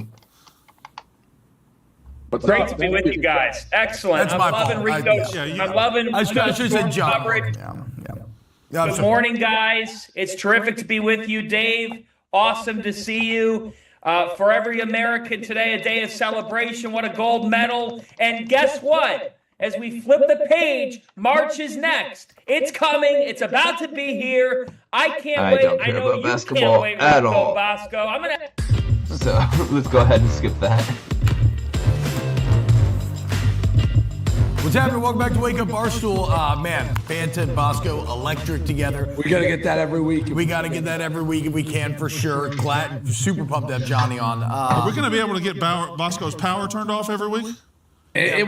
Great to be with you guys. Excellent. I'm loving Rico's. I'm loving. I should have said John. Coverage. Yeah, Good morning, guys. It's terrific to be with you, Dave. Awesome to see you. For every American today, a day of celebration. What a gold medal. And guess what? As we flip the page, March is next. It's coming. It's about to be here. I can't wait. Don't I care know about you basketball can't wait, at Rico all. Bosco. I'm going to... So let's go ahead and skip that. What's happening? Welcome back to Wake Up Barstool. Man, Fanta and Bosco electric together. We got to get that every week. We got to get that every week if we can, for sure. Glad, super pumped to have Johnny on. Are we going to be able to get Bosco's power turned off every week?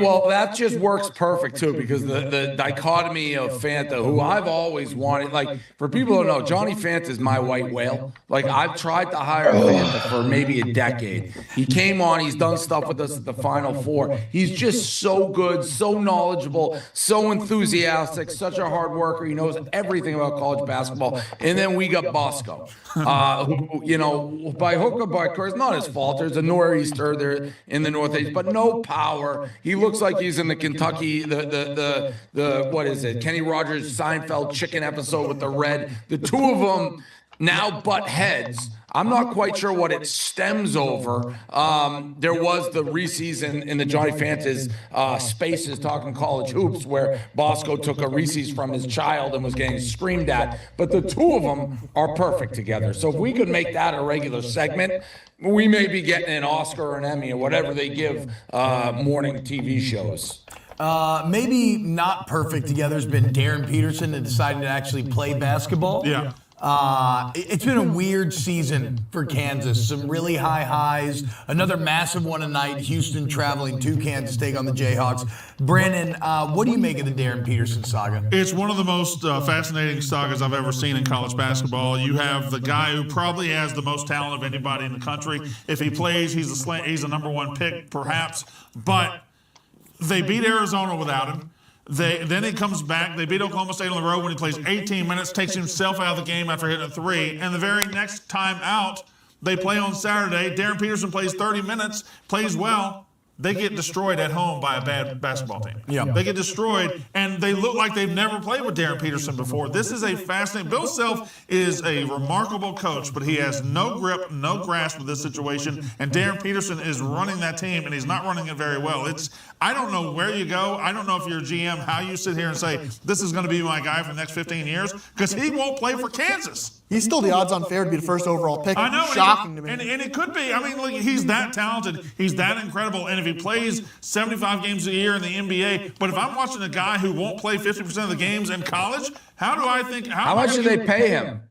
Well, that just works perfect, too, because the dichotomy of Fanta, who I've always wanted, like, for people who don't know, Johnny Fanta is my white whale. Like, I've tried to hire Fanta for maybe a decade. He came on, he's done stuff with us at the Final Four. He's just so good, so knowledgeable, so enthusiastic, such a hard worker. He knows everything about college basketball. And then we got Bosco, who, you know, by hook or by crook, it's not his fault. There's a nor'easter there in the Northeast, but no power. He looks like he's in the Kentucky, the what is it? Kenny Rogers Seinfeld chicken episode with the red. The two of them now butt heads. I'm not quite sure what it stems over. There was the Reese's in the Johnny Fanta's spaces talking college hoops where Bosco took a Reese's from his child and was getting screamed at. But the two of them are perfect together. So if we could make that a regular segment, we may be getting an Oscar or an Emmy or whatever they give morning TV shows. Maybe not perfect together has been Darren Peterson and deciding to actually play basketball. Yeah. It's been a weird season for Kansas. Some really high highs. Another massive one tonight. Houston traveling to Kansas to take on the Jayhawks. Brandon, what do you make of the Darren Peterson saga? It's one of the most fascinating sagas I've ever seen in college basketball. You have the guy who probably has the most talent of anybody in the country. If he plays, he's a number one pick, perhaps. But they beat Arizona without him. Then he comes back. They beat Oklahoma State on the road when he plays 18 minutes, takes himself out of the game after hitting a three. And the very next time out, they play on Saturday. Darren Peterson plays 30 minutes, plays well. They get destroyed at home by a bad basketball team. Yeah. They get destroyed, and they look like they've never played with Darren Peterson before. This is a fascinating. Bill Self is a remarkable coach, but he has no grip, no grasp of this situation, and Darren Peterson is running that team, and he's not running it very well. I don't know where you go. I don't know if you're a GM, how you sit here and say, this is going to be my guy for the next 15 years, because he won't play for Kansas. He's still the odds-on favorite to be the first overall pick. I know. Shocking to me. And it could be. I mean, look, he's that talented. He's that incredible. And if he plays 75 games a year in the NBA, but if I'm watching a guy who won't play 50% of the games in college, how do I think? How much do they pay him?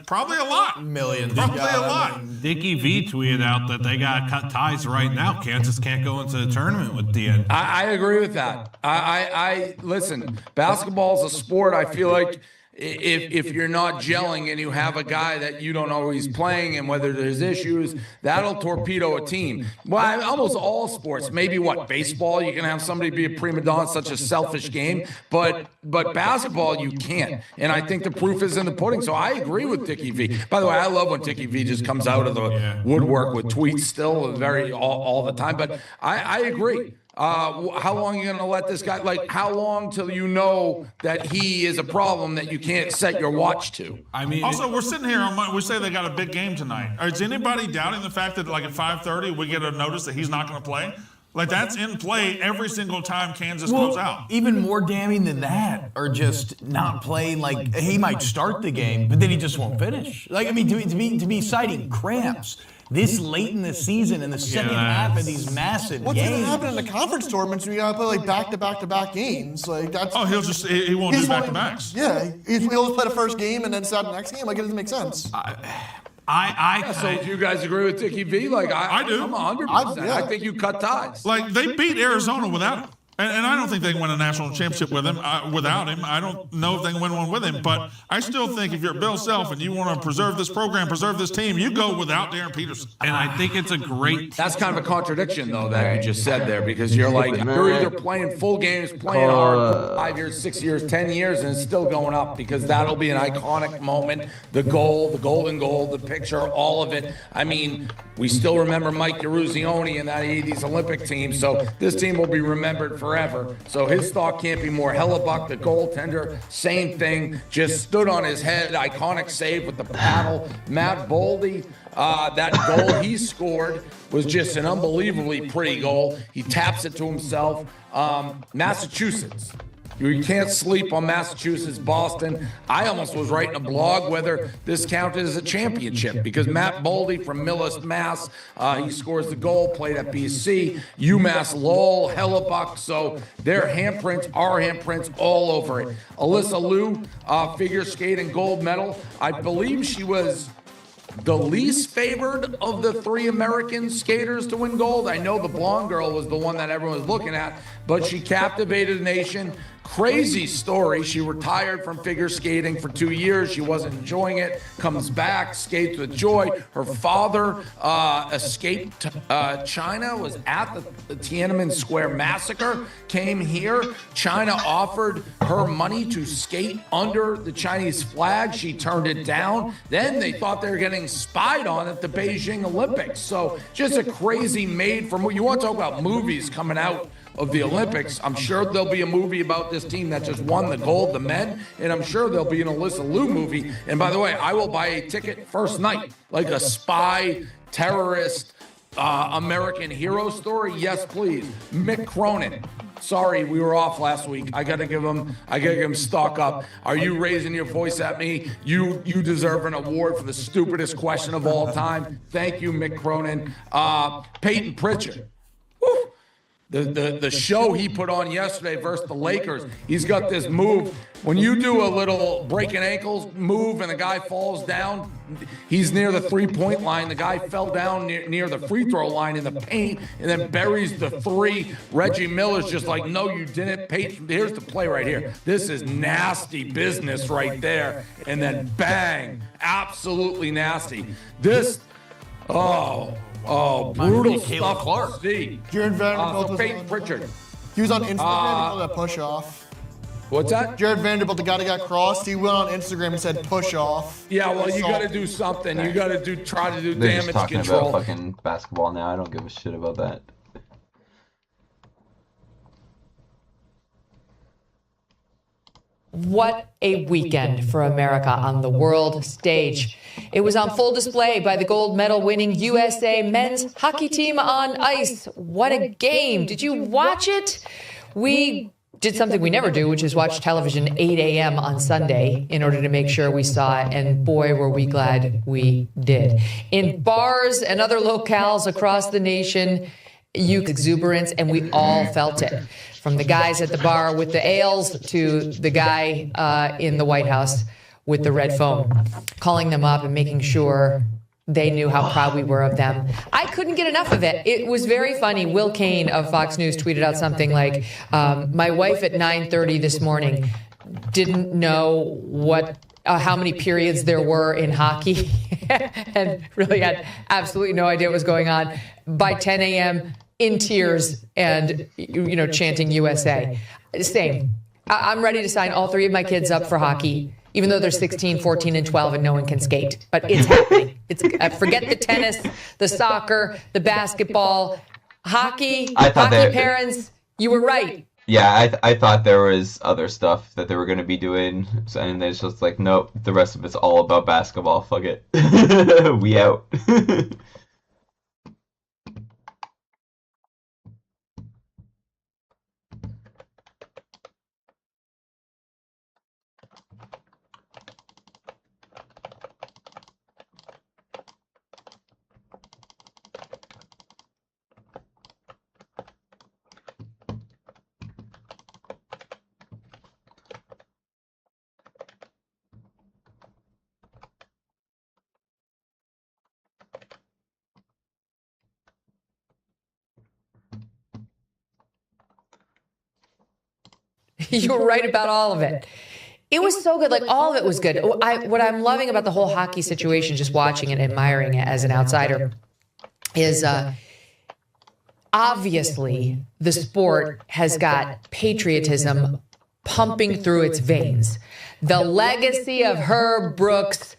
Probably a lot. Millions. Probably a lot. Dickie V tweeted out that they got to cut ties right now. Kansas can't go into the tournament with DN. I agree with that. I listen, basketball's a sport. I feel like if you're not gelling and you have a guy that you don't know he's playing and whether there's issues, that'll torpedo a team. Well, almost all sports, maybe baseball, you can have somebody be a prima donna, such a selfish game, but basketball, you can't. And I think the proof is in the pudding. So I agree with Dickie V. By the way, I love when Dickie V just comes out of the woodwork with tweets still all the time, but I agree. How long are you going to let this guy, how long till you know that he is a problem that you can't set your watch to? I mean, also, we're sitting here on Monday, we say they got a big game tonight. Is anybody doubting the fact that, at 5:30, we get a notice that he's not going to play? That's in play every single time Kansas goes out. Even more damning than that, or just not playing. He might start the game, but then he just won't finish. To be citing cramps this late in the season in the second half of these massive What's games. going to happen in the conference tournaments when you got to play back-to-back-to-back games? That's. Oh, he won't do back-to-backs. Yeah, he'll just play the first game and then start the next game. It doesn't make sense. So do you guys agree with Dickie V? I do. I'm 100%. I think you cut ties. They beat Arizona without him. And I don't think they can win a national championship with him without him. I don't know if they can win one with him, but I still think if you're Bill Self and you want to preserve this program, preserve this team, you go without Darren Peterson. And I think it's a great. That's kind of a contradiction, though, that you just said there, because you're like, you're either playing full games, playing hard for 5 years, 6 years, 10 years, and it's still going up, because that'll be an iconic moment. The goal, the golden goal, the picture, all of it. I mean, we still remember Mike Eruzione in that 80s Olympic team, so this team will be remembered forever. So his stock can't be more. Hellebuck, the goaltender, same thing, just stood on his head, iconic save with the paddle. Matt Boldy, that goal he scored was just an unbelievably pretty goal. He taps it to himself. Massachusetts. You can't sleep on Massachusetts, Boston. I almost was writing a blog whether this counted as a championship, because Matt Boldy from Millis, Mass, he scores the goal, played at BC, UMass Lowell, Hellebuck, so their handprints, our handprints, all over it. Alyssa Liu, figure skating gold medal. I believe she was the least favored of the 3 American skaters to win gold. I know the blonde girl was the one that everyone was looking at, but she captivated the nation. Crazy story. She retired from figure skating for 2 years. She wasn't enjoying it. Comes back, skates with joy. Her father escaped China, was at the Tiananmen Square massacre, came here. China offered her money to skate under the Chinese flag. She turned it down. Then they thought they were getting spied on at the Beijing Olympics. So just a crazy made for movie. You want to talk about movies coming out of the Olympics. I'm sure there'll be a movie about this team that just won the gold, the men, and I'm sure there'll be an Alyssa Liu movie. And by the way, I will buy a ticket first night, like a spy, terrorist, American hero story. Yes, please. Mick Cronin. Sorry, we were off last week. I gotta give him stock up. Are you raising your voice at me? You deserve an award for the stupidest question of all time. Thank you, Mick Cronin. Peyton Pritchard. Woo. The show he put on yesterday versus the Lakers, he's got this move. When you do a little breaking ankles move and the guy falls down, he's near the three-point line. The guy fell down near the free throw line in the paint and then buries the 3. Reggie Miller's just like, no, you didn't. Peyton, here's the play right here. This is nasty business right there. And then bang, absolutely nasty. This, brutal stuff. Clark. Jared Vanderbilt was Peyton Pritchard. He was on Instagram. He called that push off. What's that? Jared Vanderbilt, the guy that got crossed, he went on Instagram and said push off. Yeah, well, you got to do something. You got to try to do They're damage just talking control. about fucking basketball now. I don't give a shit about that. What a weekend for America on the world stage. It was on full display by the gold medal winning USA men's hockey team on ice. What a game. Did you watch it? We did something we never do, which is watch television 8 a.m. on Sunday in order to make sure we saw it. And boy, were we glad we did. In bars and other locales across the nation, youth exuberance, and we all felt it. From the guys at the bar with the ales to the guy in the White House with the red phone, calling them up and making sure they knew how proud we were of them. I couldn't get enough of it. It was very funny. Will Kane of Fox News tweeted out something like, my wife at 9:30 this morning didn't know how many periods there were in hockey and really had absolutely no idea what was going on. By 10 a.m., in tears and, chanting USA. Same. I'm ready to sign all 3 of my kids up for hockey, even though they're 16, 14, and 12 and no one can skate. But it's happening. Forget the tennis, the soccer, the basketball, hockey, parents. You were right. Yeah, I thought there was other stuff that they were going to be doing, and it's just like, nope, the rest of it's all about basketball. Fuck it. We out. You were right about all of it. It was so good. Like, all of it was good. What I'm loving about the whole hockey situation, just watching it and admiring it as an outsider, is obviously the sport has got patriotism pumping through its veins. The legacy of Herb Brooks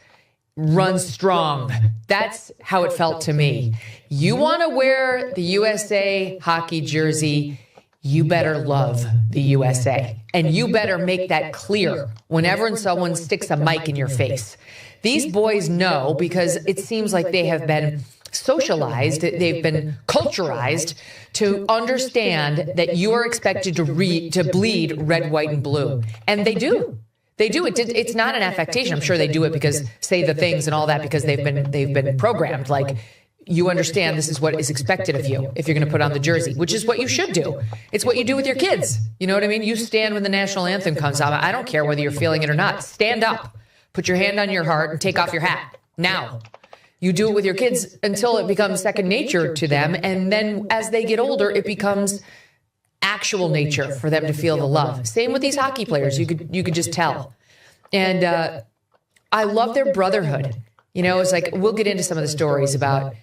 runs strong. That's how it felt to me. You want to wear the USA hockey jersey, you better love the USA. And you better make that clear whenever someone sticks a mic in your face. These boys know, because it seems like they have been socialized, they've been culturized to understand that you are expected to bleed red, white, and blue. And they do. They do it. It's not an affectation. I'm sure they do it because say the things and all that because they've been programmed. Like, you understand this is what is expected of you if you're going to put on the jersey, which is what you should do. It's what you do with your kids. You know what I mean? You stand when the national anthem comes on. I don't care whether you're feeling it or not. Stand up, put your hand on your heart, and take off your hat now. You do it with your kids until it becomes second nature to them, and then as they get older, it becomes actual nature for them to feel the love. Same with these hockey players. You could just tell. And I love their brotherhood. You know, it's like, we'll get into some of the stories about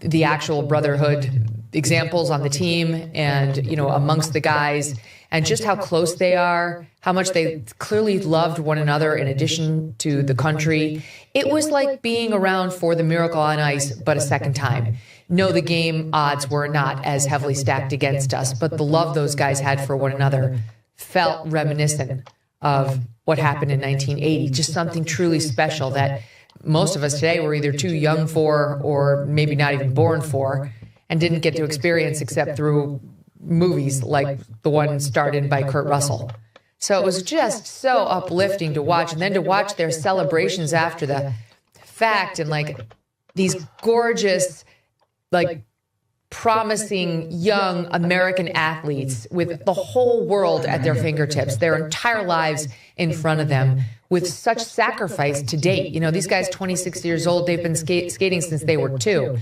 the actual brotherhood examples on the team and, you know, amongst the guys, and just how close they are, how much they clearly loved one another in addition to the country. It was like being around for the Miracle on Ice, but a second time. No, the game odds were not as heavily stacked against us, but the love those guys had for one another felt reminiscent of what happened in 1980. Just something truly special that most of us today were either too young for or maybe not even born for and didn't get to experience except through movies like the one starred in by Kurt Russell. So it was just so uplifting to watch, and then to watch their celebrations after the fact, and like these gorgeous, like promising young American athletes with the whole world at their fingertips, their entire lives in front of them, with such sacrifice to date. You know, these guys, 26 years old, they've been skating since they were 2.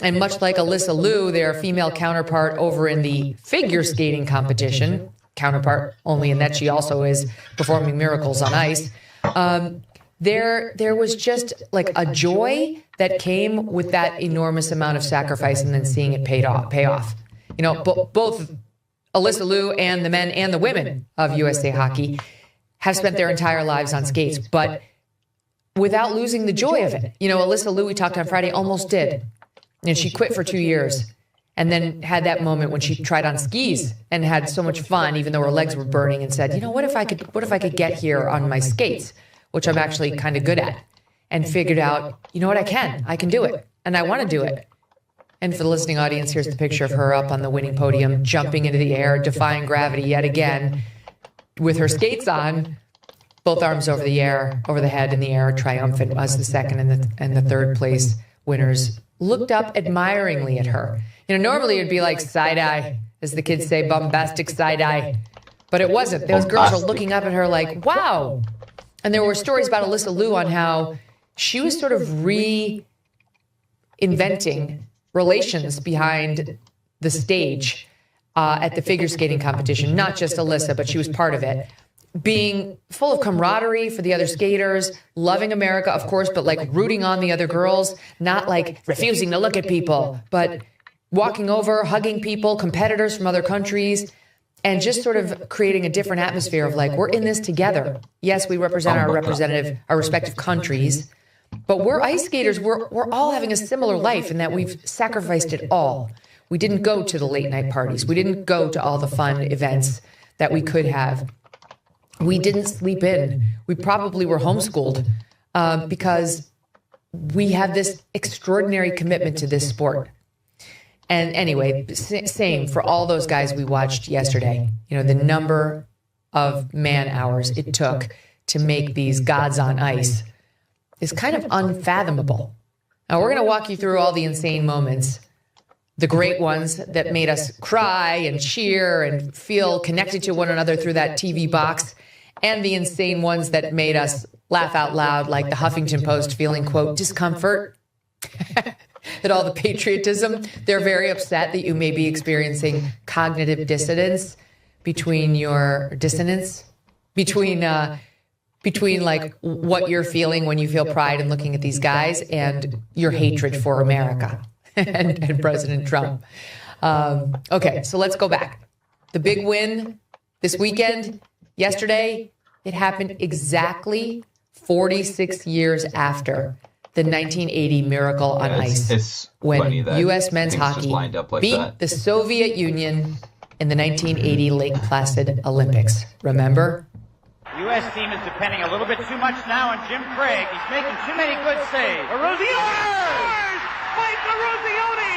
And much like Alyssa Liu, their female counterpart over in the figure skating competition, counterpart only in that she also is performing miracles on ice, there was just like a joy that came with that enormous amount of sacrifice, and then seeing it pay off. You know, both Alyssa Liu and the men and the women of USA Hockey have spent their entire lives on skates, but without losing the joy of it. You know, Alyssa Liu, we talked on Friday, almost did. And she quit for 2 years and then had that moment when she tried on skis and had so much fun, even though her legs were burning, and said, you know, what if I could get here on my skates, which I'm actually kind of good at, and figured out, you know what, I can do it. And I want to do it. And for the listening audience, here's the picture of her up on the winning podium, jumping into the air, defying gravity yet again, with her skates on, both arms over the air, over the head in the air, triumphant as the second and the third place winners looked up admiringly at her. You know, normally it'd be like side-eye, as the kids say, bombastic side-eye. But it wasn't. Those girls were looking up at her like, wow. And there were stories about Alyssa Liu on how she was sort of reinventing relations behind the stage at the figure skating competition. Not just Alyssa, but she was part of it. Being full of camaraderie for the other skaters, loving America, of course, but like rooting on the other girls, not like refusing to look at people, but walking over, hugging people, competitors from other countries, and just sort of creating a different atmosphere of like, we're in this together. Yes, we represent our respective countries, but we're ice skaters. We're all having a similar life in that we've sacrificed it all. We didn't go to the late night parties. We didn't go to all the fun events that we could have. We didn't sleep in. We probably were homeschooled because we have this extraordinary commitment to this sport. And anyway, same for all those guys we watched yesterday. You know, the number of man hours it took to make these gods on ice is kind of unfathomable. Now, we're going to walk you through all the insane moments, the great ones that made us cry and cheer and feel connected to one another through that TV box, and the insane ones that made us laugh out loud, like the Huffington Post feeling, quote, discomfort at all the patriotism. They're very upset that you may be experiencing cognitive dissonance between your dissonance, between like what you're feeling when you feel pride in looking at these guys and your hatred for America and President Trump. Okay, so let's go back. The big win this weekend, yesterday, it happened exactly 46 years after the 1980 Miracle on Ice, when U.S. men's hockey beat the Soviet Union in the 1980 Lake Placid Olympics. Remember? U.S. team is depending a little bit too much now on Jim Craig. He's making too many good saves. Eruzione! Mike Eruzione!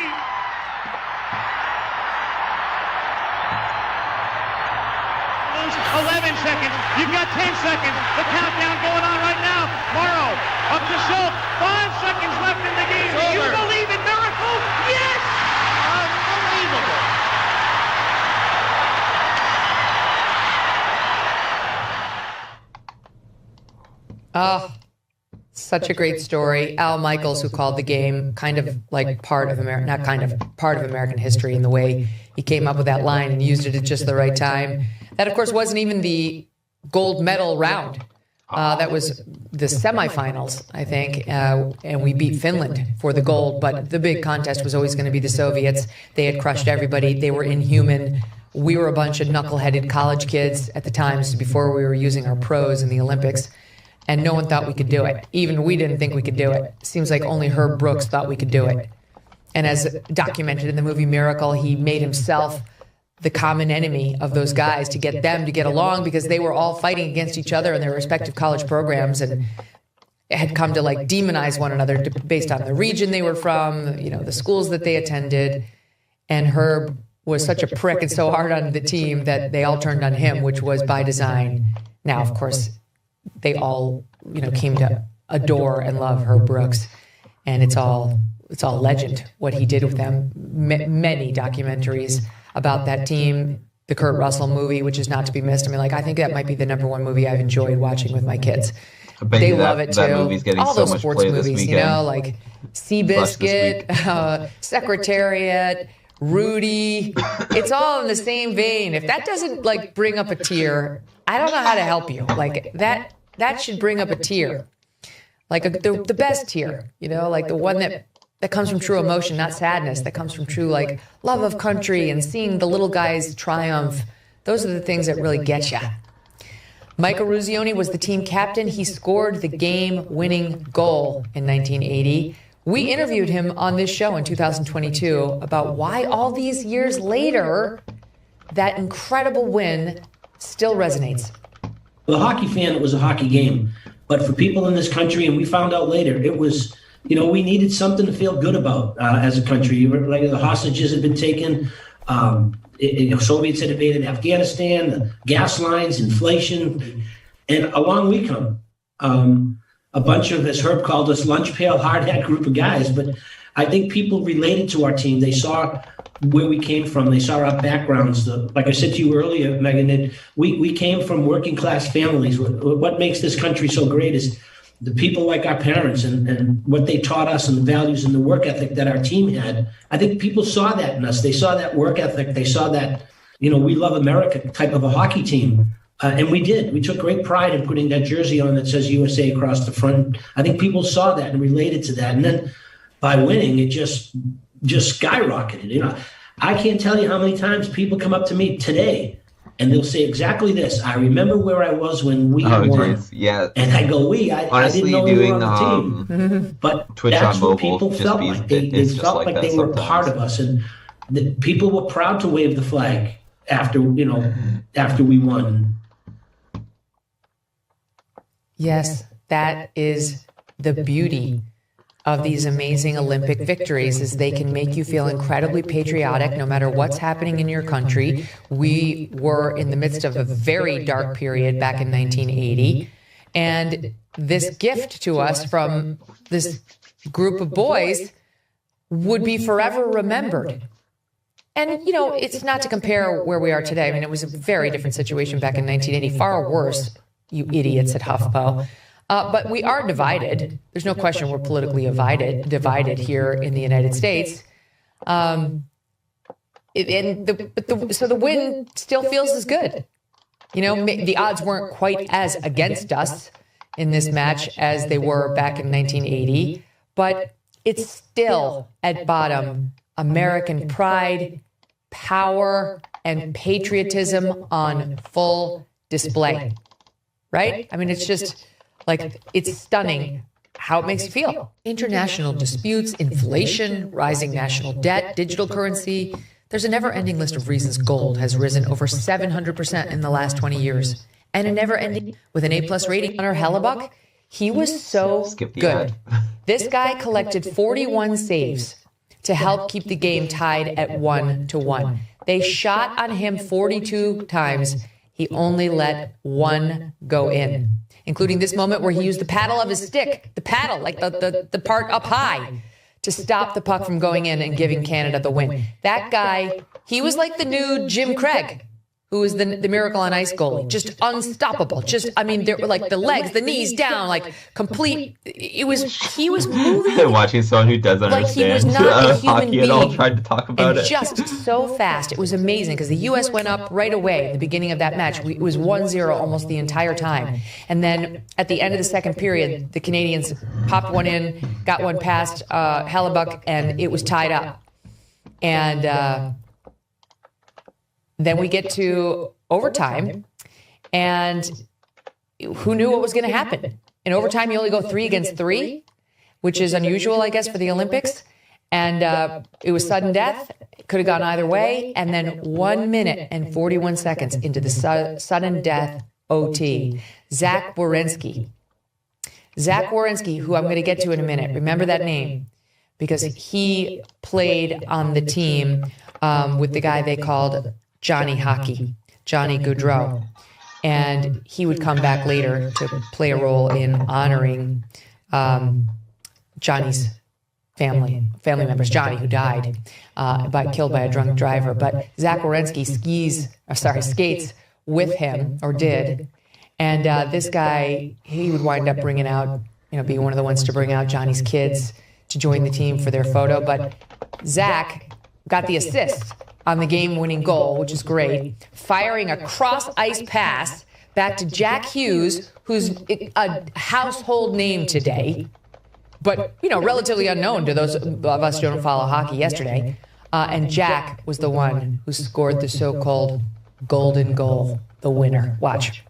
Lose 11 seconds. You've got 10 seconds. The countdown going on right now. Morrow up to Schultz. 5 seconds left in the game. Do you believe in miracles? Yes! Unbelievable. Oh, such a great story. Al Michaels, who called the game, kind of like part of American, not kind of, part of American history in the way he came up with that line and used it at just the right time. That, of course, wasn't even the gold medal round. That was the semifinals, I think, and we beat Finland for the gold. But the big contest was always going to be the Soviets. They had crushed everybody. They were inhuman. We were a bunch of knuckleheaded college kids at the time, this is before we were using our pros in the Olympics. And no one thought we could do it. Even we didn't think we could do it. Seems like only Herb Brooks thought we could do it. And as documented in the movie Miracle, he made himself the common enemy of those guys to get them to get along because they were all fighting against each other in their respective college programs and had come to like demonize one another based on the region they were from, you know, the schools that they attended. And Herb was such a prick and so hard on the team that they all turned on him, which was by design. Now, of course, they all, you know, came to adore and love Herb Brooks, and it's all legend what he did with them. Many documentaries about that team. The Kurt Russell movie, which is not to be missed. I mean, like, I think that might be the #1 movie I've enjoyed watching with my kids. They love it too. That movie's getting all so those much sports play this movies, you weekend. know, like Seabiscuit, Secretariat, Rudy. It's all in the same vein. If that doesn't like bring up a tear, I don't know how to help you. Like that should bring up a tear, like the best tear, you know, like the one that comes from true emotion, not sadness, that comes from true like love of country and seeing the little guys triumph. Those are the things that really get you. Mike Eruzione was the team captain. He scored the game-winning goal in 1980. We interviewed him on this show in 2022 about why all these years later, that incredible win still resonates. The hockey fan, it was a hockey game. But for people in this country, and we found out later, it was, you know, we needed something to feel good about as a country. Like the hostages had been taken. Soviets had invaded Afghanistan, the gas lines, inflation, and along we come. A bunch of, as Herb called us, lunch pail, hard hat group of guys. But I think people related to our team. They saw where we came from. They saw our backgrounds. Like I said to you earlier, Megan, that we came from working class families. What makes this country so great is the people like our parents and what they taught us and the values and the work ethic that our team had. I think people saw that in us. They saw that work ethic. They saw that, you know, we love America type of a hockey team. And we did. We took great pride in putting that jersey on that says USA across the front. I think people saw that and related to that. And then by winning, it just skyrocketed. You know, I can't tell you how many times people come up to me today and they'll say exactly this. I remember where I was when we won. Geez. Yeah. And I go, I didn't know we were on the team. But Twitch that's on what mobile people felt like. They felt like they were part of us. And the people were proud to wave the flag after we won. Yes, that is the beauty of these amazing Olympic victories, is they can make you feel incredibly patriotic no matter what's happening in your country. We were in the midst of a very dark period back in 1980, and this gift to us from this group of boys would be forever remembered. And, you know, it's not to compare where we are today. I mean, it was a very different situation back in 1980, far worse, you idiots at HuffPo. But we are divided. There's no question we're politically divided here in the United States. So the win still feels as good. You know, the odds weren't quite as against us in this match as they were back in 1980, but it's still at bottom American pride, power, and patriotism on full display, right? I mean, it's just like, it's stunning how it makes you feel. International disputes, inflation, rising national debt, digital currency. There's a never-ending list of reasons gold has risen over 700% in the last 20 years. And a never-ending, with an A+ rating on our Hellebuck, he was so good. This guy collected 41 saves to help keep the game tied at 1-1. They shot on him 42 times. He only let one go in, including this moment where he used the paddle of his stick, the paddle, like the part up high, to stop the puck from going in and giving Canada the win. That guy, he was like the new Jim Craig, who was the Miracle on Ice goalie. Just unstoppable. Just, I mean, there were like the legs, the knees down, like complete. He was moving. Watching someone who doesn't like understand he was not a human hockey being. at all tried to talk about and it. just so fast. It was amazing because the U.S. went up right away at the beginning of that match. It was 1-0 almost the entire time. And then at the end of the second period, the Canadians popped one in, got one past Hellebuck, and it was tied up. And then we get to overtime, and who knew what was going to happen? In overtime, you only go 3 against 3, which is unusual, I guess, for the Olympics. And it was sudden death. It could have gone either way. And then 1 minute and 41 seconds into the sudden death OT, Zach Werenski. Zach Werenski, who I'm going to get to in a minute. Remember that name, because he played on the team with the guy they called Johnny Hockey, Johnny Gaudreau. And he would come back later to play a role in honoring Johnny's family members, Johnny, who died, killed by a drunk driver. But Zach Werenski skates with him, or did. And this guy, he would wind up bringing out, be one of the ones to bring out Johnny's kids to join the team for their photo. But Zach got the assist on the game-winning goal, which is great, firing a cross-ice pass back to Jack Hughes, who's a household name today, but, relatively unknown to those of us who don't follow hockey yesterday. And Jack was the one who scored the so-called golden goal, the winner. Watch.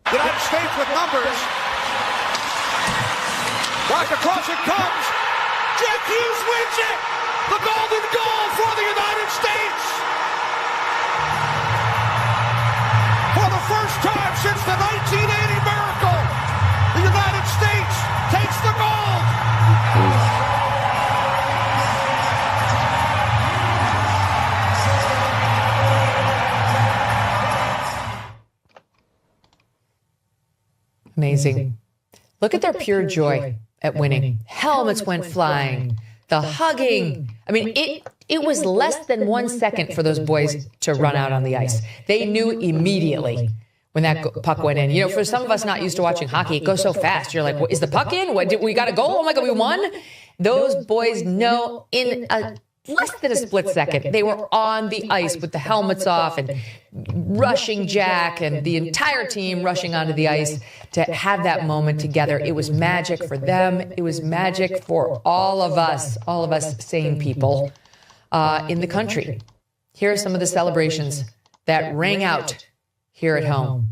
United States with numbers. Back across it comes. Jack Hughes wins it. The golden goal for the United States. For the first time since the 1980 miracle, the United States takes the gold. Amazing. Look at their pure joy at winning. Helmets went flying. The hugging. I mean, it was less than 1 second for those boys to run out on the ice. They knew immediately when that puck went in. For some of us not used to watching hockey, it goes so fast. You're like, what, is the puck in? We got a goal? Oh my God, we won? Those boys know in less than a split second, they were on the ice with the helmets off and rushing Jack and the entire team rushing onto the ice to have that moment together. It was magic for them. It was magic for all of us sane people in the country. Here are some of the celebrations that rang out here at home.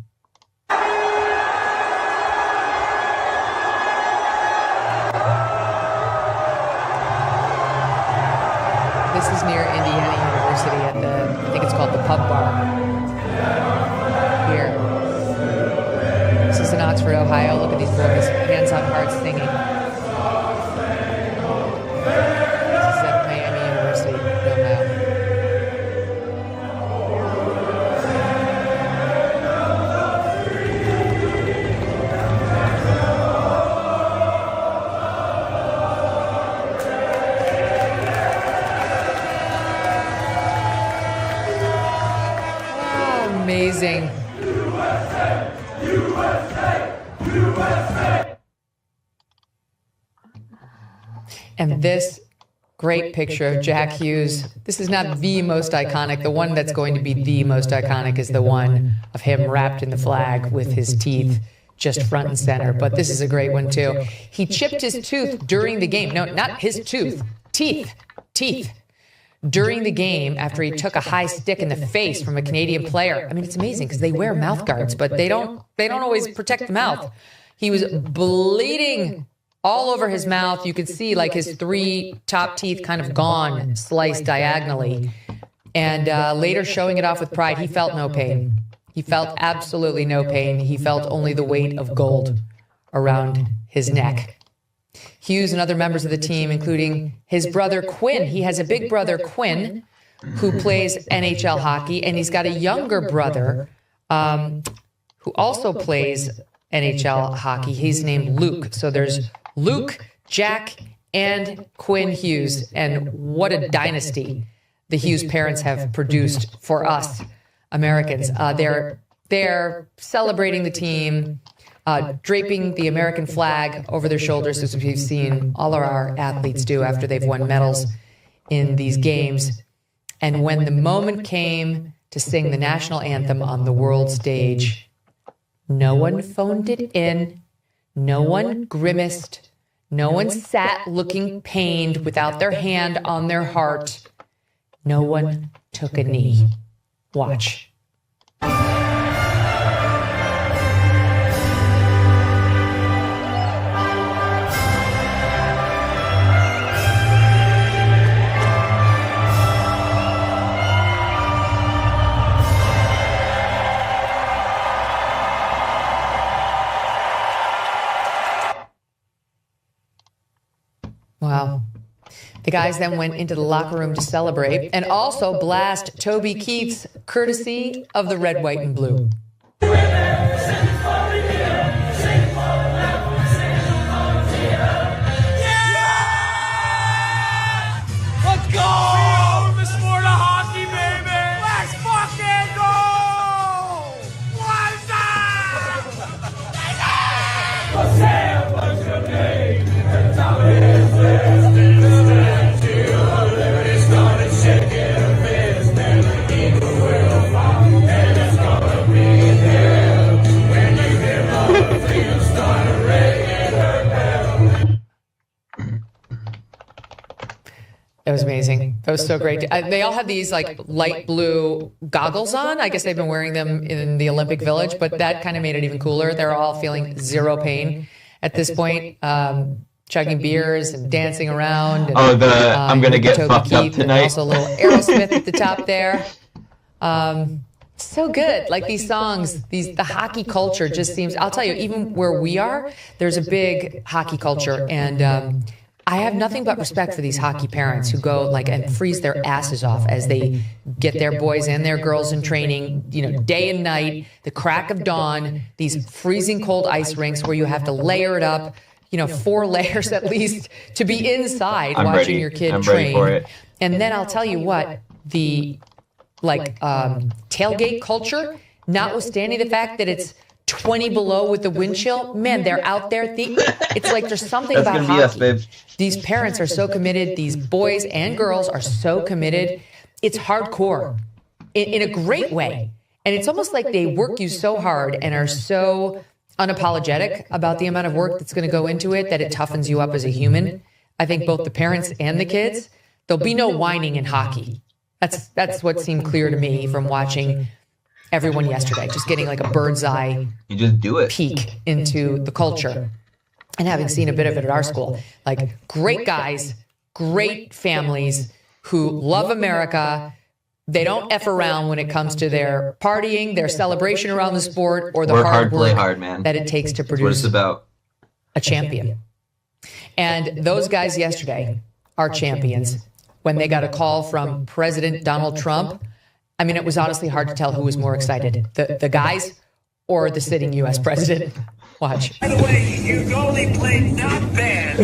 This is near Indiana University at I think it's called the Pub Bar. Here. This is in Oxford, Ohio. Look at these boys, hands on hearts singing. This is at Miami University in Ohio. Amazing. USA, USA, USA. And this Great picture of Jack Hughes. This is not the most iconic. The one that's going to be the most iconic is the one of him wrapped in the flag with his teeth just front and center. But this is a great one, too. He chipped his tooth during the game. No, not his tooth. Teeth. During the game after he took a high stick in the face from a Canadian player. I mean, it's amazing because they wear mouth guards, but they don't always protect the mouth. He was bleeding all over his mouth. You could see like his 3 top teeth kind of gone, sliced diagonally. And later showing it off with pride, he felt no pain. He felt absolutely no pain. He felt only the weight of gold around his neck. Hughes and other members of the team, including his brother Quinn. He has a big brother, Quinn, who plays NHL hockey, and he's got a younger brother who also plays NHL hockey. He's named Luke. So there's Luke, Jack, and Quinn Hughes. And what a dynasty the Hughes parents have produced for us Americans. They're celebrating the team, draping the American flag over their shoulders, as we've seen all of our athletes do after they've won medals in these games. And when the moment came to sing the national anthem on the world stage, no one phoned it in, no one grimaced, no one sat looking pained without their hand on their heart. No one took a knee. Watch. Wow. The guys then went into the locker room to celebrate and also blast Toby Keith's courtesy of the red, white, and blue. Let's go! We own the sport of hockey, baby! Let's fucking go! What's up? What's your name? The top is That was amazing. That was so great. They all have these like light blue goggles on. I guess they've been wearing them in the Olympic Village, but that kind of made it even cooler. They're all feeling zero pain at this point, chugging beers and dancing around. And, I'm going to get fucked up tonight. Also a little Aerosmith at the top there. So good. Like these songs, the hockey culture just seems, I'll tell you, even where we are, there's a big hockey culture. And I have nothing but respect for these hockey parents who go like and freeze their asses off as they get their boys and their girls in training, day and night, the crack of dawn, these freezing cold ice rinks where you have to layer it up, 4 layers at least to be inside watching your kid train. Ready for it. And then I'll tell you what, the tailgate culture, notwithstanding the fact that it's 20 below with the wind chill, man, they're out there. It's like there's something about hockey. Us, babe. These parents are so committed. These boys and girls are so committed. It's hardcore in a great way. And it's almost like they work you so hard and are so unapologetic about the amount of work that's going to go into it that it toughens you up as a human. I think both the parents and the kids, there'll be no whining in hockey. That's what seemed clear to me from watching everyone yesterday, just getting like a bird's eye peek into the culture and having seen a bit of it at our school. Like great guys, great families who love America. They don't F around when it comes to their partying, their celebration around the sport, or the hard work that it takes to produce a champion. And those guys yesterday are champions. When they got a call from President Donald Trump, I mean, it was honestly hard to tell who was more excited, the guys or the sitting U.S. president. Watch. By the way, your goalie played not bad.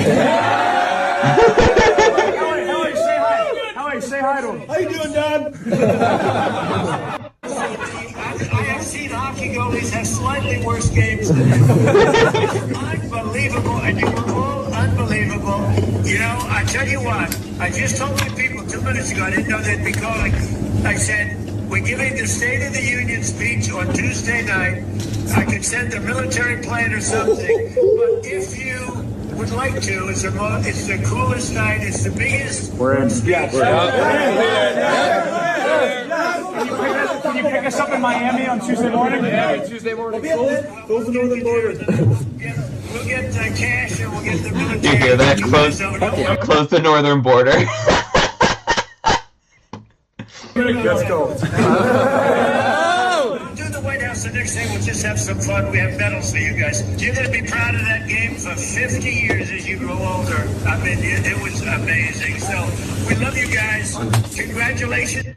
Howie, say hi to him. How you doing, Don? I have seen hockey goalies have slightly worse games than you. Unbelievable, and you were all unbelievable. I tell you what, I just told my people 2 minutes ago, I didn't know they'd be calling. I said, we're giving the State of the Union speech on Tuesday night. I could send a military plane or something, but if you would like to, it's the coolest night, it's the biggest. We're in. Yeah, Can you pick us up in Miami on Tuesday morning? Yeah, Tuesday morning. Close the northern border. We'll get cash and we'll get the military. You hear that? Close the northern border. Let's go. We'll do the White House the next day. We'll just have some fun. We have medals for you guys. You're going to be proud of that game for 50 years as you grow older. I mean, it was amazing. So we love you guys. Congratulations.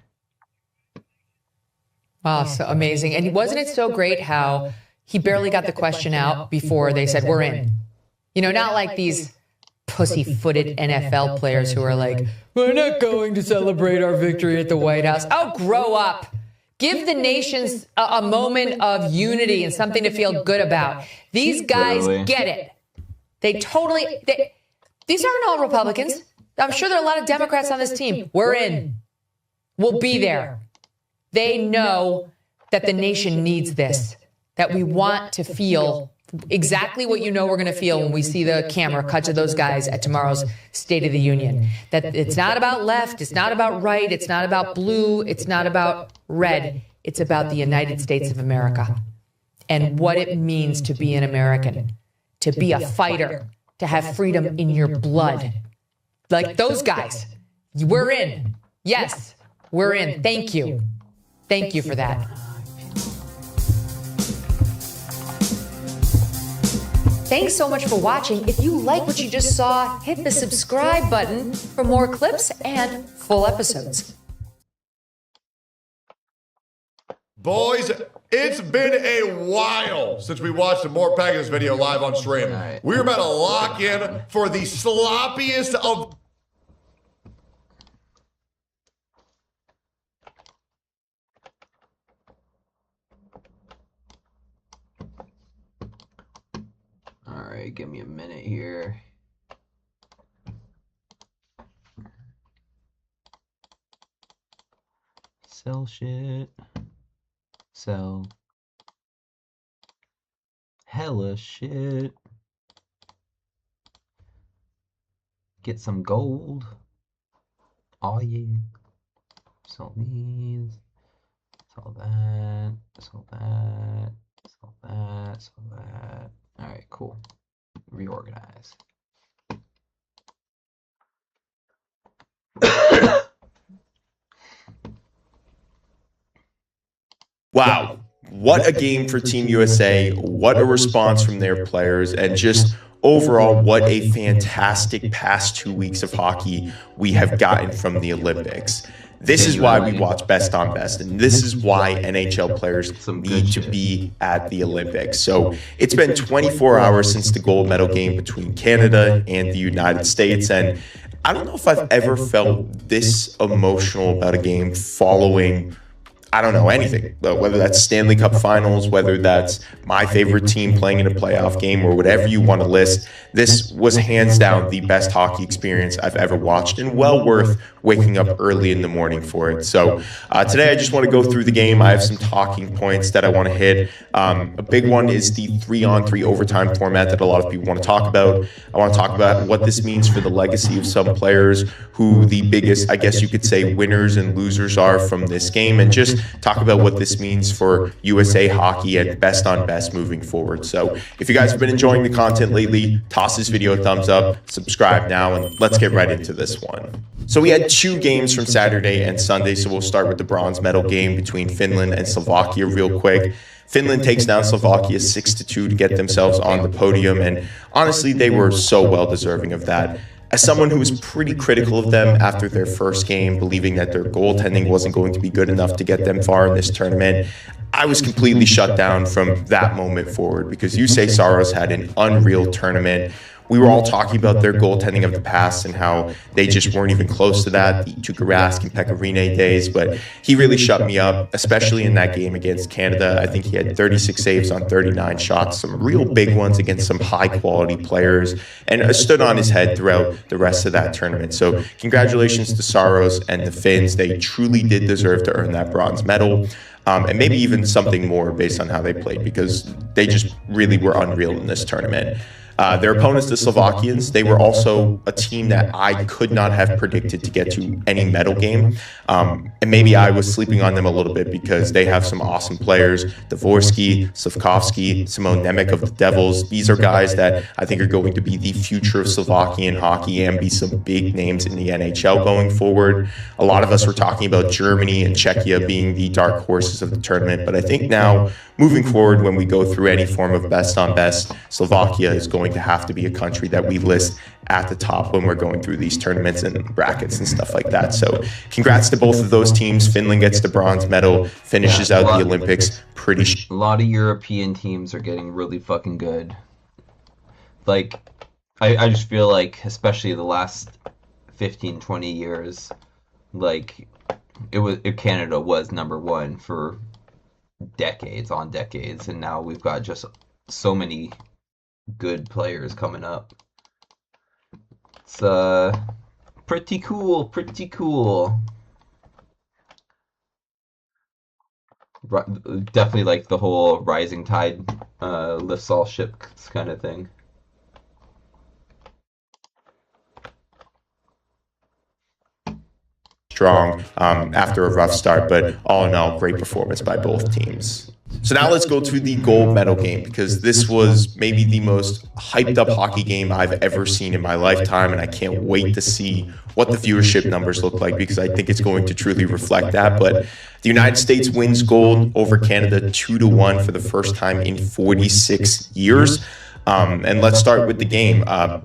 Wow, so amazing. And wasn't it so great how he barely got the question out before they said, we're in? You know, not like these pussy-footed NFL players who are like, we're not going to celebrate our victory at the White House. Oh, grow up. Give the nations a moment of unity and something to feel good about. These guys get it. These aren't all Republicans. I'm sure there are a lot of Democrats on this team. We're in. We'll be there. They know that the nation needs this, that we want to feel exactly what you know we're going to feel when we see the camera cut to those guys at tomorrow's State of the Union. That it's not about left, it's not about right, it's not about blue, it's not about red. It's about the United States of America and what it means to be an American, to be a fighter, to have freedom in your blood. Like those guys. We're in. Yes, we're in. Thank you. Thank you for that. Thanks so much for watching. If you like what you just saw, hit the subscribe button for more clips and full episodes. Boys, it's been a while since we watched a More Packers video live on stream. We're about to lock in for the sloppiest of... All right, give me a minute here. Sell shit. Sell. Hella shit. Get some gold. Oh yeah. Sell these. Sell that. Sell that. Sell that. Sell that. All right, cool. Reorganize. Wow, what a game for Team USA. What a response from their players, and just overall, what a fantastic past 2 weeks of hockey we have gotten from the Olympics. This is why we watch Best on Best, and this is why NHL players need to be at the Olympics. So it's been 24 hours since the gold medal game between Canada and the United States, and I don't know if I've ever felt this emotional about a game following, I don't know, anything, whether that's Stanley Cup Finals, whether that's my favorite team playing in a playoff game, or whatever you want to list. This was hands down the best hockey experience I've ever watched, and well worth waking up early in the morning for it. So today I just want to go through the game. I have some talking points that I want to hit. A big one is the 3-on-3 overtime format that a lot of people want to talk about. I want to talk about what this means for the legacy of some players, who the biggest, I guess you could say, winners and losers are from this game, and just talk about what this means for USA hockey and Best on Best moving forward. So if you guys have been enjoying the content lately, toss this video a thumbs up, subscribe now, and let's get right into this one. So we had 2 games from Saturday and Sunday, so we'll start with the bronze medal game between Finland and Slovakia real quick. Finland takes down Slovakia 6-2 to get themselves on the podium, and honestly, they were so well deserving of that. As someone who was pretty critical of them after their first game, believing that their goaltending wasn't going to be good enough to get them far in this tournament, I was completely shut down from that moment forward, because Jussi Saros had an unreal tournament we were all talking about their goaltending of the past and how they just weren't even close to that, the Tuukka Rask and Pekka Rinne days, but he really shut me up, especially in that game against Canada. I think he had 36 saves on 39 shots, some real big ones against some high-quality players, and stood on his head throughout the rest of that tournament. So congratulations to Saros and the Finns. They truly did deserve to earn that bronze medal. And maybe even something more based on how they played, because they just really were unreal in this tournament. Their opponents, the Slovakians, they were also a team that I could not have predicted to get to any medal game. And maybe I was sleeping on them a little bit because they have some awesome players. Dvorsky, Slavkovsky, Simon Nemec of the Devils. These are guys that I think are going to be the future of Slovakian hockey and be some big names in the NHL going forward. A lot of us were talking about Germany and Czechia being the dark horses of the tournament, but I think now, moving forward, when we go through any form of best on best, Slovakia is going to have to be a country that we list at the top when we're going through these tournaments and brackets and stuff like that. So congrats to both of those teams. Finland gets the bronze medal, finishes out the Olympics pretty. A lot of European teams are getting really fucking good. Like, I just feel like, especially the last 15, 20 years, like, Canada was number one for decades on decades, and now we've got just so many good players coming up. It's pretty cool. Definitely like the whole rising tide lifts all ships kind of thing. Strong after a rough start, but all in all, great performance by both teams. So now let's go to the gold medal game, because this was maybe the most hyped up hockey game I've ever seen in my lifetime, and I can't wait to see what the viewership numbers look like, because I think it's going to truly reflect that. But the United States wins gold over Canada 2-1 for the first time in 46 years. And let's start with the game.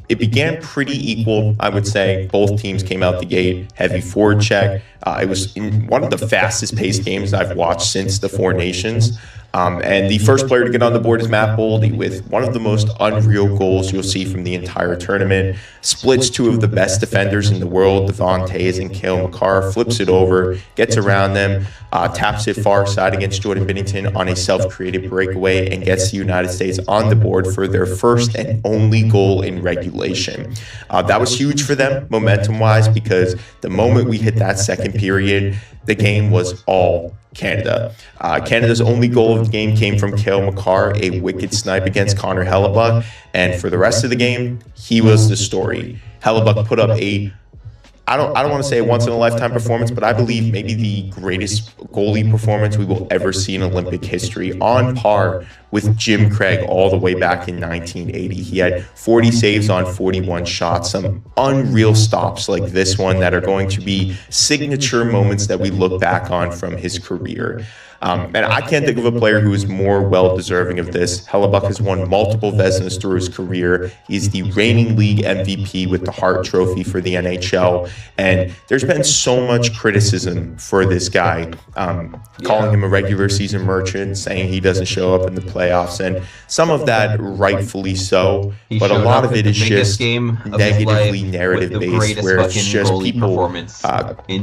It began pretty equal, I would say. Both teams came out the gate, heavy forward check. It was one of the fastest paced games I've watched since the Four Nations. And the first player to get on the board is Matt Boldy with one of the most unreal goals you'll see from the entire tournament. Splits two of the best defenders in the world, Devon Tays and Cale Makar, flips it over, gets around them, taps it far side against Jordan Binnington on a self-created breakaway, and gets the United States on the board for their first and only goal in regulation. That was huge for them, momentum-wise, because the moment we hit that second period, the game was all Canada. Canada's only goal of the game came from Cale Makar, a wicked snipe against Connor Hellebuyck, and for the rest of the game, he was the story. Hellebuyck put up I don't want to say a once-in-a-lifetime performance, but I believe maybe the greatest goalie performance we will ever see in Olympic history, on par with Jim Craig all the way back in 1980. He had 40 saves on 41 shots, some unreal stops like this one that are going to be signature moments that we look back on from his career. And I can't think of a player who is more well-deserving of this. Hellebuyck has won multiple Vezinas through his career. He's the reigning league MVP with the Hart Trophy for the NHL. And there's been so much criticism for this guy, calling him a regular season merchant, saying he doesn't show up in the playoffs, and some of that rightfully so. But a lot of it is just negatively narrative-based, where it's just people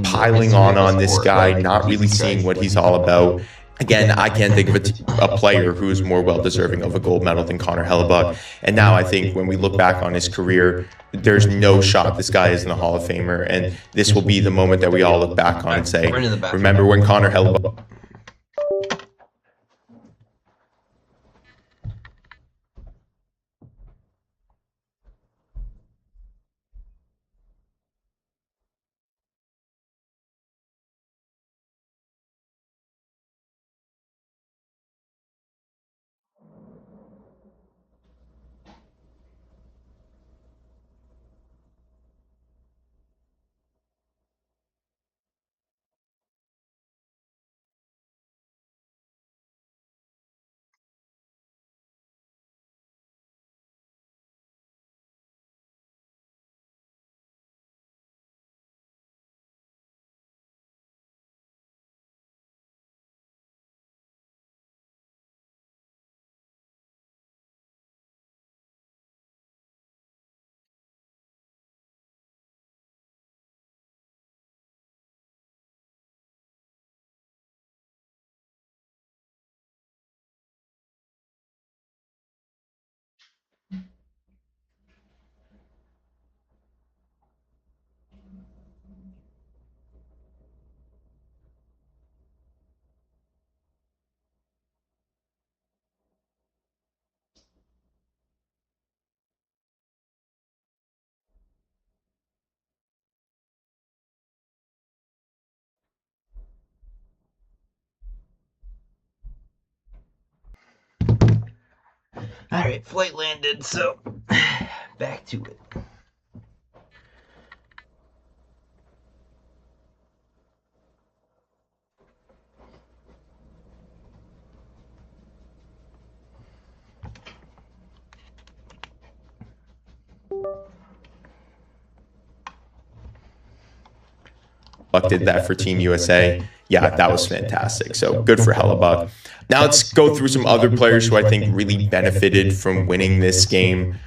piling on this guy, not really seeing what he's all about. Again, I can't think of a player who is more well-deserving of a gold medal than Connor Hellebuyck. And now I think when we look back on his career, there's no shot this guy isn't a Hall of Famer. And this will be the moment that we all look back on and say, remember when Connor Hellebuyck All right, flight landed, so back to it. Buck did that for Team USA. Yeah, that was fantastic. So good for Hellebuck. Now let's go through some other players who I think really benefited from winning this game.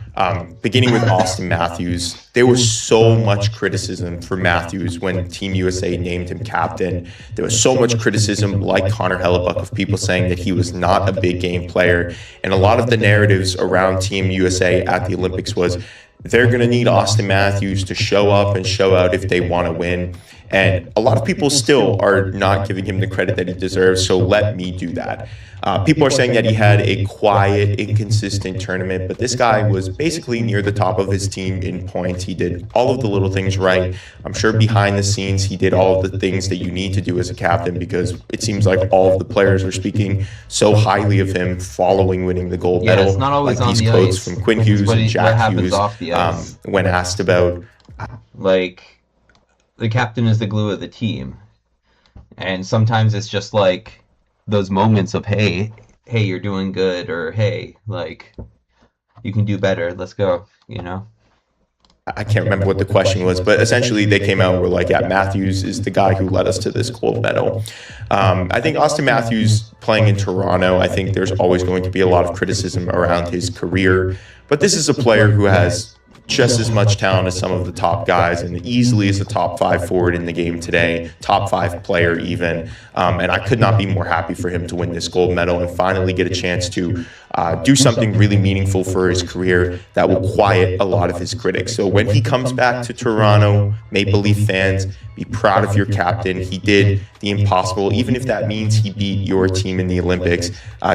Beginning with Austin Matthews, there was so much criticism for Matthews when Team USA named him captain. There was so much criticism, like Connor Hellebuck, of people saying that he was not a big game player. And a lot of the narratives around Team USA at the Olympics was they're going to need Austin Matthews to show up and show out if they want to win. And a lot of people still are not giving him the credit that he deserves, so let me do that. People are saying that he had a quiet, inconsistent tournament, but this guy was basically near the top of his team in points. He did all of the little things right. I'm sure behind the scenes he did all of the things that you need to do as a captain, because it seems like all of the players are speaking so highly of him following winning the gold medal. It's not always like on these the quotes ice. from Quinn Hughes and Jack Hughes off the ice. When asked about... The captain is the glue of the team. And sometimes it's just like those moments of, hey, you're doing good, or hey, like, you can do better, let's go, you know? I can't remember what the question was, but essentially they came out and were like, yeah, Matthews is the guy who led us to this gold medal. I think Austin Matthews playing in Toronto, I think there's always going to be a lot of criticism around his career, but this is a player who has just as much talent as some of the top guys, and easily is a top 5 forward in the game today, top 5 player even. And I could not be more happy for him to win this gold medal and finally get a chance to do something really meaningful for his career that will quiet a lot of his critics. So when he comes back to Toronto, Maple Leaf fans, be proud of your captain. He did the impossible, even if that means he beat your team in the Olympics.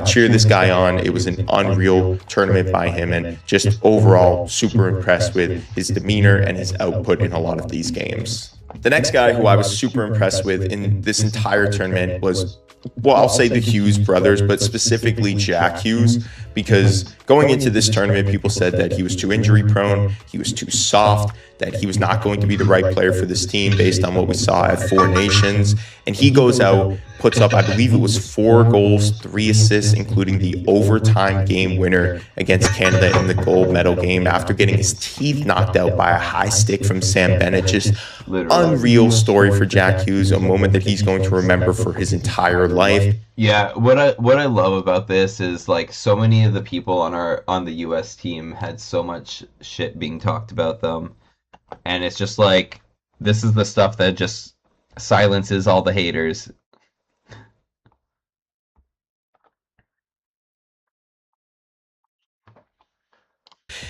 Cheer this guy on. It was an unreal tournament by him, and just overall super impressed with his demeanor and his output in a lot of these games. The next guy who I was super impressed with in this entire tournament was, well, I'll say the Hughes brothers, but specifically Jack Hughes, because going into this tournament, people said that he was too injury prone, he was too soft, that he was not going to be the right player for this team based on what we saw at Four Nations. And he goes out, puts up, I believe it was 4 goals, 3 assists, including the overtime game winner against Canada in the gold medal game after getting his teeth knocked out by a high stick from Sam Bennett. Just unreal story for Jack Hughes, a moment that he's going to remember for his entire life. Yeah, what I love about this is, like, so many of the people on the US team had so much shit being talked about them. And it's just like, this is the stuff that just silences all the haters.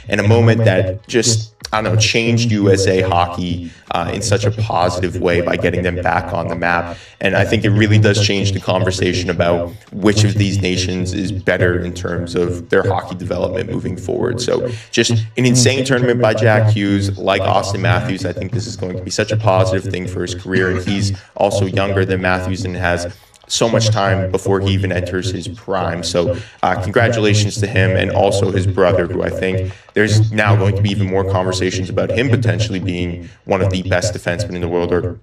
And a moment that just, I don't know, changed USA hockey in such a positive way by getting them back on the map. And I think it really does change the conversation about which of these nations is better in terms of their hockey development moving forward. So just an insane tournament by Jack Hughes. Like Austin Matthews, I think this is going to be such a positive thing for his career. And he's also younger than Matthews and has so much time before he even enters his prime. So congratulations to him, and also his brother, who I think there's now going to be even more conversations about him potentially being one of the best defensemen in the world, or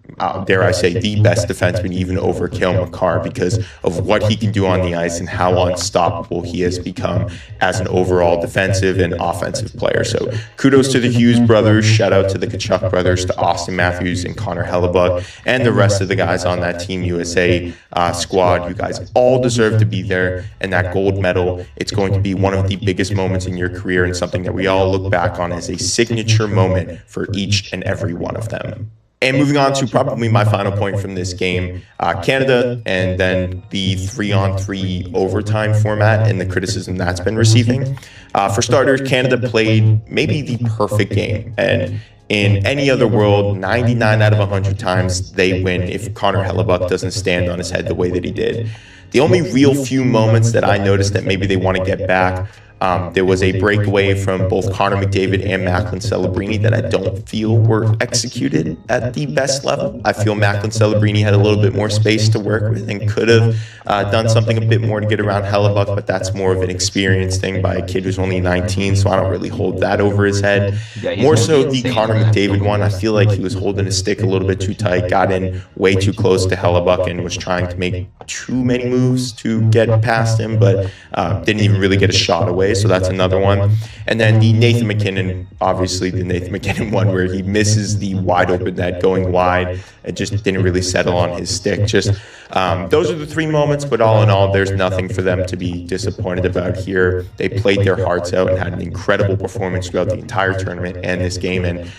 dare I say the best defenseman, even over Cale Makar, because of what he can do on the ice and how unstoppable he has become as an overall defensive and offensive player. So kudos to the Hughes brothers, shout out to the Tkachuk brothers, to Austin Matthews and Connor Hellebuck, and the rest of the guys on that Team USA squad. You guys all deserve to be there, and that gold medal, it's going to be one of the biggest moments in your career, and something that we all look back on as a signature moment for each and every one of them. And moving on to probably my final point from this game, Canada, and then the 3-on-3 overtime format and the criticism that's been receiving. For starters, Canada played maybe the perfect game, and in any other world, 99 out of 100 times they win if Connor Hellebuck doesn't stand on his head the way that he did. The only real few moments that I noticed that maybe they want to get back, There was a breakaway from both Connor McDavid and Macklin Celebrini that I don't feel were executed at the best level. I feel Macklin Celebrini had a little bit more space to work with and could have done something a bit more to get around Hellebuck, but that's more of an experience thing by a kid who's only 19, so I don't really hold that over his head. More so the Connor McDavid one, I feel like he was holding his stick a little bit too tight, got in way too close to Hellebuck and was trying to make too many moves to get past him, but didn't even really get a shot away, so that's another one. And then the Nathan MacKinnon, obviously the Nathan MacKinnon one where he misses the wide open net going wide. It just didn't really settle on his stick. Just those are the three moments, but all in all, there's nothing for them to be disappointed about here. They played their hearts out and had an incredible performance throughout the entire tournament and this game, and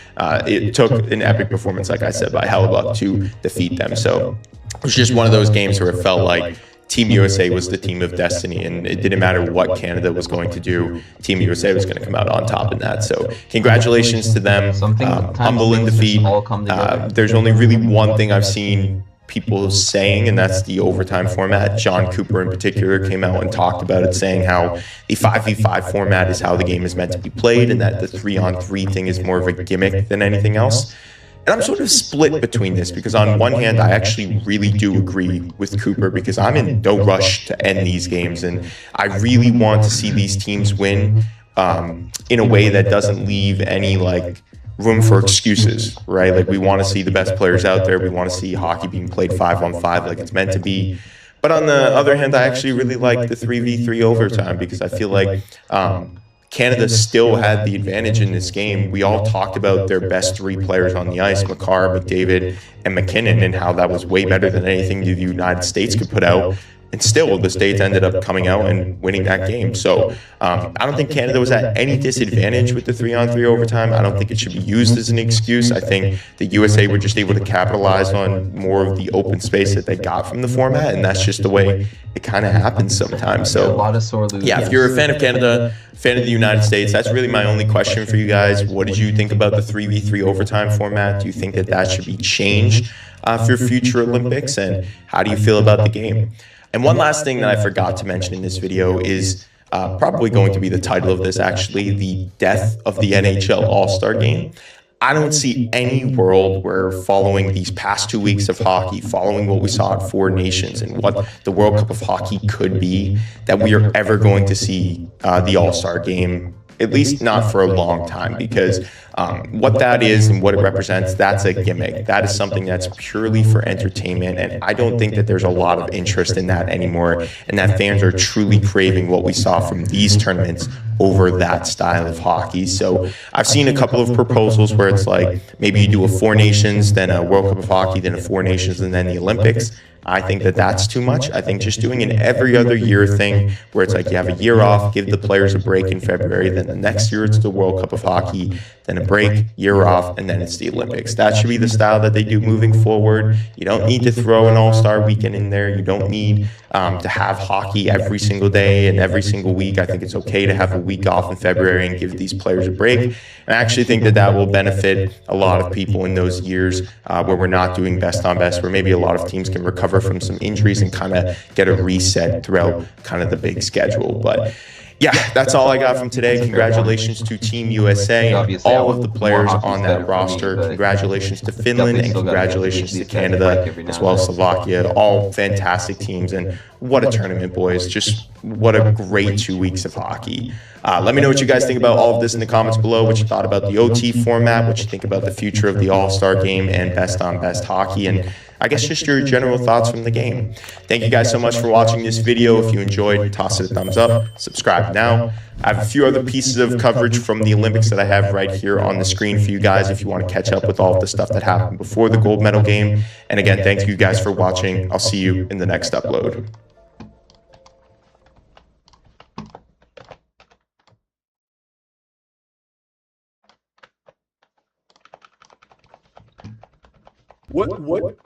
it took an epic performance, like I said, by Hellebuck to defeat them. So it was just one of those games where it felt like Team USA was the team of destiny, and it didn't matter what Canada was going to do. Team USA was going to come out on top in that. So congratulations to them. Humble in defeat. There's only really one thing I've seen people saying, and that's the overtime format. John Cooper in particular came out and talked about it, saying how the 5v5 format is how the game is meant to be played, and that the 3-on-3 thing is more of a gimmick than anything else. And I'm sort of split between this, because on one hand, I actually really do agree with Cooper, because I'm in no rush to end these games, and I really want to see these teams win in a way that doesn't leave any room for excuses, right? Like, we want to see the best players out there. We want to see hockey being played 5-on-5 like it's meant to be. But on the other hand, I actually really like the 3v3 overtime, because I feel like Canada still had the advantage in this game. We all talked about their best three players on the ice, Makar, McDavid, and MacKinnon, and how that was way better than anything the United States could put out. And still, the States ended up coming out and winning that game. So I don't think Canada was at any disadvantage with the 3-on-3 overtime. I don't think it should be used as an excuse. I think the USA were just able to capitalize on more of the open space that they got from the format, and that's just the way it kind of happens sometimes. So yeah, if you're a fan of Canada, fan of the United States, that's really my only question for you guys. What did you think about the 3v3 overtime format? Do you think that that should be changed for future Olympics? And how do you feel about the game? And one last thing that I forgot to mention in this video is probably going to be the title of this, actually, the death of the NHL All-Star Game. I don't see any world where, following these past 2 weeks of hockey, following what we saw at Four Nations and what the World Cup of Hockey could be, that we are ever going to see the All-Star Game, at least not for a long time, because what that is and what it represents, that's a gimmick. That is something that's purely for entertainment, and I don't think that there's a lot of interest in that anymore, and that fans are truly craving what we saw from these tournaments over that style of hockey. So I've seen a couple of proposals where it's like, maybe you do a Four Nations, then a World Cup of Hockey, then a Four Nations, and then the Olympics. I think that that's too much. I think just doing an every other year thing where it's like you have a year off, give the players a break in February, then the next year it's the World Cup of Hockey, then a break, year off, and then it's the Olympics. That should be the style that they do moving forward. You don't need to throw an all-star weekend in there. You don't need to have hockey every single day and every single week. I think it's okay to have a week off in February and give these players a break. I actually think that that will benefit a lot of people in those years where we're not doing best on best, where maybe a lot of teams can recover from some injuries and kind of get a reset throughout kind of the big schedule. But yeah, that's all I got from today. Congratulations to Team USA and all of the players on that roster. Congratulations to Finland and congratulations to Canada, as well as Slovakia. All fantastic teams, and what a tournament, boys. Just what a great 2 weeks of hockey. Let me know what you guys think about all of this in the comments below, what you thought about the OT format, what you think about the future of the All-Star Game and best on best hockey, and I guess just your general thoughts from the game. Thank you guys so much for watching this video. If you enjoyed, toss it a thumbs up, subscribe now. I have a few other pieces of coverage from the Olympics that I have right here on the screen for you guys if you want to catch up with all of the stuff that happened before the gold medal game. And again, thank you guys for watching. I'll see you in the next upload. What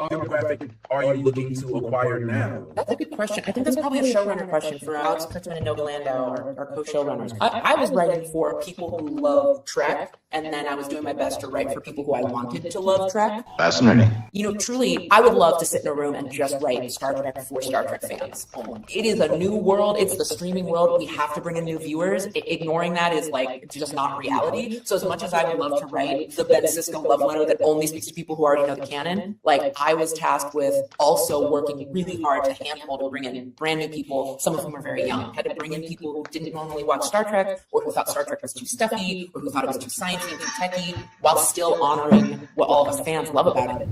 demographic are you looking to acquire now? That's a good question. I think that's probably a showrunner question for Alex Kurtzman and Noah Landau, our co-showrunners. I was writing for people who love Trek and then I was doing my best to write for people who I wanted to love Trek. Fascinating. You know, truly, I would love to sit in a room and just write Star Trek for Star Trek fans only. It is a new world. It's the streaming world. We have to bring in new viewers. Ignoring that is like just not reality. So as much as I would love to write the Ben Sisko love letter that only speaks to people who already know the canon, like I was tasked with also working really hard to handhold to bring in brand new people, some of whom are very young. Had to bring in people who didn't normally watch Star Trek, or who thought Star Trek was too stuffy, or who thought it was too sciencey and too techy, while still honoring what all of us fans love about it.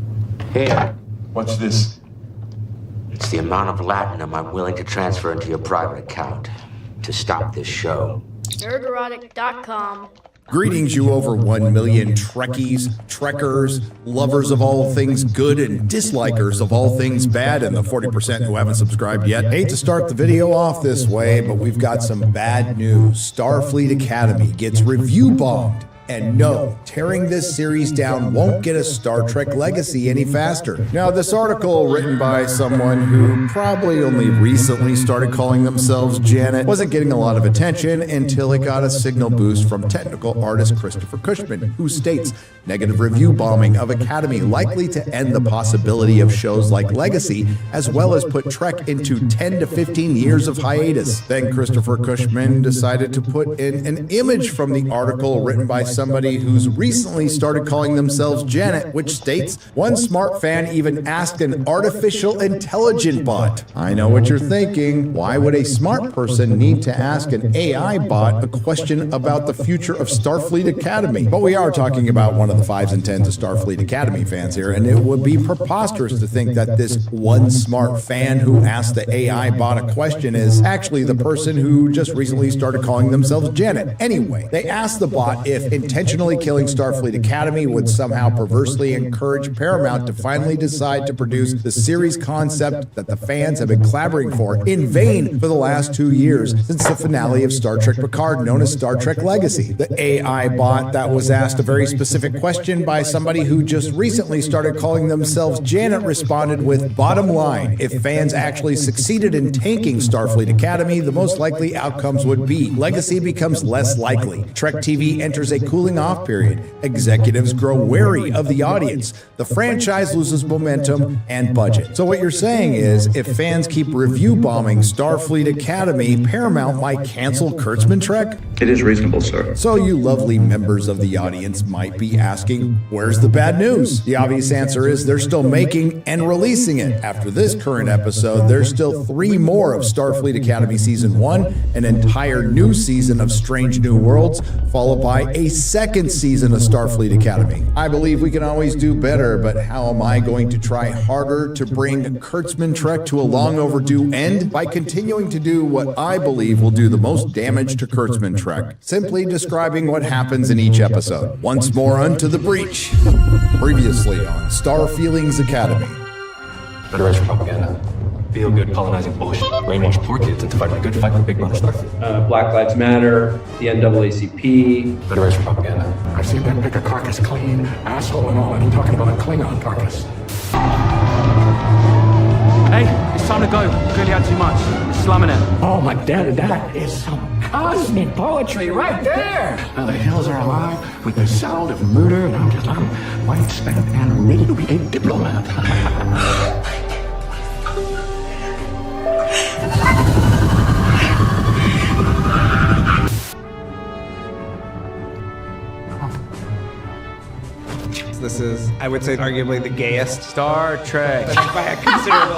Here. What's this? It's the amount of latinum I'm willing to transfer into your private account to stop this show. Nerderotic.com. Greetings, you over 1 million Trekkies, Trekkers, lovers of all things good and dislikers of all things bad, and the 40% who haven't subscribed yet. Hate to start the video off this way, but we've got some bad news. Starfleet Academy gets review bombed. And no, tearing this series down won't get a Star Trek legacy any faster. Now, this article, written by someone who probably only recently started calling themselves Janet, wasn't getting a lot of attention until it got a signal boost from technical artist Christopher Cushman, who states, negative review bombing of Academy likely to end the possibility of shows like Legacy, as well as put Trek into 10 to 15 years of hiatus. Then Christopher Cushman decided to put in an image from the article written by somebody who's recently started calling themselves Janet, which states, one smart fan even asked an artificial intelligent bot. I know what you're thinking. Why would a smart person need to ask an AI bot a question about the future of Starfleet Academy? But we are talking about one of the 5s and 10s of Starfleet Academy fans here, and it would be preposterous to think that this one smart fan who asked the AI bot a question is actually the person who just recently started calling themselves Janet. Anyway, they asked the bot if intentionally killing Starfleet Academy would somehow perversely encourage Paramount to finally decide to produce the series concept that the fans have been clamoring for in vain for the last 2 years since the finale of Star Trek Picard, known as Star Trek Legacy. The AI bot that was asked a very specific question by somebody who just recently started calling themselves Janet responded with, bottom line, if fans actually succeeded in tanking Starfleet Academy, the most likely outcomes would be Legacy becomes less likely. Trek TV enters a cooling off period. Executives grow wary of the audience. The franchise loses momentum and budget. So what you're saying is, if fans keep review bombing Starfleet Academy, Paramount might cancel Kurtzman Trek? It is reasonable, sir. So you lovely members of the audience might be asking, where's the bad news? The obvious answer is they're still making and releasing it. After this current episode, there's still 3 more of Starfleet Academy Season 1, an entire new season of Strange New Worlds, followed by a second season of Starfleet Academy. I believe we can always do better, but how am I going to try harder to bring Kurtzman Trek to a long overdue end? By continuing to do what I believe will do the most damage to Kurtzman Trek, simply describing what happens in each episode. Once more unto the breach. Previously on Star Feelings Academy. Federation propaganda. Feel good colonizing bullshit. Brainwash poor kids into fighting a good fight for Big Brother Starfleet. Black Lives Matter, the NAACP. Federation propaganda. I've seen them pick a carcass clean, asshole and all, and I'm talking about a Klingon carcass. Hey, it's time to go. Clearly had too much. Slumming it. Oh my daddy, that is some cosmic poetry right there. Now the hills are alive with the sound of murder, and I'm just white spent and ready to be a diplomat. This is, I would say, arguably the gayest Star Trek by a considerable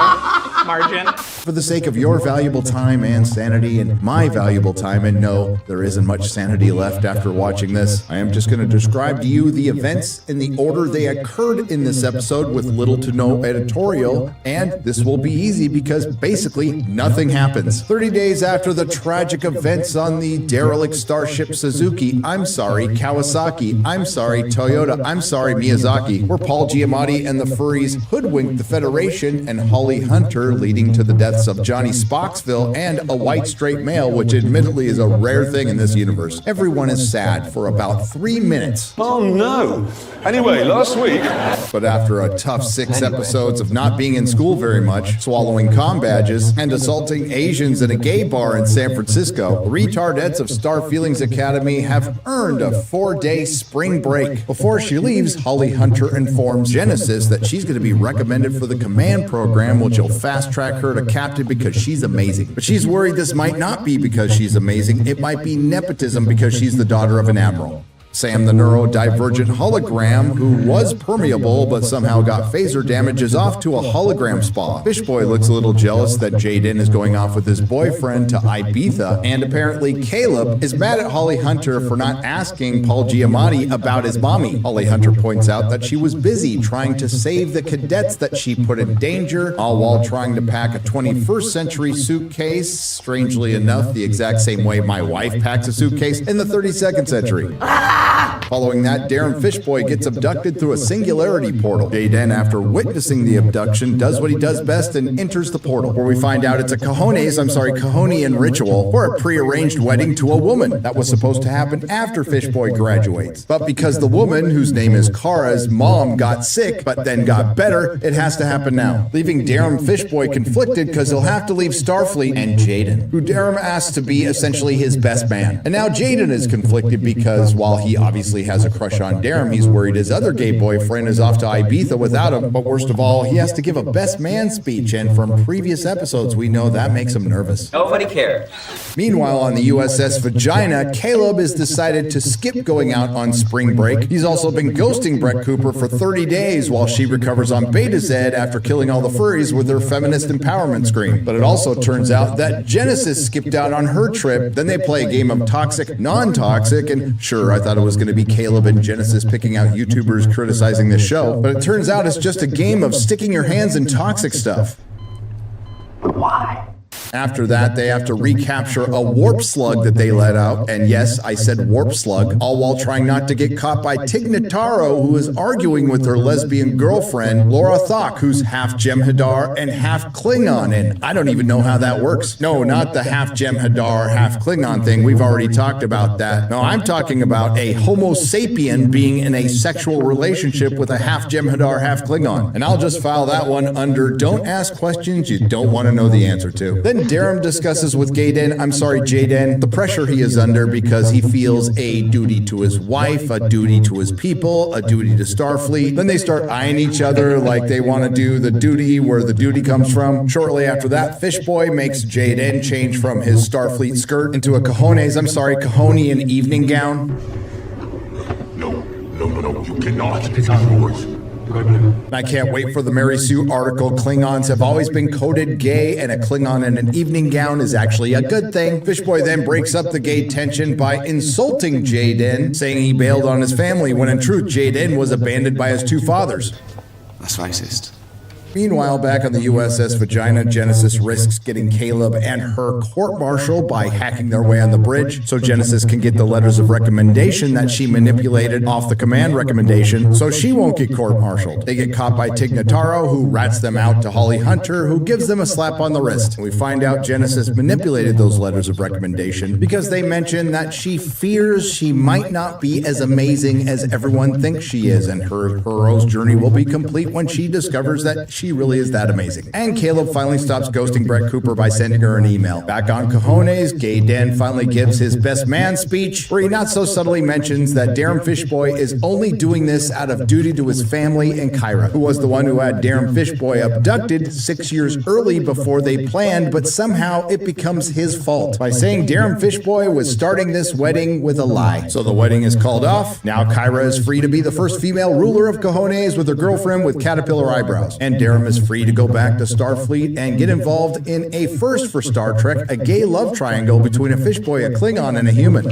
margin. For the sake of your valuable time and sanity and my valuable time, and no, there isn't much sanity left after watching this, I am just going to describe to you the events in the order they occurred in this episode with little to no editorial, and this will be easy because basically nothing happens. 30 days after the tragic events on the derelict starship Suzuki, I'm sorry, Kawasaki, I'm sorry, Toyota, I'm sorry, Miyazaki, where Paul Giamatti and the furries hoodwinked the Federation and Holly Hunter Hunter, leading to the deaths of Johnny Spocksville and a white straight male, which admittedly is a rare thing in this universe. Everyone is sad for about 3 minutes. Oh no. Anyway, last week. But after a tough 6 episodes of not being in school very much, swallowing comm badges, and assaulting Asians in a gay bar in San Francisco, the retardettes of Star Feelings Academy have earned a 4-day spring break. Before she leaves, Holly Hunter informs Genesis that she's going to be recommended for the command program, which will fast track her to captain because she's amazing. But she's worried this might not be because she's amazing. It might be nepotism because she's the daughter of an admiral. Sam the neurodivergent hologram, who was permeable but somehow got phaser damage, is off to a hologram spa. Fishboy looks a little jealous that Jaden is going off with his boyfriend to Ibiza, and apparently Caleb is mad at Holly Hunter for not asking Paul Giamatti about his mommy. Holly Hunter points out that she was busy trying to save the cadets that she put in danger, all while trying to pack a 21st century suitcase, strangely enough, the exact same way my wife packs a suitcase in the 32nd century. Following that, Darren Fishboy gets abducted through a singularity portal. Jaden, after witnessing the abduction, does what he does best and enters the portal, where we find out it's a Kahonian ritual for a prearranged wedding to a woman that was supposed to happen after Fishboy graduates. But because the woman, whose name is Kara's mom, got sick but then got better, it has to happen now, leaving Darren Fishboy conflicted because he'll have to leave Starfleet and Jaden, who Darren asks to be essentially his best man. And now Jaden is conflicted because while he obviously has a crush on Darren, he's worried his other gay boyfriend is off to Ibiza without him. But worst of all, he has to give a best man speech, and from previous episodes, we know that makes him nervous. Nobody cares. Meanwhile, on the USS Vagina, Caleb has decided to skip going out on spring break. He's also been ghosting Brett Cooper for 30 days while she recovers on Beta Z after killing all the furries with her feminist empowerment scream. But it also turns out that Genesis skipped out on her trip. Then they play a game of toxic, non-toxic, and sure, I thought it was going to be Caleb and Genesis picking out YouTubers criticizing the show, but it turns out it's just a game of sticking your hands in toxic stuff. Why? After that, they have to recapture a warp slug that they let out, and yes, I said warp slug, all while trying not to get caught by Tig Notaro, who is arguing with her lesbian girlfriend, Laura Thok, who's half Jem'Hadar and half Klingon, and I don't even know how that works. No, not the half Jem'Hadar, half Klingon thing, we've already talked about that. No, I'm talking about a Homo sapien being in a sexual relationship with a half Jem'Hadar, half Klingon, and I'll just file that one under don't ask questions you don't want to know the answer to. Then Darren discusses with Jaden, the pressure he is under because he feels a duty to his wife, a duty to his people, a duty to Starfleet. Then they start eyeing each other like they want to do the duty where the duty comes from. Shortly after that, Fishboy makes Jaden change from his Starfleet skirt into a Kahonian evening gown. No, you cannot. It's on yours. I can't wait for the Mary Sue article. Klingons have always been coded gay, and a Klingon in an evening gown is actually a good thing. Fishboy then breaks up the gay tension by insulting Jaden, saying he bailed on his family, when in truth, Jaden was abandoned by his 2 fathers. That's racist. Meanwhile, back on the USS Vagina, Genesis risks getting Caleb and her court-martialed by hacking their way on the bridge, so Genesis can get the letters of recommendation that she manipulated off the command recommendation, so she won't get court-martialed. They get caught by Tig Notaro, who rats them out to Holly Hunter, who gives them a slap on the wrist. And we find out Genesis manipulated those letters of recommendation because they mention that she fears she might not be as amazing as everyone thinks she is, and her hero's journey will be complete when she discovers that she really is that amazing. And Caleb finally stops ghosting Brett Cooper by sending her an email. Back on Cajones, Jaden finally gives his best man speech, where he not so subtly mentions that Darren Fishboy is only doing this out of duty to his family and Kyra, who was the one who had Darren Fishboy abducted 6 years early before they planned, but somehow it becomes his fault by saying Darren Fishboy was starting this wedding with a lie. So the wedding is called off. Now Kyra is free to be the first female ruler of Cajones with her girlfriend with caterpillar eyebrows, and Darren is free to go back to Starfleet and get involved in a first for Star Trek, a gay love triangle between a Fishboy, a Klingon, and a human.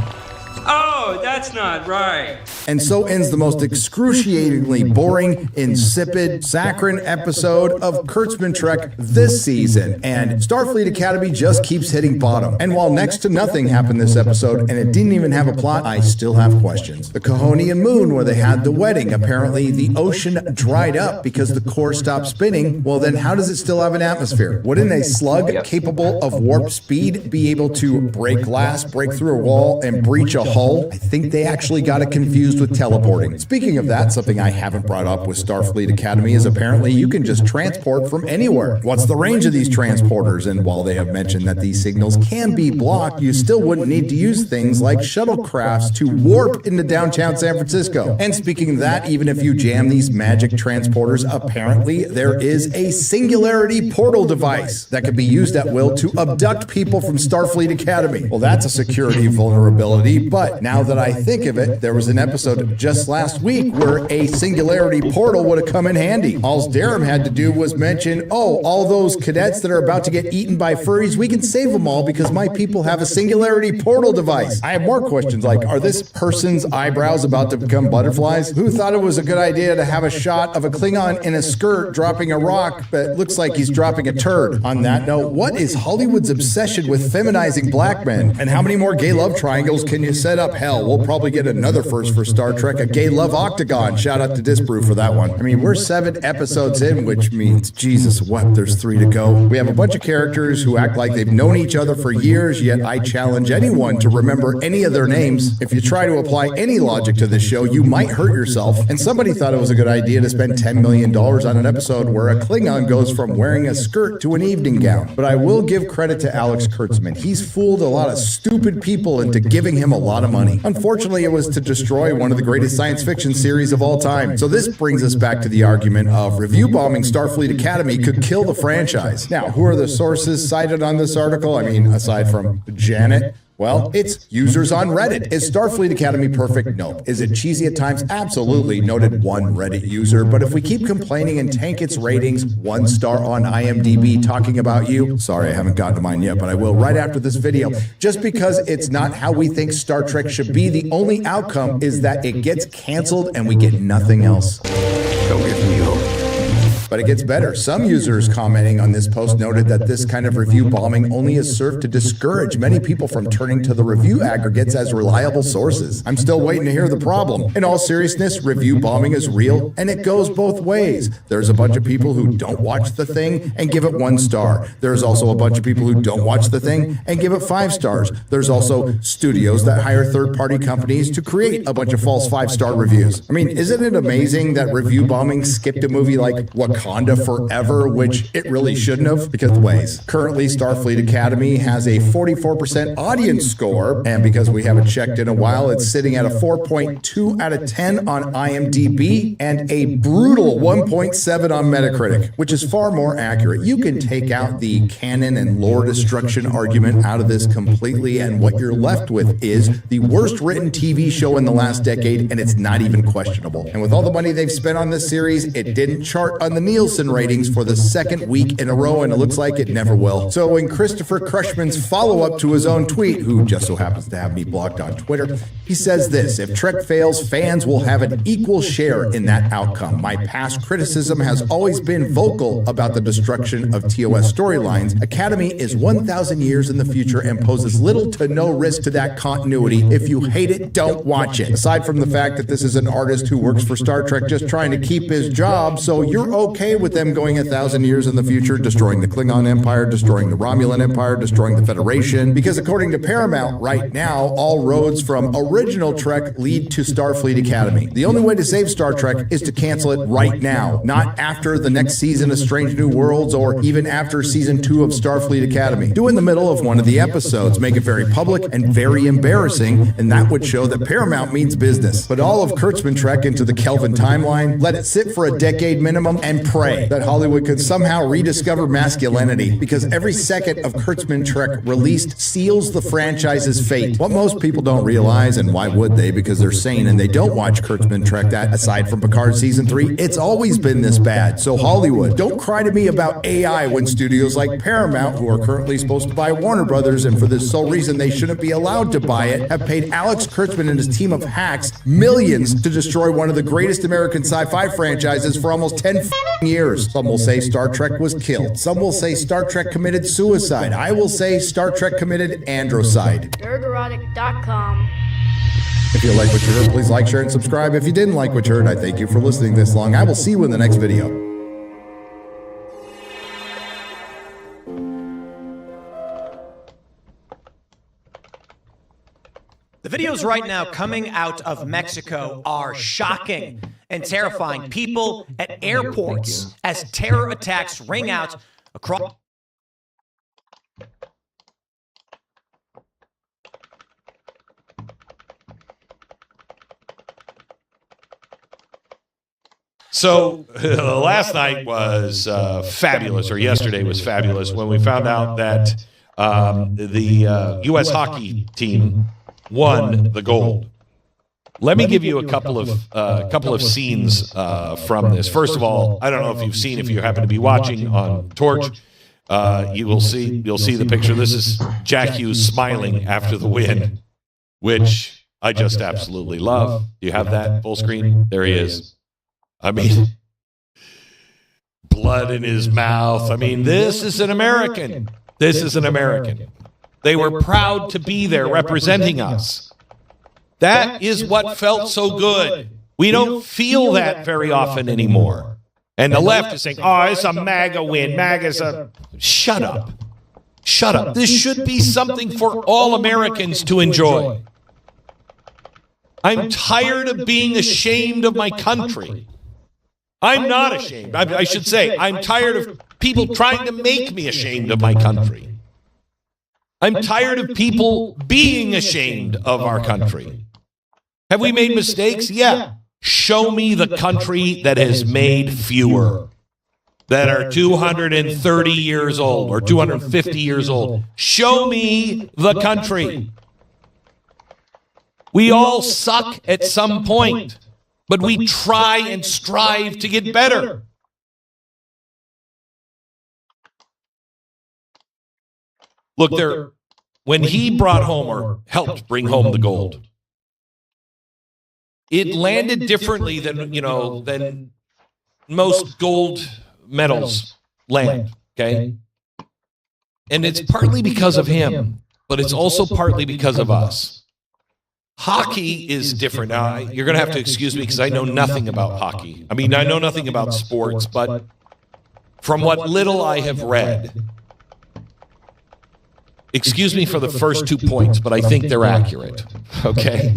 Oh, No, that's not right. And so ends the most excruciatingly boring, insipid, saccharine episode of Kurtzman Trek this season. And Starfleet Academy just keeps hitting bottom. And while next to nothing happened this episode, and it didn't even have a plot, I still have questions. The Kahonian moon where they had the wedding, apparently the ocean dried up because the core stopped spinning. Well, then how does it still have an atmosphere? Wouldn't a slug capable of warp speed be able to break glass, break through a wall, and breach a hull? I think they actually got it confused with teleporting. Speaking of that, something I haven't brought up with Starfleet Academy is apparently you can just transport from anywhere. What's the range of these transporters? And while they have mentioned that these signals can be blocked, you still wouldn't need to use things like shuttlecrafts to warp into downtown San Francisco. And speaking of that, even if you jam these magic transporters, apparently there is a singularity portal device that can be used at will to abduct people from Starfleet Academy. Well, that's a security vulnerability, but now that I think of it, there was an episode just last week where a singularity portal would have come in handy. All Darum had to do was mention, oh, all those cadets that are about to get eaten by furries, we can save them all because my people have a singularity portal device. I have more questions like, are this person's eyebrows about to become butterflies? Who thought it was a good idea to have a shot of a Klingon in a skirt dropping a rock that looks like he's dropping a turd? On that note, what is Hollywood's obsession with feminizing black men? And how many more gay love triangles can you set up? Hell, we'll probably get another first for Star Trek, a gay love octagon. Shout out to Disbrew for that one. I mean, we're 7 episodes in, which means, Jesus, what, there's 3 to go. We have a bunch of characters who act like they've known each other for years, yet I challenge anyone to remember any of their names. If you try to apply any logic to this show, you might hurt yourself. And somebody thought it was a good idea to spend $10 million on an episode where a Klingon goes from wearing a skirt to an evening gown. But I will give credit to Alex Kurtzman. He's fooled a lot of stupid people into giving him a lot of money. Unfortunately, it was to destroy one of the greatest science fiction series of all time. So this brings us back to the argument of review bombing Starfleet Academy could kill the franchise. Now, who are the sources cited on this article? I mean, aside from Janet, well, it's users on Reddit. Is Starfleet Academy perfect? Nope. Is it cheesy at times? Absolutely, noted one Reddit user. But if we keep complaining and tank its ratings, 1 star on IMDb talking about you. Sorry, I haven't gotten to mine yet, but I will right after this video. Just because it's not how we think Star Trek should be, the only outcome is that it gets canceled and we get nothing else. Don't give me hope. But it gets better. Some users commenting on this post noted that this kind of review bombing only has served to discourage many people from turning to the review aggregates as reliable sources. I'm still waiting to hear the problem. In all seriousness, review bombing is real, and it goes both ways. There's a bunch of people who don't watch the thing and give it 1 star. There's also a bunch of people who don't watch the thing and give it 5 stars. There's also studios that hire third-party companies to create a bunch of false 5-star reviews. I mean, isn't it amazing that review bombing skipped a movie like Wakanda Forever, which it really shouldn't have, because of ways. Currently, Starfleet Academy has a 44% audience score, and because we haven't checked in a while, it's sitting at a 4.2 out of 10 on IMDb and a brutal 1.7 on Metacritic, which is far more accurate. You can take out the canon and lore destruction argument out of this completely, and what you're left with is the worst written TV show in the last decade, and it's not even questionable. And with all the money they've spent on this series, it didn't chart on the Nielsen ratings for the 2nd week in a row, and it looks like it never will. So in Christopher Crushman's follow-up to his own tweet, who just so happens to have me blocked on Twitter, he says this: if Trek fails, fans will have an equal share in that outcome. My past criticism has always been vocal about the destruction of TOS storylines. Academy is 1,000 years in the future and poses little to no risk to that continuity. If you hate it, don't watch it. Aside from the fact that this is an artist who works for Star Trek just trying to keep his job, so you're okay with them going 1,000 years in the future, destroying the Klingon Empire, destroying the Romulan Empire, destroying the Federation, because according to Paramount, right now, all roads from original Trek lead to Starfleet Academy. The only way to save Star Trek is to cancel it right now, not after the next season of Strange New Worlds or even after season 2 of Starfleet Academy. Do in the middle of one of the episodes, make it very public and very embarrassing, and that would show that Paramount means business. Put all of Kurtzman Trek into the Kelvin timeline, let it sit for a decade minimum, and pray that Hollywood could somehow rediscover masculinity, because every second of Kurtzman Trek released seals the franchise's fate. What most people don't realize, and why would they, because they're sane and they don't watch Kurtzman Trek, that aside from Picard Season 3, it's always been this bad. So Hollywood, don't cry to me about AI when studios like Paramount, who are currently supposed to buy Warner Brothers, and for this sole reason they shouldn't be allowed to buy it, have paid Alex Kurtzman and his team of hacks millions to destroy one of the greatest American sci-fi franchises for almost 10 years. Some will say Star Trek was killed. Some will say Star Trek committed suicide. I will say Star Trek committed androcide. Ergorotic.com. If you like what you heard, please like, share, and subscribe. If you didn't like what you heard, I thank you for listening this long. I will see you in the next video. The videos right now coming out of Mexico are shocking and terrifying. People at airports as terror attacks ring out across. So last night was fabulous, or yesterday was fabulous, when we found out that the U.S. hockey team won the gold. Let me give you a couple of scenes from this. First of all, I don't know if you've seen, if you happen to be watching on Torch, you'll see the picture. This is Jack Hughes smiling after the win, which I just absolutely love. Do you have that full screen? There he is. I mean, blood in his mouth. I mean, this is an American. This is an American. They were proud to be there representing us. That is what felt so good. We don't feel that very often anymore. And the left is saying, oh, it's a MAGA win. MAGA's a... Shut up. Shut up. This should be something for all Americans to enjoy. I'm tired of being ashamed of my country. I'm not ashamed. I should say, I'm tired of people trying to make me ashamed of my country. I'm tired of people being ashamed of our country. Have we made mistakes? Yeah. Show me the country that has made fewer, that are 230 years old or 250 years old. Show me the country. We all suck at some point, but we try and strive to get better. Look, when he brought home or helped bring home the gold, it landed differently than most gold medals land, okay? And it's partly because of him, but it's also partly because of us. Hockey is different. Now, you're going to have to excuse me because I know nothing about hockey. I mean, I know nothing about sports, but from what little I have read, excuse me for the first 2 points, but I think they're accurate, okay?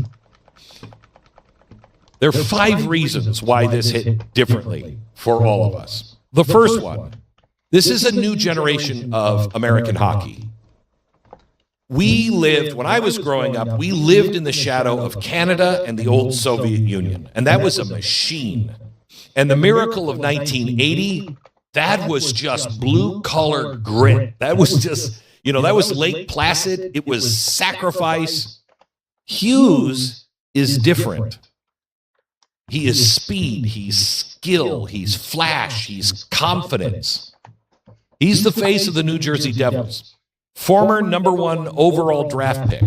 There are 5 reasons why this hit differently for all of us. The first one, this is a new generation of American hockey. We lived, when I was growing up, we lived in the shadow of Canada and the old Soviet Union, and that was a machine. And the miracle of 1980, that was just blue-collar grit. That was just, that was Lake Placid. It was sacrifice. Hughes is different. He is speed, he's skill, he's flash, he's confidence. He's the face of the New Jersey Devils. Former #1 overall draft pick.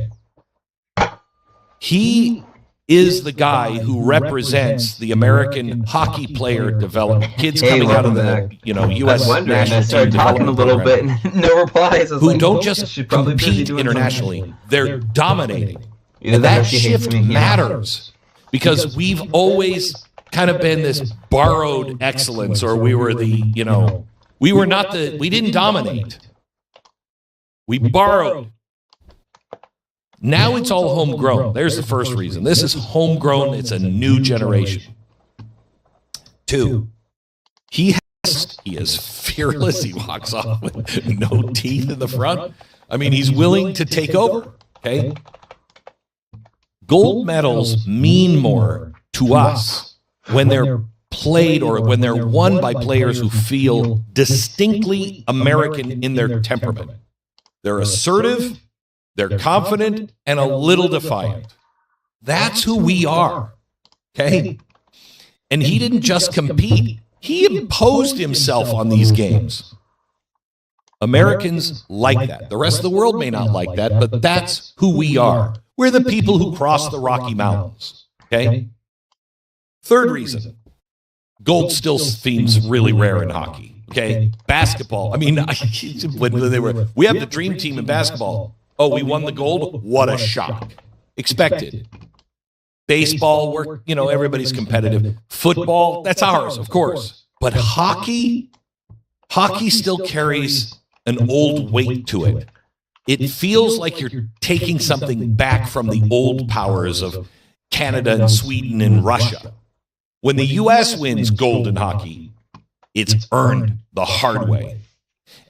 He is the guy who represents the American hockey player development. Kids coming out of the U.S. national team talking a little bit, and no replies. Who don't just compete internationally; they're dominating. And that shift matters because we've always kind of been this borrowed excellence, or we were we didn't dominate. We borrowed. Now it's all homegrown. There's the first reason. This is homegrown. It's a new generation. 2, he is fearless. He walks off with no teeth in the front. I mean, he's willing to take over. Okay. Gold medals mean more to us when they're played or when they're won by players who feel distinctly American in their temperament. They're assertive, they're confident, and a little defiant. That's who we are, okay? And he didn't just compete. He imposed himself on these games. Americans like that. The rest of the world may not like that, but that's who we are. We're the people who cross the Rocky Mountains, okay? Third reason, gold still seems really rare in hockey, okay? Basketball, I mean, when we have the dream team in basketball. Oh, we won the gold? What a shock. Expected. Baseball, everybody's competitive. Football, that's ours, of course. But hockey still carries an old weight to it. It feels like you're taking something back from the old powers of Canada and Sweden and Russia. When the U.S. wins gold in hockey, it's earned the hard way.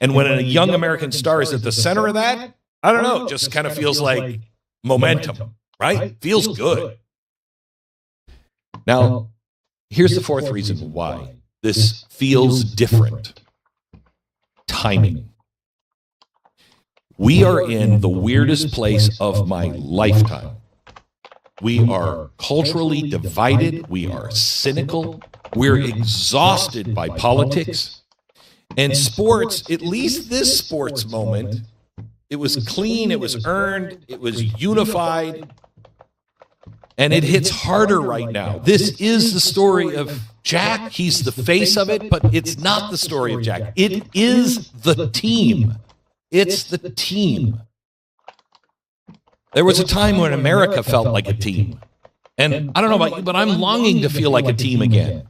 And when a young American star is at the center of that, I don't know, it just kind of feels like momentum, right? Feels good. Now, here's the fourth reason why this feels different. Timing. We are in the weirdest place of my lifetime. We are culturally divided. We are cynical. We're exhausted by politics. And sports, at least this sports moment, it was clean, it was earned, it was unified. And it hits harder right now. This is the story of Jack. He's the face of it, but it's not the story of Jack. It is the team. It's the team. There was a time when America felt like a team. And I don't know about you, but I'm longing to feel like a team again.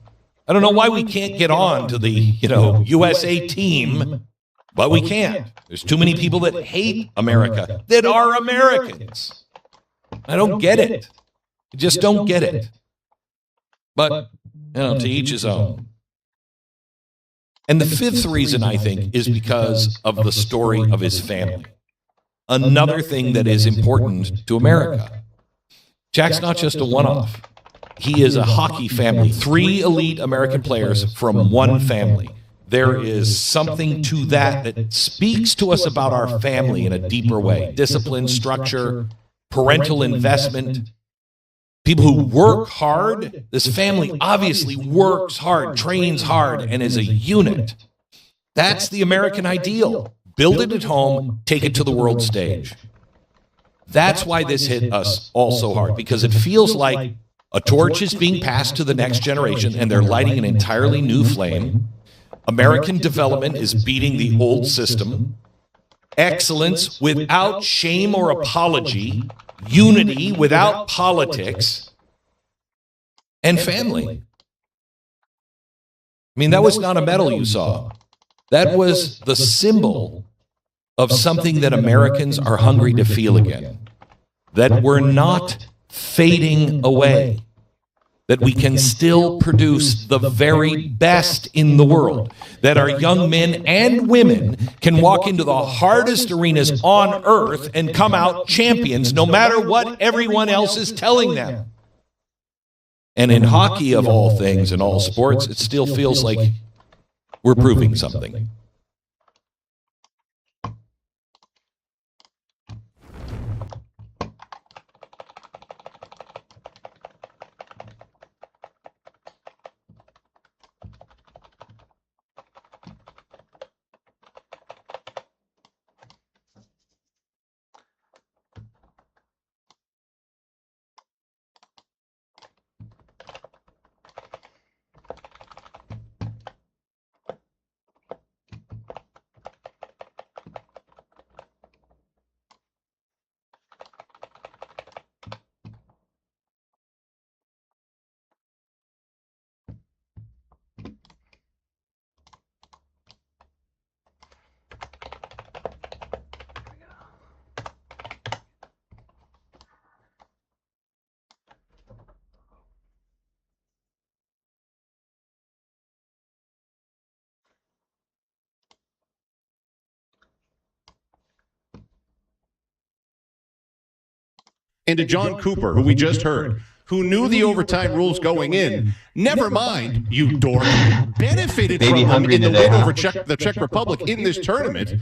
I don't know why we can't get on to the, USA team, but we can't. There's too many people that hate America, that are Americans. I don't get it. I just don't get it. But, to each his own. And the fifth reason, I think, is because of the story of his family. Another thing that is important to America. Jack's not just a one-off. He is a hockey family. 3 elite American players from one family. There is something to that speaks to us about our family in a deeper way. Discipline, structure, parental investment. People who work hard. This family obviously works hard, trains hard, and is a unit. That's the American ideal. Build it at home, take it to the world stage. That's why this hit us all so hard, because it feels like a torch is being passed to the next generation, and they're lighting an entirely new flame. American development is beating the old system. Excellence without shame or apology. Unity without politics. And family. I mean, that was not a medal you saw. That was the symbol of something that Americans are hungry to feel again. That we're not fading away. That we can still produce the very best in the world. That our young men and women can walk into the hardest arenas on earth and come out champions no matter what everyone else is telling them. And in hockey, of all things, in all sports, it still feels like we're proving something. And to John Cooper, who we just heard, who knew the overtime rules going in, never mind, you dork, benefited Baby from them hungry in the today, win huh? over the Czech Republic in this tournament.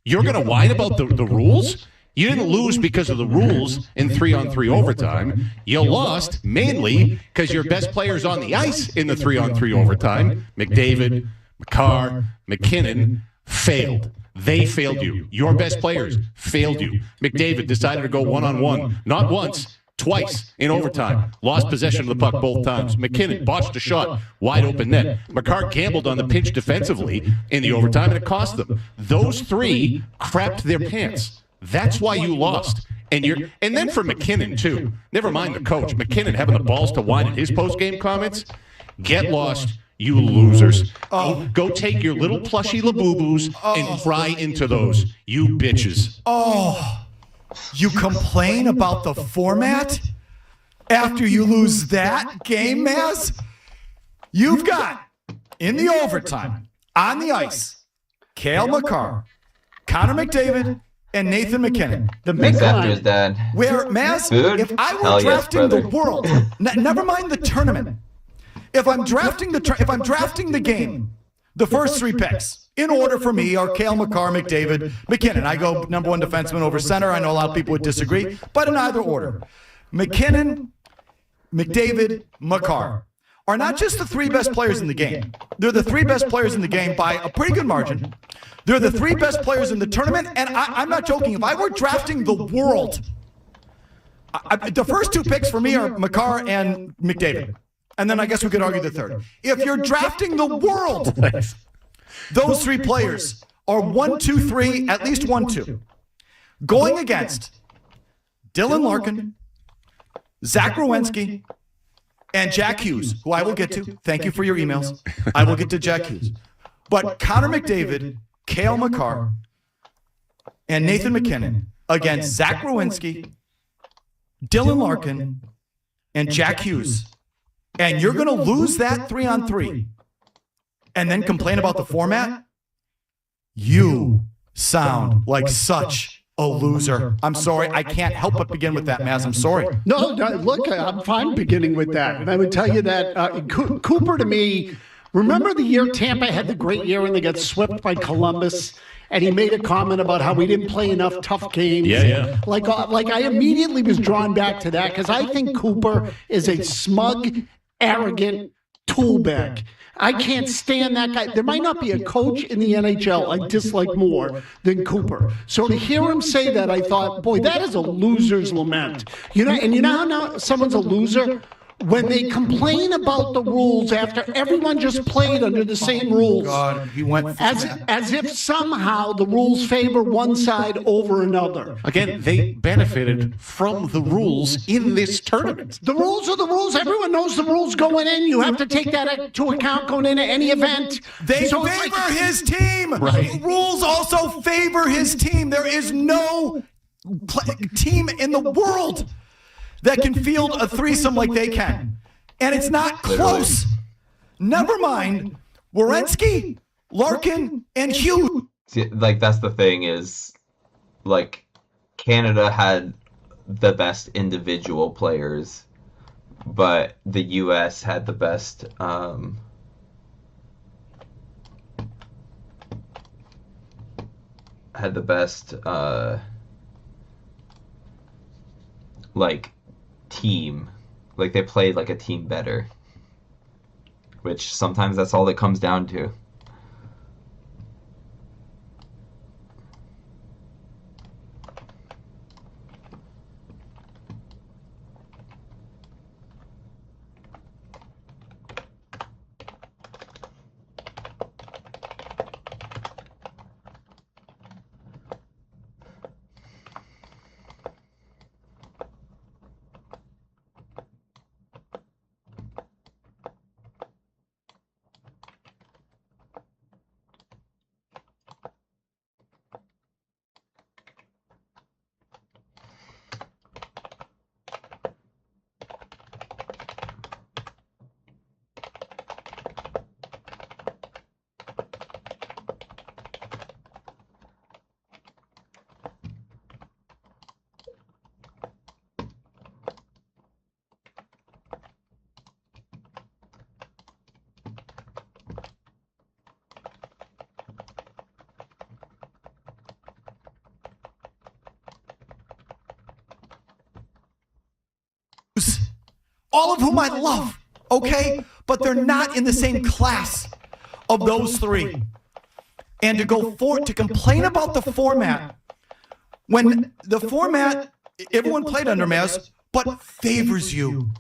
You're going to whine about the rules? You didn't lose because of the rules in 3-on-3 overtime. You lost mainly because your best players on the ice in the 3-on-3 overtime, McDavid, McCarr, McKinnon, failed. They failed you. Your best players failed you. McDavid decided to go one-on-one, not once, twice in overtime. Lost possession of the puck both times. McKinnon botched a shot, wide open net. McCarr gambled on the pinch defensively in the overtime, and it cost them. Those three crapped their pants. That's why you lost. And then for McKinnon, too. Never mind the coach. McKinnon having the balls to whine in his post-game comments. Get lost, you losers. Go take your little plushy Labubu's and cry into those, you bitches. Oh, you complain about the format after you lose that game, Maz? You've got, in the overtime, on the ice, Cale Makar, Connor McDavid, and Nathan McKinnon. The Thanks after his dad. Where, Maz, Food? if I were Hell yes, drafting brother. the world, never mind the tournament, if I'm drafting the game, the first three picks in order for me are Cale Makar, McDavid, McKinnon. I go number one defenseman over center. I know a lot of people would disagree, but in either order, McKinnon, McDavid, Makar are not just the three best players in the game. They're the three best players in the game by a pretty good margin. They're the three best players in the tournament, and I'm not joking. If I were drafting the world, the first two picks for me are Makar and McDavid. And then I guess we could argue the third. If you're drafting the world, those three players are 1, 2, 3, at least 1, 2. Going against Dylan Larkin, Zach Rowensky, and Jack Hughes, who I will get to. Thank you for your emails. I will get to Jack Hughes. But Connor McDavid, Cale Makar, and Nathan McKinnon against Zach Rowensky, Dylan Larkin, and Jack Hughes. And you're going to lose that 3-on-3 and then complain about the format? You sound like such a loser. I'm sorry. I can't help but begin with that, Maz. I'm sorry. No, look, I'm fine beginning with that. And I would tell you that Cooper, to me, remember the year Tampa had the great year when they got swept by Columbus? And he made a comment about how we didn't play enough tough games. Yeah. Like I immediately was drawn back to that because I think Cooper is a smug, arrogant tool bag. I can't stand that guy. There might not be a coach in the NHL I dislike more than Cooper. So to hear him say that, I thought, boy, that is a loser's lament. You know, and you know how now someone's a loser? When they complain about the rules after everyone just played under the same rules. God, he went as if somehow the rules favor one side over another. Again, they benefited from the rules in this tournament. The rules are the rules. Everyone knows the rules going in. You have to take that into account going into any event. They favor his team. Right. The rules also favor his team. There is no team in the world that can field a threesome like they can. And it's not close. Never mind Werenski, Larkin, and Hughes. See, like, that's the thing is, like, Canada had the best individual players, but the U.S. had the best, like, team. Like, they played like a team better, which sometimes that's all it comes down to. all of whom I love, okay? But they're not in the same class of those three. And to go forward, to complain about the format, when the format, everyone played under Maz, but favors you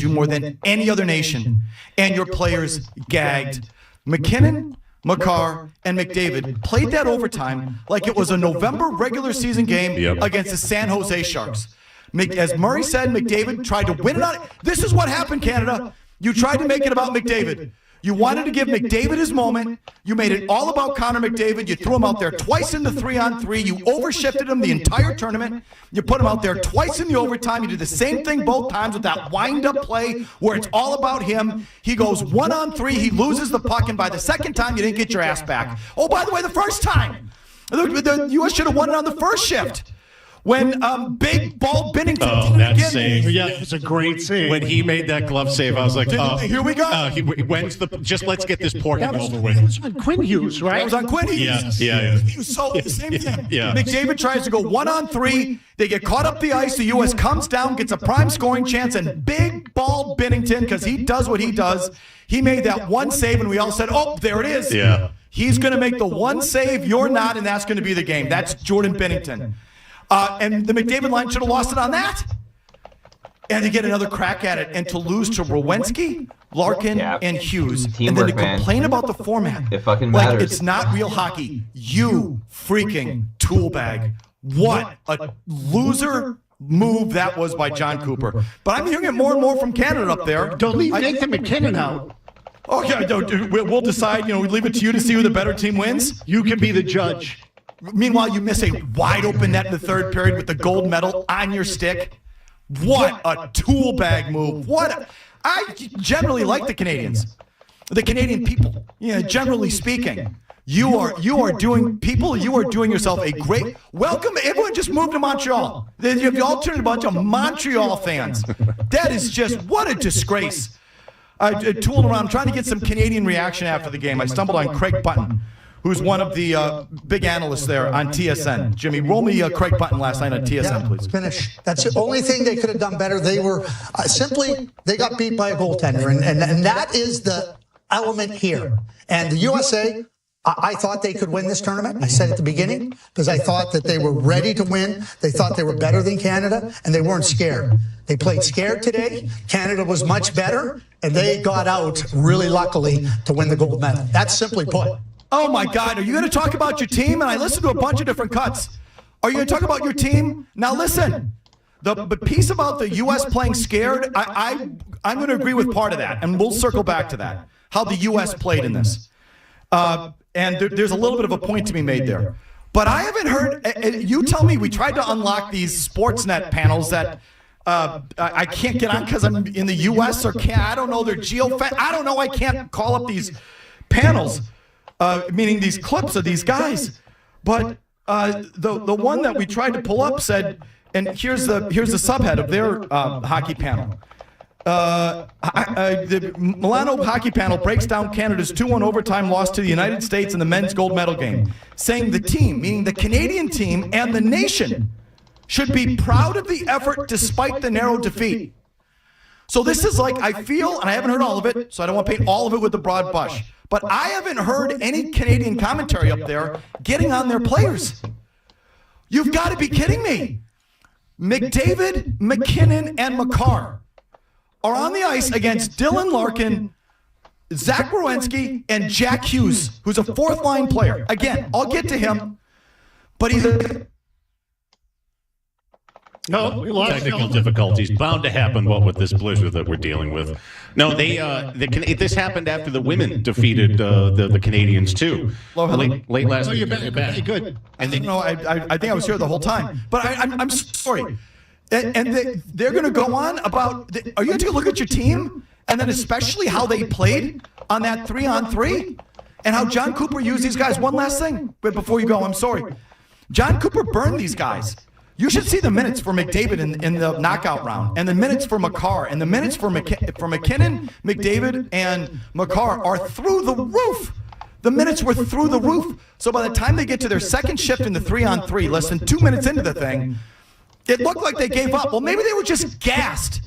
more than any other nation, and your players gagged. McKinnon, Makar, and McDavid played that overtime like it was a November regular season game against the San Jose Sharks. As Murray said, McDavid tried to win it on it. This is what happened, Canada. You tried to make it about McDavid. You wanted to give McDavid his moment. You made it all about Connor McDavid. You threw him out there twice in the 3-on-3. You overshifted him the entire tournament. You put him out there twice in the overtime. You did the same thing both times with that wind-up play where it's all about him. He goes 1-on-3. He loses the puck, and by the second time, you didn't get your ass back. Oh, by the way, the first time, the U.S. should have won it on the first shift. When Big Ball Bennington that save. Yeah, it's a great save. When he made that glove save, I was like, here we go. When's just let's get this pork over with. It was on Quinn Hughes, right? It was on Quinn Hughes. Yeah. So the same thing. Yeah. McDavid tries to go 1-on-3. They get caught up the ice. The U.S. comes down, gets a prime scoring chance, and Big Ball Bennington, because he does what he does, he made that one save, and we all said, oh, there it is. Yeah. He's going to make the one save. You're not, and that's going to be the game. That's Jordan Bennington. And the McDavid line should have lost it on that. And to get another crack at it, and to lose to Rowensky, Larkin, and Hughes, and then to complain about the format. It fucking matters. Like it's not real hockey. You freaking tool bag. What a loser move that was by John Cooper. But I'm hearing it more and more from Canada up there. Don't leave Nathan McKinnon out. Oh, yeah, we'll decide. We leave it to you to see who the better team wins. You can be the judge. Meanwhile, you miss a wide open net in the third period with the gold medal on your stick. What a tool bag move. I generally like the Canadians. The Canadian people. Generally speaking. You are doing yourself a great welcome. Everyone just moved to Montreal. You've all turned a bunch of Montreal fans. That is just what a disgrace. I tooled around trying to get some Canadian reaction after the game. I stumbled on Craig Button, who's one of the big analysts there on TSN. Jimmy, roll me Craig Button last night on TSN, please. Finish. That's the only thing they could have done better. They were they got beat by a goaltender, and that is the element here. And the USA, I thought they could win this tournament. I said at the beginning, because I thought that they were ready to win. They thought they were better than Canada, and they weren't scared. They played scared today. Canada was much better, and they got out really luckily to win the gold medal. That's simply put. Oh, my God. Are you going to talk about your team? And I listened to a bunch of different cuts. Are you going to talk about your team? Now, listen. The piece about the U.S. playing scared, I'm going to agree with part of that, and we'll circle back to that, how the U.S. played in this. And there's a little bit of a point to be made there. But I haven't heard, you tell me, we tried to unlock these Sportsnet panels that I can't get on because I'm in the U.S. or I don't know, they're I don't know, I can't call up these panels. Meaning these clips of these guys, but the one that we tried to pull up said, and here's the subhead of their hockey panel. The Milano hockey panel breaks down Canada's 2-1 overtime loss to the United States in the men's gold medal game, saying the team, meaning the Canadian team and the nation, should be proud of the effort despite the narrow defeat. So this is like, I feel, and I haven't heard all of it, so I don't want to paint all of it with the broad brush. But I haven't heard any Canadian commentary up there getting on their players. You've got to be kidding me. McDavid, McKinnon, and Makar are on the ice against Dylan Larkin, Zach Werenski, and Jack Hughes, who's a fourth-line player. Again, I'll get to him, but he's a... No, we lost technical difficulties bound to happen. What with this blizzard that we're dealing with? No, this happened after the women defeated the Canadians too. Late last week. You're back. Good. I think I was here the whole time, but I'm sorry. And they're going to go on about. Are you going to look at your team and then especially how they played on that 3-on-3 and how John Cooper used these guys? One last thing, but before you go, I'm sorry. John Cooper burned these guys. You should see the minutes for McDavid in the knockout round, and the minutes for Makar, and the minutes for McKinnon, McDavid, and Makar are through the roof. The minutes were through the roof. So by the time they get to their second shift in the 3-on-3, less than 2 minutes into the thing, it looked like they gave up. Well, maybe they were just gassed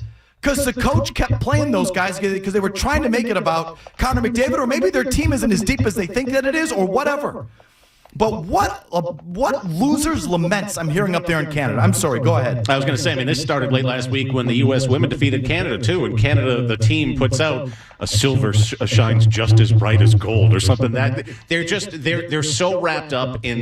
because the coach kept playing those guys because they were trying to make it about Connor McDavid, or maybe their team isn't as deep as they think that it is, or whatever. But what losers' laments I'm hearing up there in Canada. I'm sorry, go ahead. I was going to say, I mean, this started late last week when the U.S. women defeated Canada, too. And Canada, the team, puts out a silver shines just as bright as gold or something. That they're so wrapped up in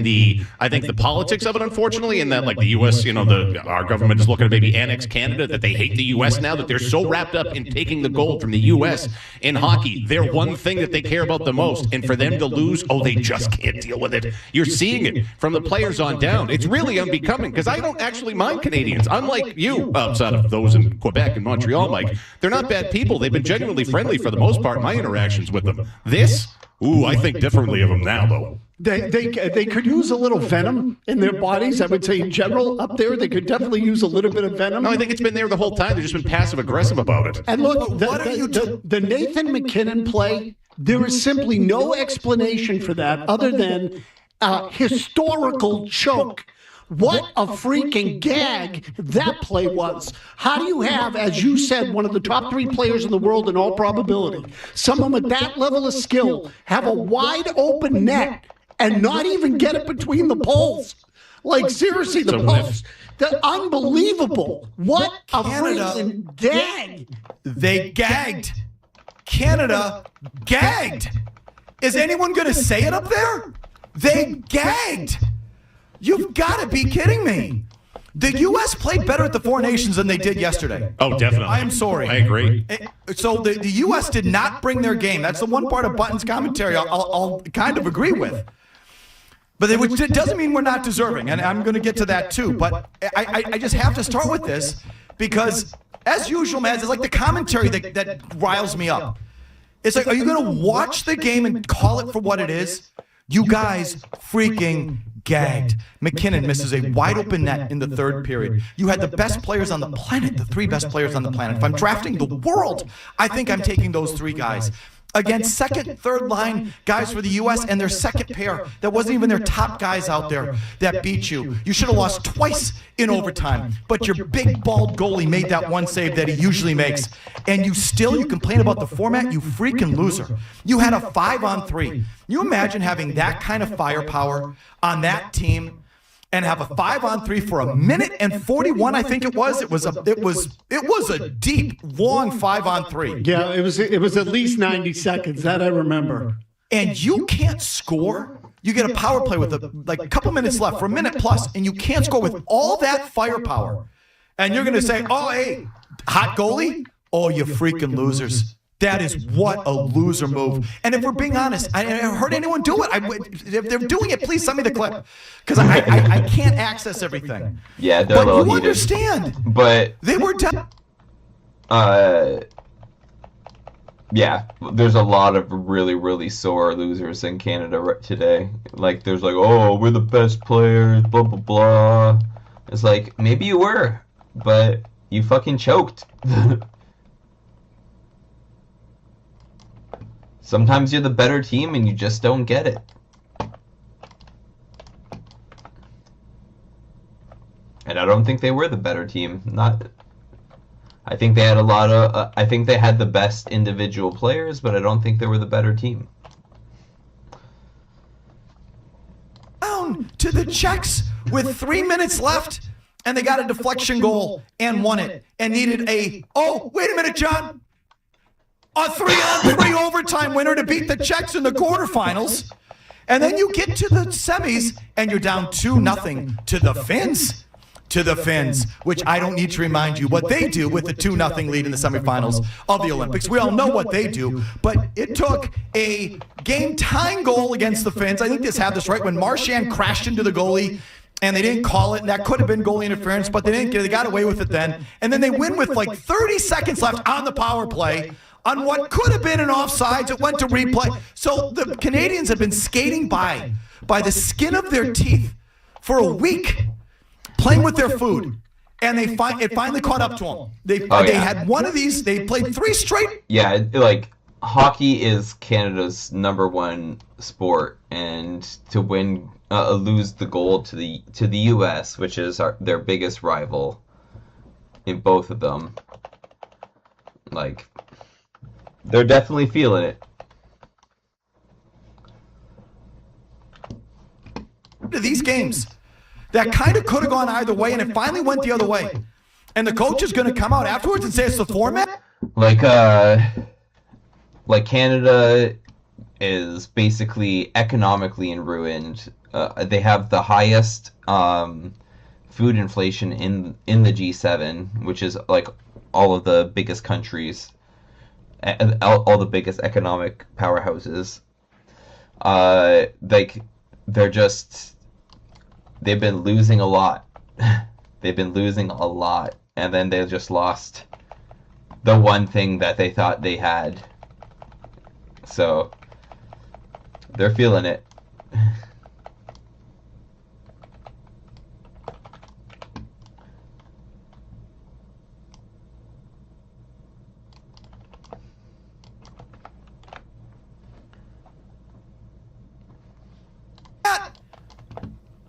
I think the politics of it, unfortunately, and that, like, the U.S., you know, our government is looking to maybe annex Canada, that they hate the U.S. now, that they're so wrapped up in taking the gold from the U.S. in hockey. They're one thing that they care about the most. And for them to lose, they just can't deal with it. You're seeing it from the players on down. It's really unbecoming because I don't actually mind Canadians. Unlike you, outside of those in Quebec and Montreal, Mike, they're not bad people. They've been genuinely friendly for the most part in my interactions with them. I think differently of them now, though. They could use a little venom in their bodies. I would say in general up there, they could definitely use a little bit of venom. No, I think it's been there the whole time. They've just been passive-aggressive about it. And look, the Nathan McKinnon play, there is simply no explanation for that other than historical choke. What a freaking gag that play was. How do you have, as you said, one of the top 3 players in the world in all probability, someone with that level of skill, have a wide open net and not even get it between the poles? Like, seriously, the poles. They're unbelievable. What a freaking gag. They gagged. Canada gagged. Is anyone going to say it up there? They gagged. You've got to be kidding me. The U.S. played better at the Four Nations than they did yesterday. Oh, definitely. I am sorry. I agree. So the U.S. did not bring their game. That's the one part of Button's commentary I'll kind of agree with. But it doesn't mean we're not deserving, and I'm going to get to that too. But I just have to start with this because, as usual, man, it's like the commentary that riles me up. It's like, are you going to watch the game and call it for what it is? You guys freaking gagged. McKinnon misses a wide open net in the third period. You had the best players on the planet, the 3 best players on the planet. If I'm drafting the world, I think I'm taking those 3 guys. Against second, third line guys for the U.S. and their second pair. That wasn't even their top guys out there that beat you. You should have lost twice in overtime. But your big, bald goalie made that one save that he usually makes. And you complain about the format, you freaking loser. You had a 5-on-3. You imagine having that kind of firepower on that team and have a 5-on-3 for 1 minute and 41, I think it was. It was a deep, long 5-on-3. Yeah, it was at least 90 seconds. That I remember. And you can't score. You get a power play with a couple minutes left for 1 minute plus, and you can't score with all that firepower. And you're going to say, "Oh, hey, hot goalie? Oh, you freaking losers." That is what a loser move. And if we're being honest, I haven't heard anyone do it. If they're doing it, please send me the clip. Because I can't access everything. Yeah, they're a little heated. Understand. But they were yeah, there's a lot of really, really sore losers in Canada today. Like, there's like, oh, we're the best players, blah, blah, blah. It's like, maybe you were, but you fucking choked. Sometimes you're the better team and you just don't get it. And I don't think they were the better team. I think they had a lot of. I think they had the best individual players, but I don't think they were the better team. Down to the Czechs with 3 minutes left, and they got a deflection goal and won it, and needed a. Oh, wait a minute, John. A 3-on-3 overtime winner to beat the Czechs in the quarterfinals. And then you get to the semis and you're down 2-0 to the Finns. To the Finns, which I don't need to remind you what they do with the 2-0 lead in the semifinals of the Olympics. We all know what they do, but it took a game-tying goal against the Finns. I think this had this right when Marchand crashed into the goalie and they didn't call it, and that could have been goalie interference, but they didn't get it. They got away with it then. And then they win with like 30 seconds left on the power play. On what could have been an offsides, it went to replay. So the Canadians have been skating by the skin of their teeth for a week, playing with their food, and it finally caught up to them. They had one of these. They played 3 straight. Yeah, like hockey is Canada's #1 sport, and to lose the gold to the U.S., which is their biggest rival in both of them. Like, they're definitely feeling it. These games that kind of could have gone either way, and it finally went the other way. And the coach is going to come out afterwards and say it's the format? Like Canada is basically economically ruined. They have the highest food inflation in the G7, which is like all of the biggest countries, all the biggest economic powerhouses. Like they've been losing a lot. They've been losing a lot, and then they just lost the one thing that they thought they had. So they're feeling it.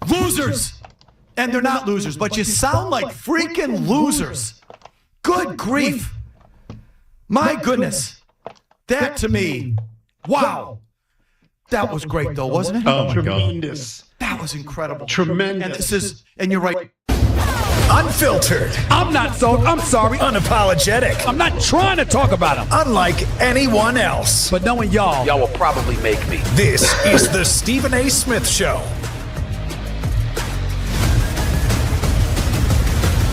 Losers! And they're not losers, but you sound like freaking losers. Good grief. My goodness. That to me, wow. That was great though, wasn't it? Oh my Tremendous. God. That was incredible. Tremendous. And you're right. Unfiltered. I'm not so, I'm sorry. Unapologetic. I'm not trying to talk about him. Unlike anyone else. But knowing y'all will probably make me. This is the Stephen A. Smith Show.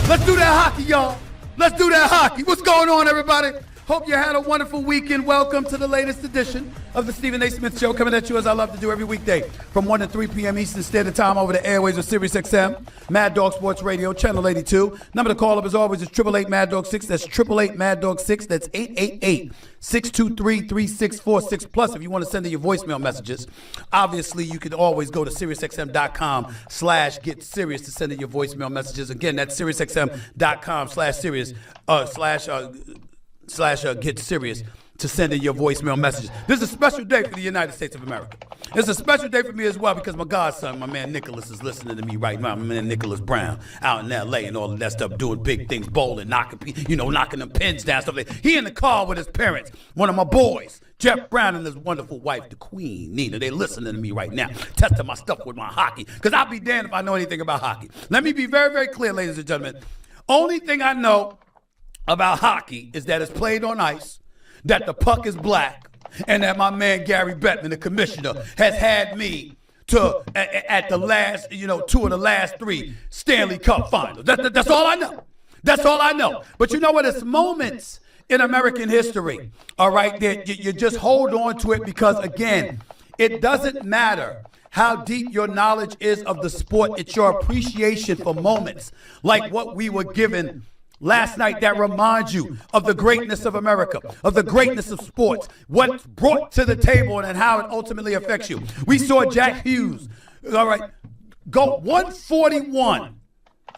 Let's do that hockey, y'all. Let's do that hockey. What's going on, everybody? Hope you had a wonderful weekend. Welcome to the latest edition of the Stephen A. Smith Show, coming at you as I love to do every weekday from 1 to 3 p.m. Eastern Standard Time over the airways of Sirius XM, Mad Dog Sports Radio, Channel 82. Number to call up as always is 888-MAD-DOG-6. That's 888-MAD-DOG-6. That's 888-623-3646. Plus, if you want to send in your voicemail messages, obviously you can always go to SiriusXM.com/get-serious to send in your voicemail messages. Again, that's SiriusXM.com/serious/get serious to send in your voicemail messages. This is a special day for the United States of America. It's a special day for me as well because my godson, my man Nicholas, is listening to me right now. My man Nicholas Brown out in L.A. and all of that stuff, doing big things, bowling, knocking them pins down, stuff like that. He in the car with his parents, one of my boys, Jeff Brown, and his wonderful wife, the Queen, Nina. They listening to me right now, testing my stuff with my hockey, because I'll be damned if I know anything about hockey. Let me be very, very clear, ladies and gentlemen. Only thing I know about hockey is that it's played on ice, that the puck is black, and that my man Gary Bettman, the commissioner, has had me to at the last, 2 of the last 3 Stanley Cup finals. That's all I know. That's all I know. But you know what? It's moments in American history, all right, that you just hold on to it because, again, it doesn't matter how deep your knowledge is of the sport. It's your appreciation for moments like what we were given last night that reminds you of the greatness of America, of the greatness of sports, what's brought to the table and how it ultimately affects you. We saw Jack Hughes, all right, go 141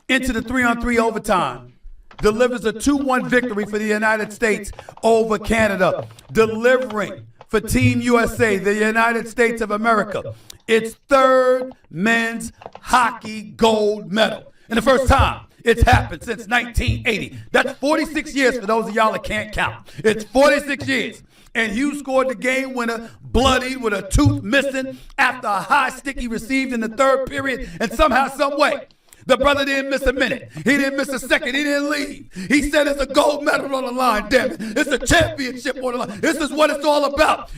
into the 3-on-3 overtime, delivers a 2-1 victory for the United States over Canada, delivering for Team USA, the United States of America, its 3rd men's hockey gold medal. And the first time it's happened since 1980. That's 46 years for those of y'all that can't count. It's 46 years. And Hughes scored the game winner, bloodied with a tooth missing after a high stick he received in the 3rd period. And somehow, some way, the brother didn't miss a minute. He didn't miss a second. He didn't leave. He said it's a gold medal on the line, damn it. It's a championship on the line. This is what it's all about.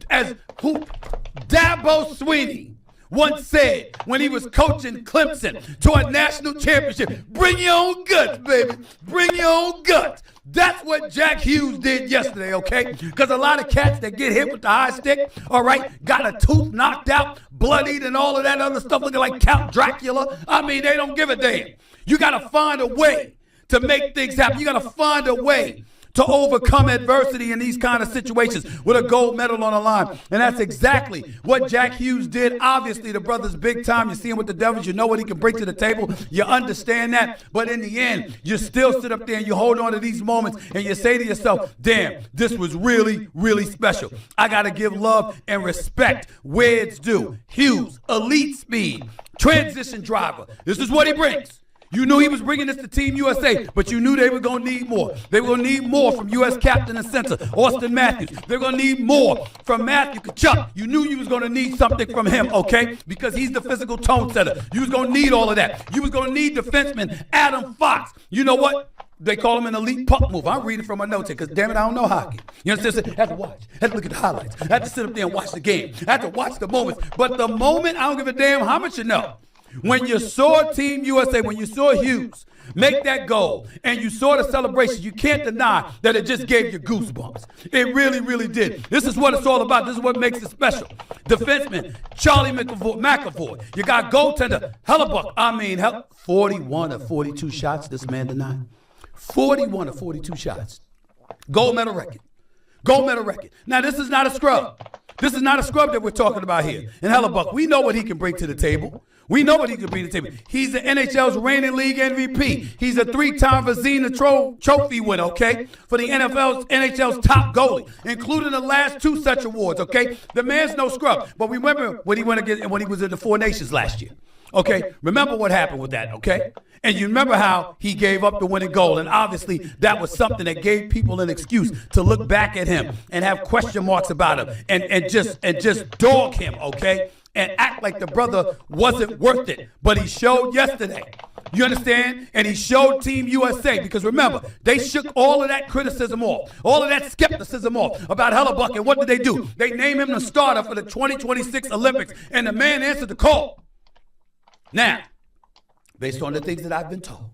As Dabo Sweeney once said when he was coaching Clemson to a national championship, bring your own guts, baby. Bring your own guts. That's what Jack Hughes did yesterday, okay? Because a lot of cats that get hit with the high stick, all right, got a tooth knocked out, bloodied, and all of that other stuff looking like Count Dracula. I mean, they don't give a damn. You got to find a way to make things happen. You got to find a way to overcome adversity in these kind of situations with a gold medal on the line. And that's exactly what Jack Hughes did. Obviously, the brother's big time. You see him with the Devils. You know what he can bring to the table. You understand that. But in the end, you still sit up there and you hold on to these moments and you say to yourself, damn, this was really, really special. I got to give love and respect where it's due. Hughes, elite speed, transition driver. This is what he brings. You knew he was bringing this to Team USA, but you knew they were going to need more. They were going to need more from U.S. captain and center, Austin Matthews. They're going to need more from Matthew Tkachuk. You knew you was going to need something from him, okay? Because he's the physical tone setter. You was going to need all of that. You was going to need defenseman Adam Fox. You know what? They call him an elite puck mover. I'm reading from my notes here because, damn it, I don't know hockey. You understand? I have to watch. I have to look at the highlights. I have to sit up there and watch the game. I have to watch the moments. But the moment, I don't give a damn how much you know. When you saw Team USA, when you saw Hughes make that goal, and you saw the celebration, you can't deny that it just gave you goosebumps. It really, really did. This is what it's all about. This is what makes it special. Defenseman, Charlie McAvoy. You got goaltender, Hellebuck. 41 of 42 shots this man denied. 41 of 42 shots. Gold medal record. Gold medal record. Now, this is not a scrub. This is not a scrub that we're talking about here. And Hellebuck, we know what he can bring to the table. We know what he can bring to the table. He's the NHL's reigning league MVP. He's a 3-time Vezina trophy winner, okay? For the NHL's top goalie, including the last 2 such awards, okay? The man's no scrub. But remember when he was in the Four Nations last year. Okay, remember what happened with that, okay? And you remember how he gave up the winning goal. And obviously, that was something that gave people an excuse to look back at him and have question marks about him and just dog him, okay? And act like the brother wasn't worth it. But he showed yesterday. You understand? And he showed Team USA because remember, they shook all of that criticism off, all of that skepticism off about Hellebuck. And what did they do? They named him the starter for the 2026 Olympics. And the man answered the call. Now, based on the things that I've been told,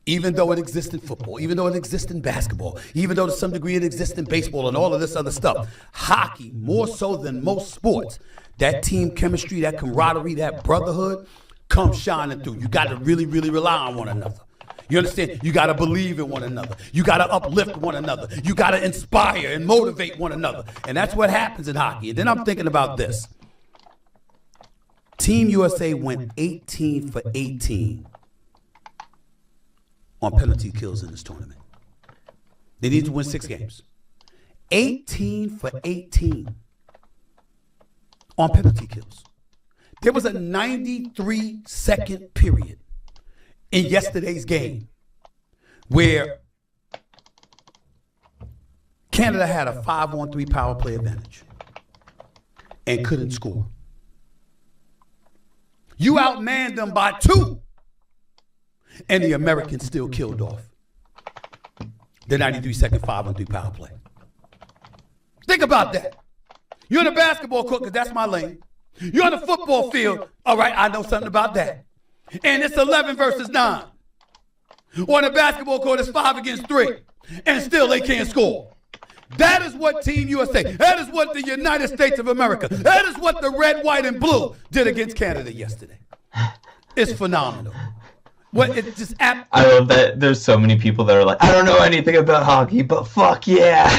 even though it exists in football, even though it exists in basketball, even though to some degree it exists in baseball and all of this other stuff, hockey, more so than most sports, that team chemistry, that camaraderie, that brotherhood comes shining through. You got to really, really rely on one another. You understand? You got to believe in one another. You got to uplift one another. You got to inspire and motivate one another. And that's what happens in hockey. And then I'm thinking about this. Team USA went 18 for 18 on penalty kills in this tournament. They need to win 6 games. 18 for 18 on penalty kills. There was a 93-second period in yesterday's game where Canada had a 5-on-3 power play advantage and couldn't score. You outmanned them by 2, and the Americans still killed off the 93-second 5-on-3 power play. Think about that. You're in a basketball court, because that's my lane. You're on the football field. All right, I know something about that. And it's 11 versus 9. On the basketball court, it's 5 against 3, and still they can't score. That is what Team USA, that is what the United States of America, that is what the red, white, and blue did against Canada yesterday. It's phenomenal. It just I love that there's so many people that are like, I don't know anything about hockey, but fuck yeah.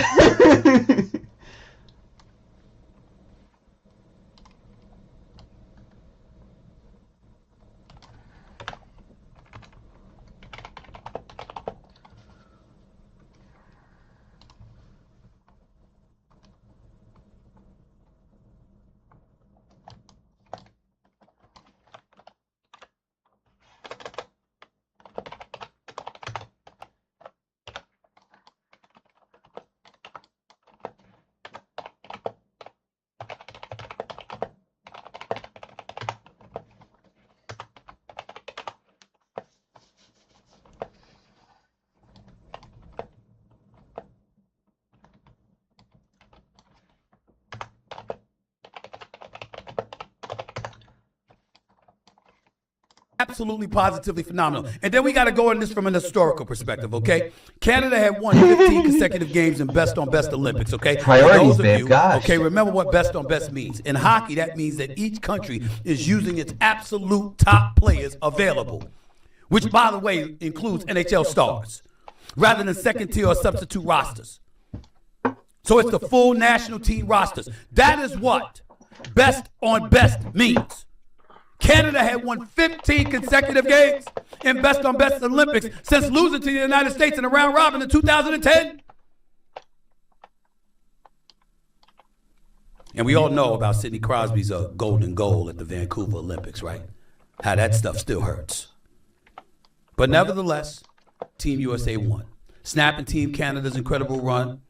Absolutely, positively phenomenal. And then we got to go in this from an historical perspective, okay? Canada had won 15 consecutive games in Best on Best Olympics, okay? Priorities, babe, gosh. Okay, remember what Best on Best means. In hockey, that means that each country is using its absolute top players available, which, by the way, includes NHL stars, rather than second-tier or substitute rosters. So it's the full national team rosters. That is what Best on Best means. Canada had won 15 consecutive games in Best on Best Olympics since losing to the United States in the round robin in 2010. And we all know about Sidney Crosby's golden goal at the Vancouver Olympics, right? How that stuff still hurts. But nevertheless, Team USA won. Snapping Team Canada's incredible run.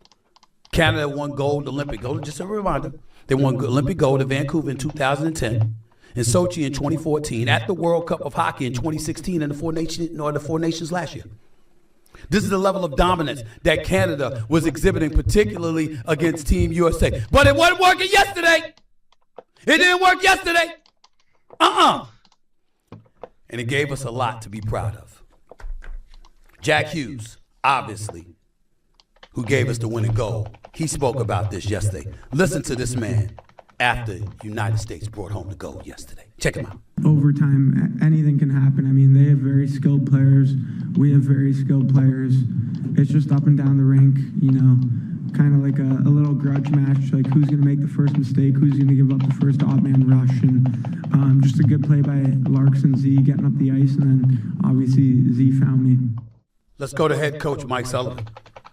Canada won gold, Olympic gold. Just a reminder, they won Olympic gold in Vancouver in 2010, in Sochi in 2014, at the World Cup of Hockey in 2016, and the Four Nations last year. This is the level of dominance that Canada was exhibiting, particularly against Team USA. But it wasn't working yesterday. It didn't work yesterday. And it gave us a lot to be proud of. Jack Hughes, obviously, who gave us the winning goal. He spoke about this yesterday. Listen to this man after United States brought home the gold yesterday. Check him out. Overtime, anything can happen. I mean, they have very skilled players. We have very skilled players. It's just up and down the rink, you know, kind of like a little grudge match, like who's going to make the first mistake, who's going to give up the first odd man rush, and just a good play by Larkson Z getting up the ice, and then obviously Z found me. Let's go to head coach Mike Sullivan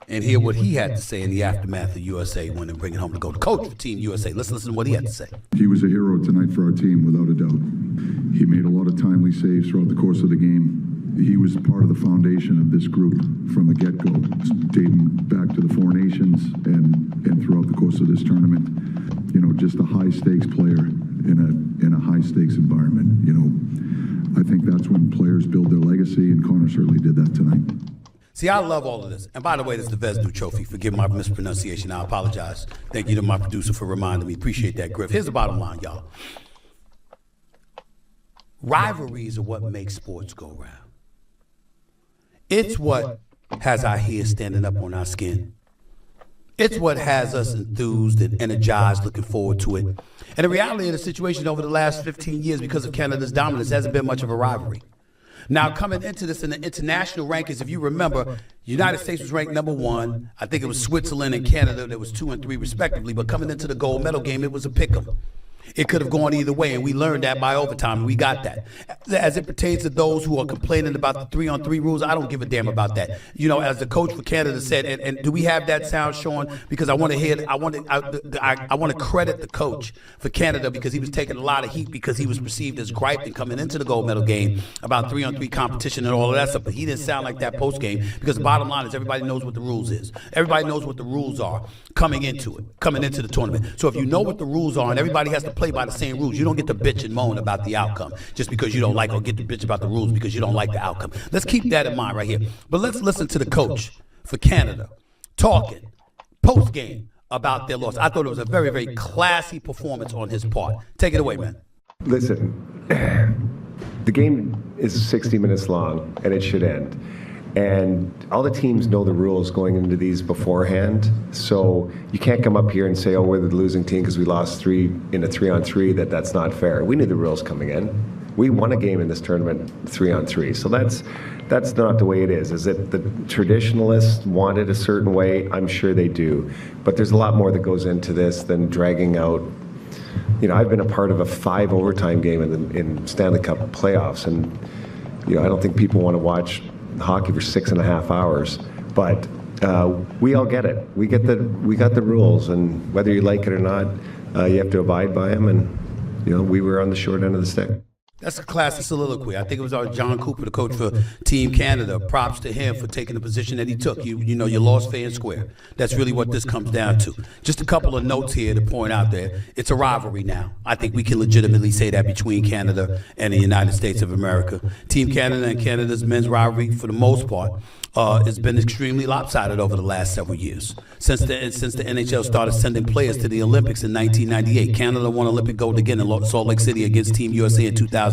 and hear what he had to say in the aftermath of USA winning, bringing home the gold. Coach for Team USA. Let's listen to what he had to say. He was a hero tonight for our team, without a doubt. He made a lot of timely saves throughout the course of the game. He was part of the foundation of this group from the get-go, dating back to the Four Nations and throughout the course of this tournament. You know, just a high-stakes player in a high-stakes environment. You know, I think that's when players build their legacy, and Connor certainly did that tonight. See, I love all of this. And by the way, this is the Vesdu Trophy. Forgive my mispronunciation. I apologize. Thank you to my producer for reminding me. Appreciate that, Griff. Here's the bottom line, y'all. Rivalries are what makes sports go round. It's what has our hair standing up on our skin. It's what has us enthused and energized, looking forward to it. And the reality of the situation over the last 15 years, because of Canada's dominance, hasn't been much of a rivalry. Now, coming into this in the international rankings, if you remember, United States was ranked number 1. I think it was Switzerland and Canada that was 2 and 3 respectively. But coming into the gold medal game, it was a pick'em. It could have gone either way, and we learned that by overtime, and we got that. As it pertains to those who are complaining about the 3-on-3 rules, I don't give a damn about that. You know, as the coach for Canada said, and do we have that sound, Sean? Because I want to hear, I want to credit the coach for Canada, because he was taking a lot of heat because he was perceived as griping coming into the gold medal game about 3-on-3 competition and all of that stuff. But he didn't sound like that post game, because the bottom line is everybody knows what the rules is. Everybody knows what the rules are coming into the tournament. So if you know what the rules are, and everybody has to play by the same rules, you don't get to bitch and moan about the outcome just because you don't like, or get to bitch about the rules because you don't like the outcome. Let's keep that in mind right here. But let's listen to the coach for Canada talking post game about their loss. I thought it was a very, very classy performance on his part. Take it away, man. Listen, the game is 60 minutes long, and it should end. And all the teams know the rules going into these beforehand. So you can't come up here and say, oh, we're the losing team because we lost 3 in a 3-on-3, that's not fair. We knew the rules coming in. We won a game in this tournament 3-on-3. So that's not the way it is. Is it the traditionalists want it a certain way? I'm sure they do. But there's a lot more that goes into this than dragging out. You know, I've been a part of a 5 overtime game in Stanley Cup playoffs, and you know, I don't think people want to watch hockey for 6.5 hours, but we all get it. We got the rules, and whether you like it or not, you have to abide by them. And you know, we were on the short end of the stick. That's a classic soliloquy. I think it was John Cooper, the coach for Team Canada. Props to him for taking the position that he took. You know, you lost fair and square. That's really what this comes down to. Just a couple of notes here to point out there. It's a rivalry now. I think we can legitimately say that between Canada and the United States of America. Team Canada and Canada's men's rivalry, for the most part, has been extremely lopsided over the last several years. Since the NHL started sending players to the Olympics in 1998, Canada won Olympic gold again in Salt Lake City against Team USA in 2002.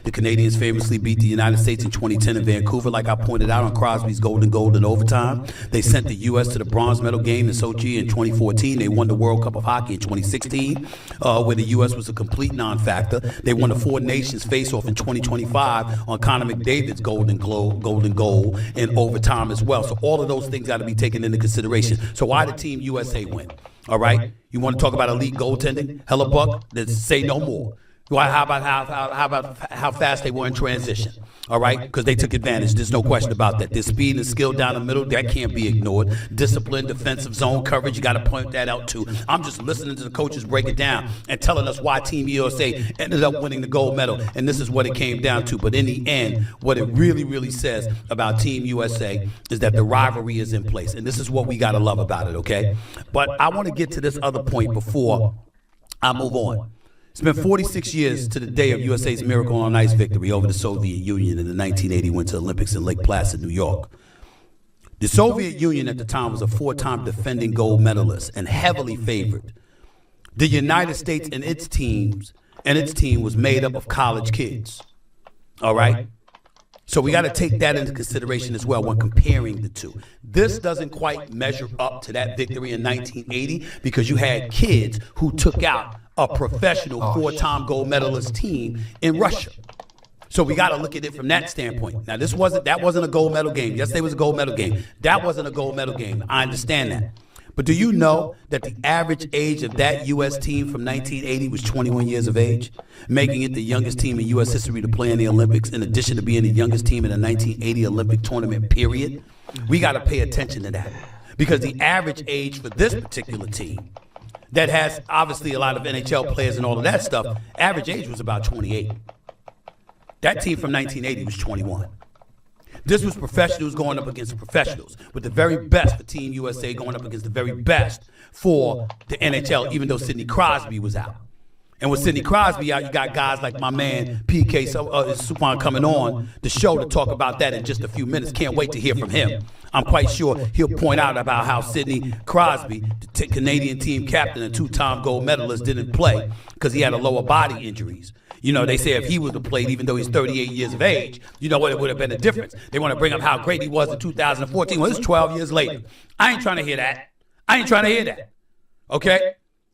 The Canadians famously beat the United States in 2010 in Vancouver, like I pointed out on Crosby's golden goal in overtime. They sent the U.S. to the bronze medal game in Sochi in 2014. They won the World Cup of Hockey in 2016, where the U.S. was a complete non-factor. They won the Four Nations face-off in 2025 on Connor McDavid's golden goal in overtime as well. So all of those things got to be taken into consideration. So why did Team USA win? All right? You want to talk about elite goaltending? Hellebuck, then say no more. Well, how about how fast they were in transition? All right, because they took advantage. There's no question about that. Their speed and skill down the middle, that can't be ignored. Discipline, defensive zone coverage, you got to point that out too. I'm just listening to the coaches break it down and telling us why Team USA ended up winning the gold medal, and this is what it came down to. But in the end, what it really, really says about Team USA is that the rivalry is in place, and this is what we got to love about it, okay? But I want to get to this other point before I move on. It's been 46 years to the day of USA's Miracle on Ice victory over the Soviet Union in the 1980 Winter Olympics in Lake Placid, New York. The Soviet Union at the time was a 4-time defending gold medalist and heavily favored. The United States and its team was made up of college kids. All right? So we got to take that into consideration as well when comparing the two. This doesn't quite measure up to that victory in 1980 because you had kids who took out a professional 4-time gold medalist team in Russia. So we got to look at it from that standpoint. Now, that wasn't a gold medal game. Yes, there was a gold medal game. That wasn't a gold medal game. I understand that. But do you know that the average age of that U.S. team from 1980 was 21 years of age, making it the youngest team in U.S. history to play in the Olympics, in addition to being the youngest team in the 1980 Olympic tournament, period? We got to pay attention to that because the average age for this particular team that has obviously a lot of NHL players and all of that stuff, average age was about 28. That team from 1980 was 21. This was professionals going up against professionals, with the very best for Team USA going up against the very best for the NHL, even though Sidney Crosby was out. And with Sidney Crosby out, you got guys like my man PK Subban coming on the show to talk about that in just a few minutes. Can't wait to hear from him. I'm quite sure he'll point out about how Sidney Crosby, the Canadian team captain and 2-time gold medalist, didn't play because he had a lower body injuries. You know, they say if he would have played, even though he's 38 years of age, you know what, it would have been a difference. They want to bring up how great he was in 2014. Well, it's 12 years later. I ain't trying to hear that. Okay?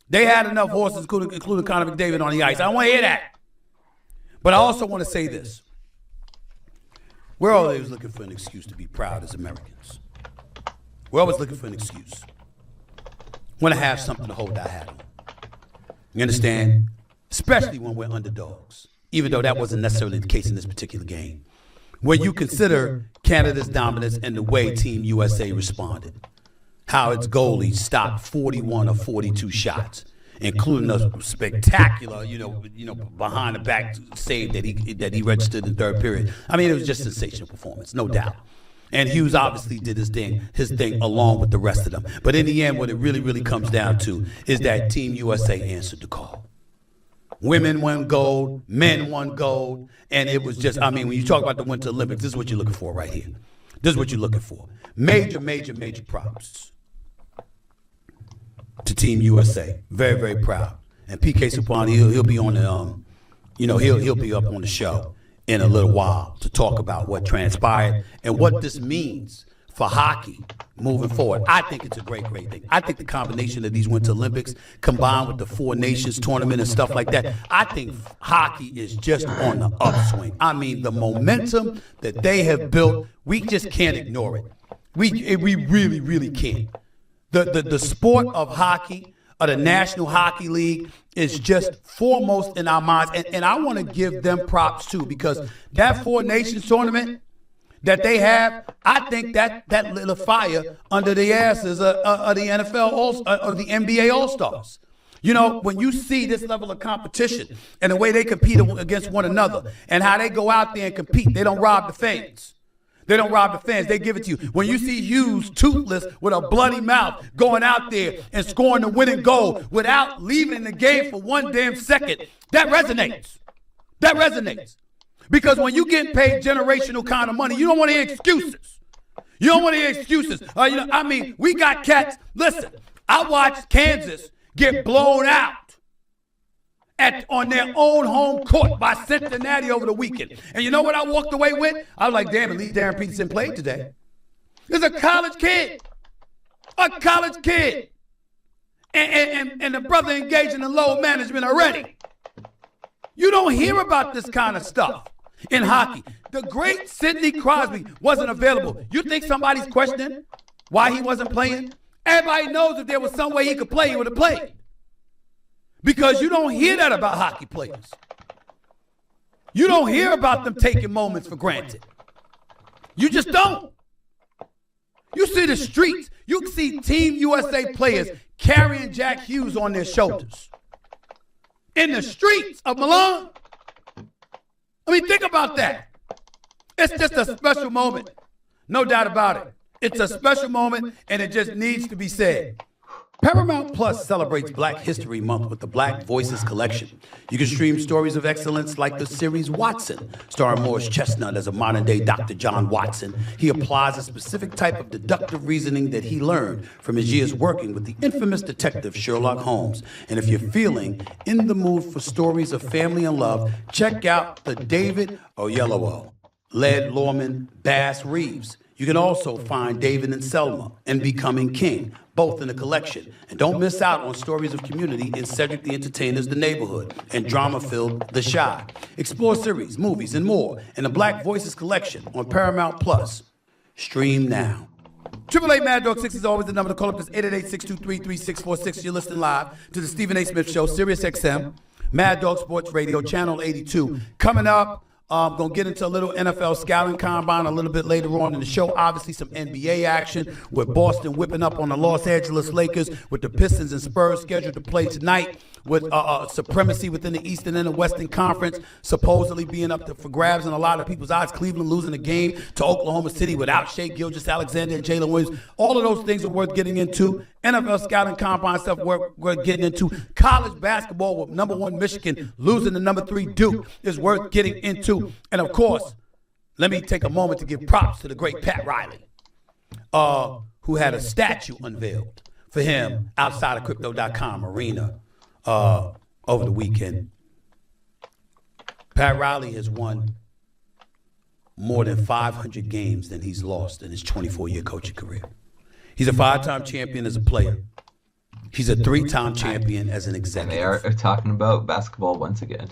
They had enough horses, including Connor McDavid, on the ice. I don't want to hear that. But I also want to say this. We're always looking for an excuse to be proud as Americans. We're always looking for an excuse. Want to have something to hold our hat on. You understand? Especially when we're underdogs, even though that wasn't necessarily the case in this particular game. When you consider Canada's dominance and the way Team USA responded, how its goalie stopped 41 of 42 shots, including a spectacular, behind the back save that he registered in the third period. I mean, it was just a sensational performance, no doubt. And Hughes obviously did his thing along with the rest of them. But in the end, what it really, really comes down to is that Team USA answered the call. Women won gold, men won gold, and it was just, when you talk about the Winter Olympics, this is what you're looking for right here. This is what you're looking for. Major, major, major props to Team USA. Very, very proud. And PK Subban, he'll be on the, he'll be up on the show in a little while to talk about what transpired and what this means for hockey moving forward. I think it's a great, great thing. I think the combination of these Winter Olympics combined with the 4 Nations tournament and stuff like that, I think hockey is just on the upswing. I mean, the momentum that they have built, we just can't ignore it. We really, really can't. The sport of hockey, of the National Hockey League, is just foremost in our minds. And I want to give them props too, because that 4 Nations tournament that they have, I think that lit a fire under the asses of the NFL or the NBA All-Stars. You know, when you see this level of competition and the way they compete against one another and how they go out there and compete, they don't rob the fans. They don't rob the fans. They give it to you. When you see Hughes toothless with a bloody mouth going out there and scoring the winning goal without leaving the game for one damn second, that resonates. That resonates. Because when you get paid generational kind of money, you don't want to hear excuses. You don't want to hear excuses. We got cats. Listen, I watched Kansas get blown out on their own home court by Cincinnati over the weekend. And you know what I walked away with? I was like, damn, at least Darren Peterson played today. He's a college kid. A college kid. And the brother engaged in the low management already. You don't hear about this kind of stuff in hockey. The great Sidney Crosby wasn't available. You think somebody's questioning why he wasn't playing? Everybody knows if there was some way he could play, he would have played. Because you don't hear that about hockey players. You don't hear about them taking moments for granted. You just don't. You see the streets. You see Team USA players carrying Jack Hughes on their shoulders. In the streets of Milan. I mean, think about that. It's just a special moment. No doubt about it. It's a special moment, and it just needs to be said. Paramount Plus celebrates Black History Month with the Black Voices Collection. You can stream stories of excellence like the series Watson, starring Morris Chestnut as a modern-day Dr. John Watson. He applies a specific type of deductive reasoning that he learned from his years working with the infamous detective Sherlock Holmes. And if you're feeling in the mood for stories of family and love, check out the David Oyelowo, Led Lorman, Bass Reeves. You can also find David and Selma and Becoming King, both in the collection. And don't miss out on stories of community in Cedric the Entertainer's The Neighborhood and drama-filled The Shy. Explore series, movies, and more in the Black Voices collection on Paramount Plus. Stream now. 888 Mad Dog 6 is always the number to call up. This 888-623-3646. You're listening live to the Stephen A. Smith Show, Sirius XM, Mad Dog Sports Radio, Channel 82. Coming up, I'm going to get into a little NFL scouting combine a little bit later on in the show. Obviously, some NBA action with Boston whipping up on the Los Angeles Lakers, with the Pistons and Spurs scheduled to play tonight, with supremacy within the Eastern and the Western Conference supposedly being up for grabs in a lot of people's eyes. Cleveland losing the game to Oklahoma City without Shea Gilgeous-Alexander and Jalen Williams. All of those things are worth getting into. NFL scouting combine stuff worth getting into. College basketball with #1 Michigan losing to #3 Duke is worth getting into. And of course, let me take a moment to give props to the great Pat Riley, who had a statue unveiled for him outside of Crypto.com arena over the weekend. Pat Riley has won more than 500 games than he's lost in his 24-year coaching career. He's a 5-time champion as a player. He's a 3-time champion as an executive. And they are talking about basketball once again.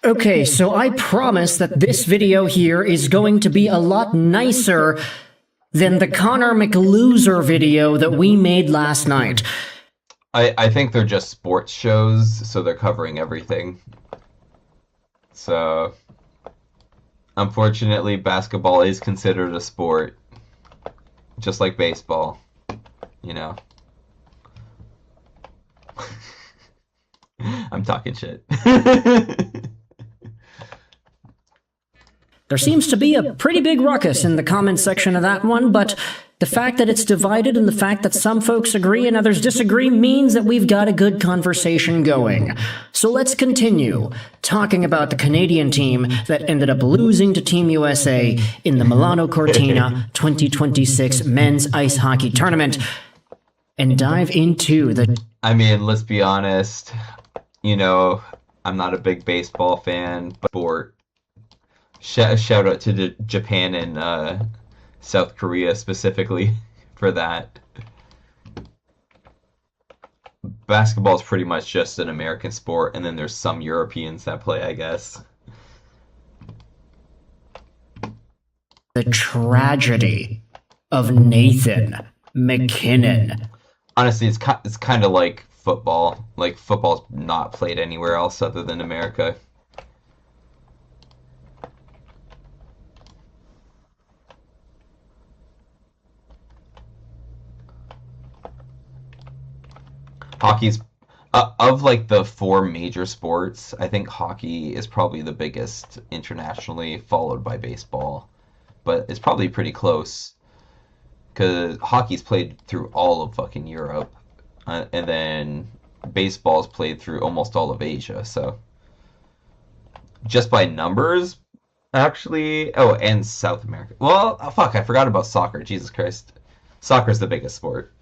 Okay, so I promise that this video here is going to be a lot nicer than the Connor McLoser video that we made last night. I think they're just sports shows, so they're covering everything. So, unfortunately, basketball is considered a sport, just like baseball, you know. I'm talking shit. There seems to be a pretty big ruckus in the comments section of that one, but the fact that it's divided and the fact that some folks agree and others disagree means that we've got a good conversation going. So let's continue talking about the Canadian team that ended up losing to Team USA in the Milano Cortina 2026 Men's Ice Hockey Tournament and dive into the... I mean, let's be honest, you know, I'm not a big baseball fan, but sport. Shout out to Japan and South Korea specifically for that. Basketball is pretty much just an American sport, and then there's some Europeans that play, I guess. The tragedy of Nathan McKinnon. Honestly, it's kind of like football. Like, football's not played anywhere else other than America. Hockey's of like the 4 major sports, I think hockey is probably the biggest internationally, followed by baseball. But it's probably pretty close, because hockey's played through all of fucking Europe, and then baseball's played through almost all of Asia. So just by numbers, actually. Oh, and South America. Well, fuck, I forgot about soccer. Jesus Christ. Soccer's the biggest sport.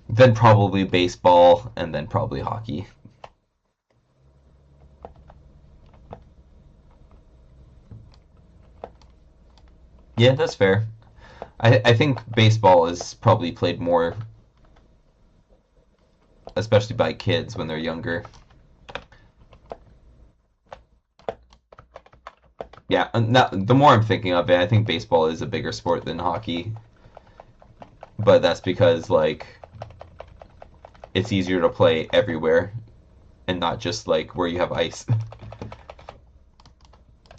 Then probably baseball, and then probably hockey. Yeah, that's fair. I think baseball is probably played more, especially by kids when they're younger. Yeah, the more I'm thinking of it, I think baseball is a bigger sport than hockey. But that's because, like, it's easier to play everywhere and not just, like, where you have ice.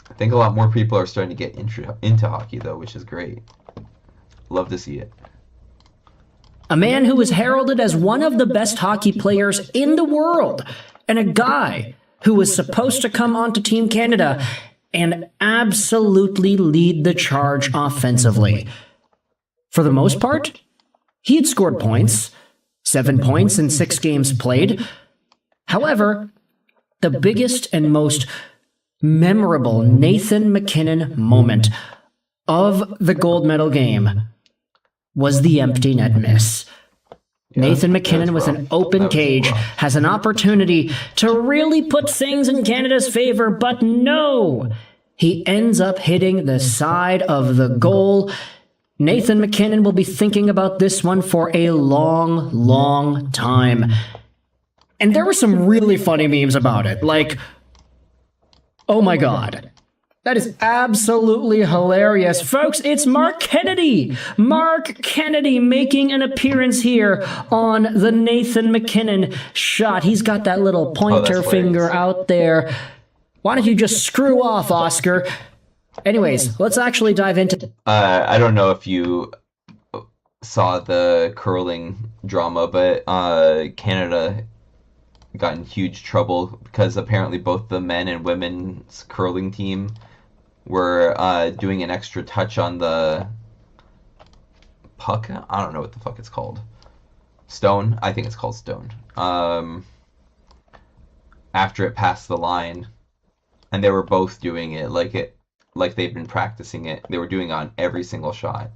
I think a lot more people are starting to get into hockey, though, which is great. Love to see it. A man who was heralded as one of the best hockey players in the world, and a guy who was supposed to come onto Team Canada and absolutely lead the charge offensively. For the most part, he had scored points, 7 points in 6 games played. However, the biggest and most memorable Nathan MacKinnon moment of the gold medal game was the empty net miss. Nathan MacKinnon with an open cage has an opportunity to really put things in Canada's favor, but no! He ends up hitting the side of the goal. Nathan MacKinnon will be thinking about this one for a long, long time. And there were some really funny memes about it, like, oh my god. That is absolutely hilarious. Folks, it's Mark Kennedy! Mark Kennedy making an appearance here on the Nathan MacKinnon shot. He's got that little pointer finger out there. Why don't you just screw off, Oscar? Anyways, let's actually dive into... I don't know if you saw the curling drama, but Canada got in huge trouble because apparently both the men and women's curling team were doing an extra touch on the puck. I don't know what the fuck it's called. Stone? I think it's called stone. After it passed the line, and they were both doing it like they've been practicing it. They were doing it on every single shot,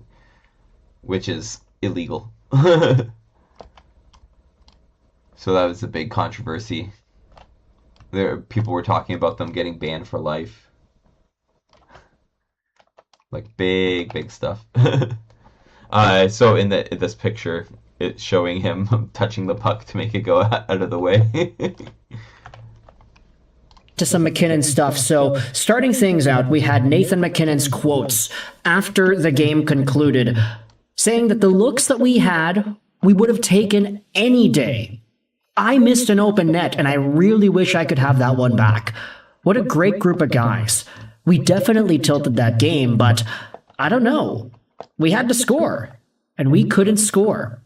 which is illegal. So that was a big controversy. People were talking about them getting banned for life. Like big stuff. So in this picture, it's showing him touching the puck to make it go out of the way. To some MacKinnon stuff. So starting things out, we had Nathan MacKinnon's quotes after the game concluded, saying that the looks that we had, we would have taken any day. I missed an open net, and I really wish I could have that one back. What a great group of guys. We definitely tilted that game, but I don't know. We had to score, and we couldn't score.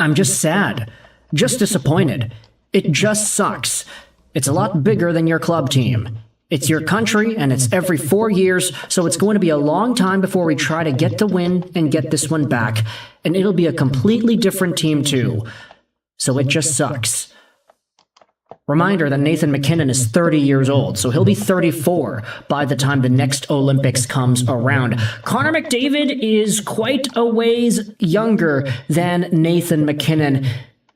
I'm just sad, just disappointed. It just sucks. It's a lot bigger than your club team. It's your country, and it's every 4 years, so it's going to be a long time before we try to get the win and get this one back. And it'll be a completely different team, too. So it just sucks. Reminder that Nathan MacKinnon is 30 years old, so he'll be 34 by the time the next Olympics comes around. Connor McDavid is quite a ways younger than Nathan MacKinnon.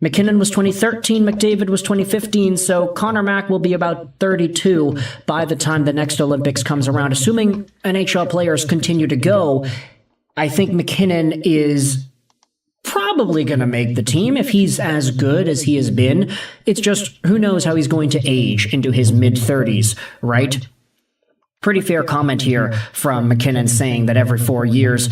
MacKinnon was 2013, McDavid was 2015, so Connor Mac will be about 32 by the time the next Olympics comes around. Assuming NHL players continue to go, I think MacKinnon is probably going to make the team if he's as good as he has been. It's just, who knows how he's going to age into his mid-30s, right? Pretty fair comment here from MacKinnon saying that every 4 years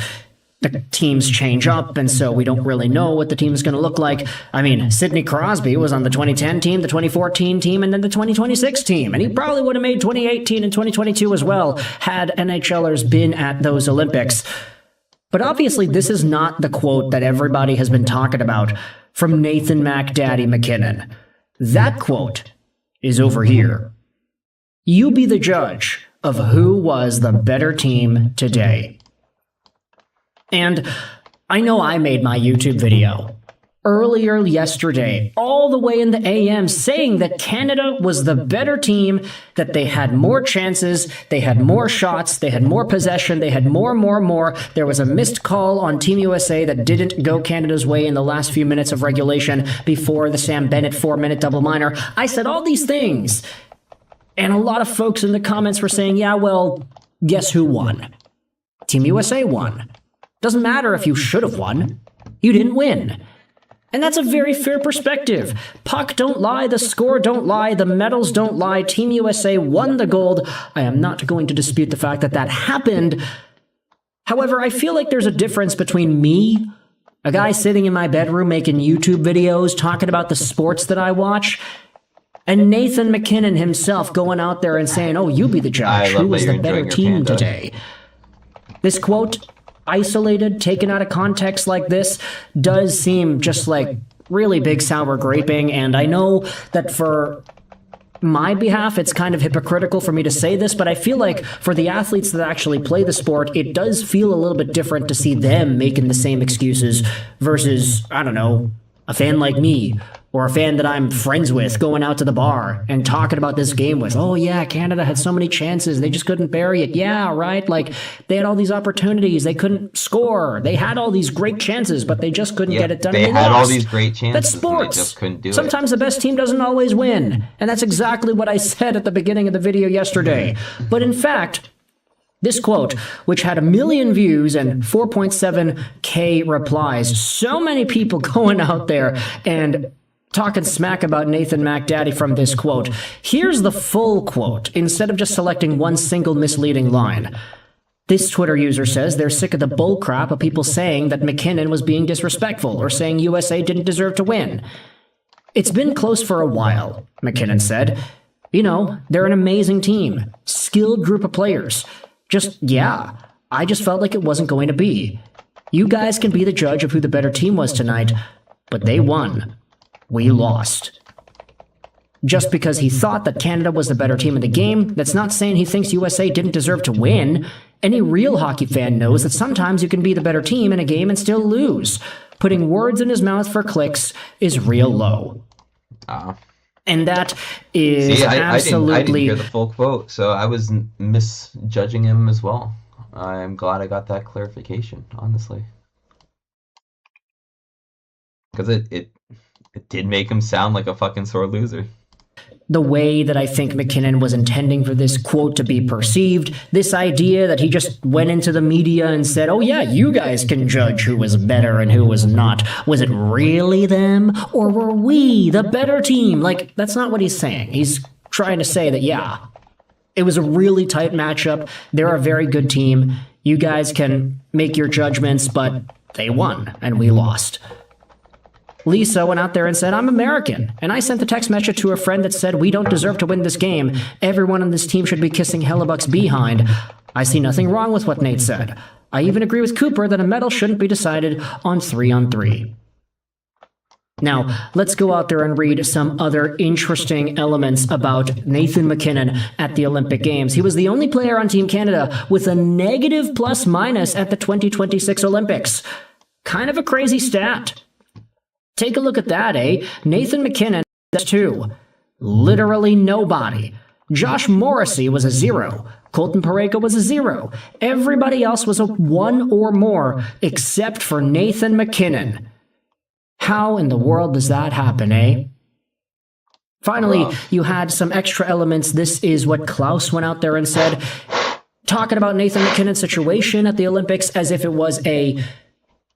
the teams change up, and so we don't really know what the team is going to look like. I mean, Sidney Crosby was on the 2010 team, the 2014 team, and then the 2026 team, and he probably would have made 2018 and 2022 as well had NHLers been at those Olympics. But obviously, this is not the quote that everybody has been talking about from Nathan Mac Daddy MacKinnon. That quote is over here. You be the judge of who was the better team today. And I know I made my YouTube video, earlier yesterday, all the way in the AM, saying that Canada was the better team, that they had more chances, they had more shots, they had more possession, they had more. There was a missed call on Team USA that didn't go Canada's way in the last few minutes of regulation before the Sam Bennett 4-minute double minor. I said all these things. And a lot of folks in the comments were saying, yeah, well, guess who won? Team USA won. Doesn't matter if you should have won. You didn't win. And that's a very fair perspective. Puck don't lie, the score don't lie, the medals don't lie. Team USA won the gold. I am not going to dispute the fact that that happened. However, I feel like there's a difference between me, a guy sitting in my bedroom making YouTube videos, talking about the sports that I watch, and Nathan MacKinnon himself going out there and saying, oh, you be the judge. Who was the better team today? This quote, isolated, taken out of context like this, does seem just like really big sour graping, and I know that for my behalf it's kind of hypocritical for me to say this, but I feel like for the athletes that actually play the sport, it does feel a little bit different to see them making the same excuses versus, I don't know, a fan like me, or a fan that I'm friends with going out to the bar and talking about this game with, oh yeah, Canada had so many chances, they just couldn't bury it. Yeah, right? Like, they had all these opportunities, they couldn't score. They had all these great chances, but they just couldn't get it done. They and had all lost. these great chances. That's sports. And they just couldn't do Sometimes the best team doesn't always win. And that's exactly what I said at the beginning of the video yesterday. But in fact, this quote, which had 1 million views and 4.7K replies, so many people going out there and talking smack about Nathan McDaddy from this quote. Here's the full quote, instead of just selecting one single misleading line. This Twitter user says they're sick of the bullcrap of people saying that MacKinnon was being disrespectful or saying USA didn't deserve to win. It's been close for a while, MacKinnon said. You know, they're an amazing team, skilled group of players. I just felt like it wasn't going to be. You guys can be the judge of who the better team was tonight, but they won. We lost. Just because he thought that Canada was the better team in the game, that's not saying he thinks USA didn't deserve to win. Any real hockey fan knows that sometimes you can be the better team in a game and still lose. Putting words in his mouth for clicks is real low. And that is absolutely... I didn't hear the full quote, so I was misjudging him as well. I'm glad I got that clarification, honestly. Because it did make him sound like a fucking sore loser. The way that I think MacKinnon was intending for this quote to be perceived, this idea that he just went into the media and said, oh yeah, you guys can judge who was better and who was not. Was it really them? Or were we the better team? Like, that's not what he's saying. He's trying to say that, yeah, it was a really tight matchup. They're a very good team. You guys can make your judgments, but they won and we lost. Lisa went out there and said, I'm American. And I sent the text message to a friend that said, we don't deserve to win this game. Everyone on this team should be kissing Hellebuck's behind. I see nothing wrong with what Nate said. I even agree with Cooper that a medal shouldn't be decided on 3-on-3. Now, let's go out there and read some other interesting elements about Nathan MacKinnon at the Olympic Games. He was the only player on Team Canada with a negative plus-minus at the 2026 Olympics. Kind of a crazy stat. Take a look at that, eh? Nathan MacKinnon, that's 2. Literally nobody. Josh Morrissey was a 0. Colton Parayko was a 0. Everybody else was a 1 or more, except for Nathan MacKinnon. How in the world does that happen, eh? Finally, you had some extra elements. This is what Klaus went out there and said, talking about Nathan MacKinnon's situation at the Olympics as if it was a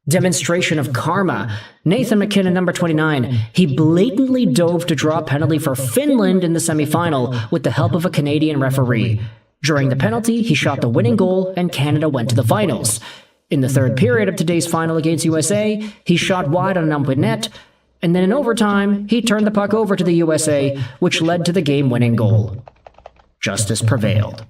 demonstration of karma. Nathan MacKinnon, number 29, he blatantly dove to draw a penalty for Finland in the semifinal with the help of a Canadian referee. During the penalty, he shot the winning goal and Canada went to the finals. In the third period of today's final against USA, he shot wide on an umpire net, and then in overtime, he turned the puck over to the USA, which led to the game-winning goal. Justice prevailed.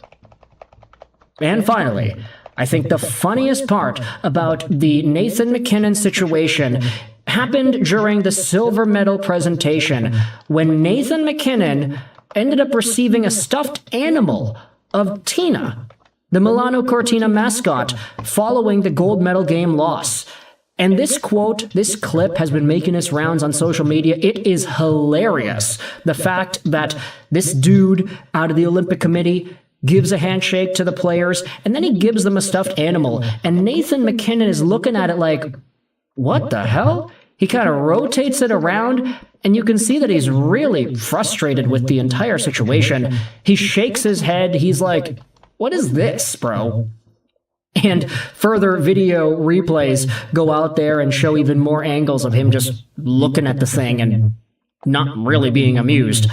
And finally, I think the funniest part about the Nathan MacKinnon situation happened during the silver medal presentation when Nathan MacKinnon ended up receiving a stuffed animal of Tina, the Milano Cortina mascot, following the gold medal game loss. And this quote, this clip has been making its rounds on social media. It is hilarious. The fact that this dude out of the Olympic Committee gives a handshake to the players, and then he gives them a stuffed animal. And Nathan McKinnon is looking at it like, what the hell? He kind of rotates it around, and you can see that he's really frustrated with the entire situation. He shakes his head. He's like, what is this, bro? And further video replays go out there and show even more angles of him just looking at the thing and not really being amused.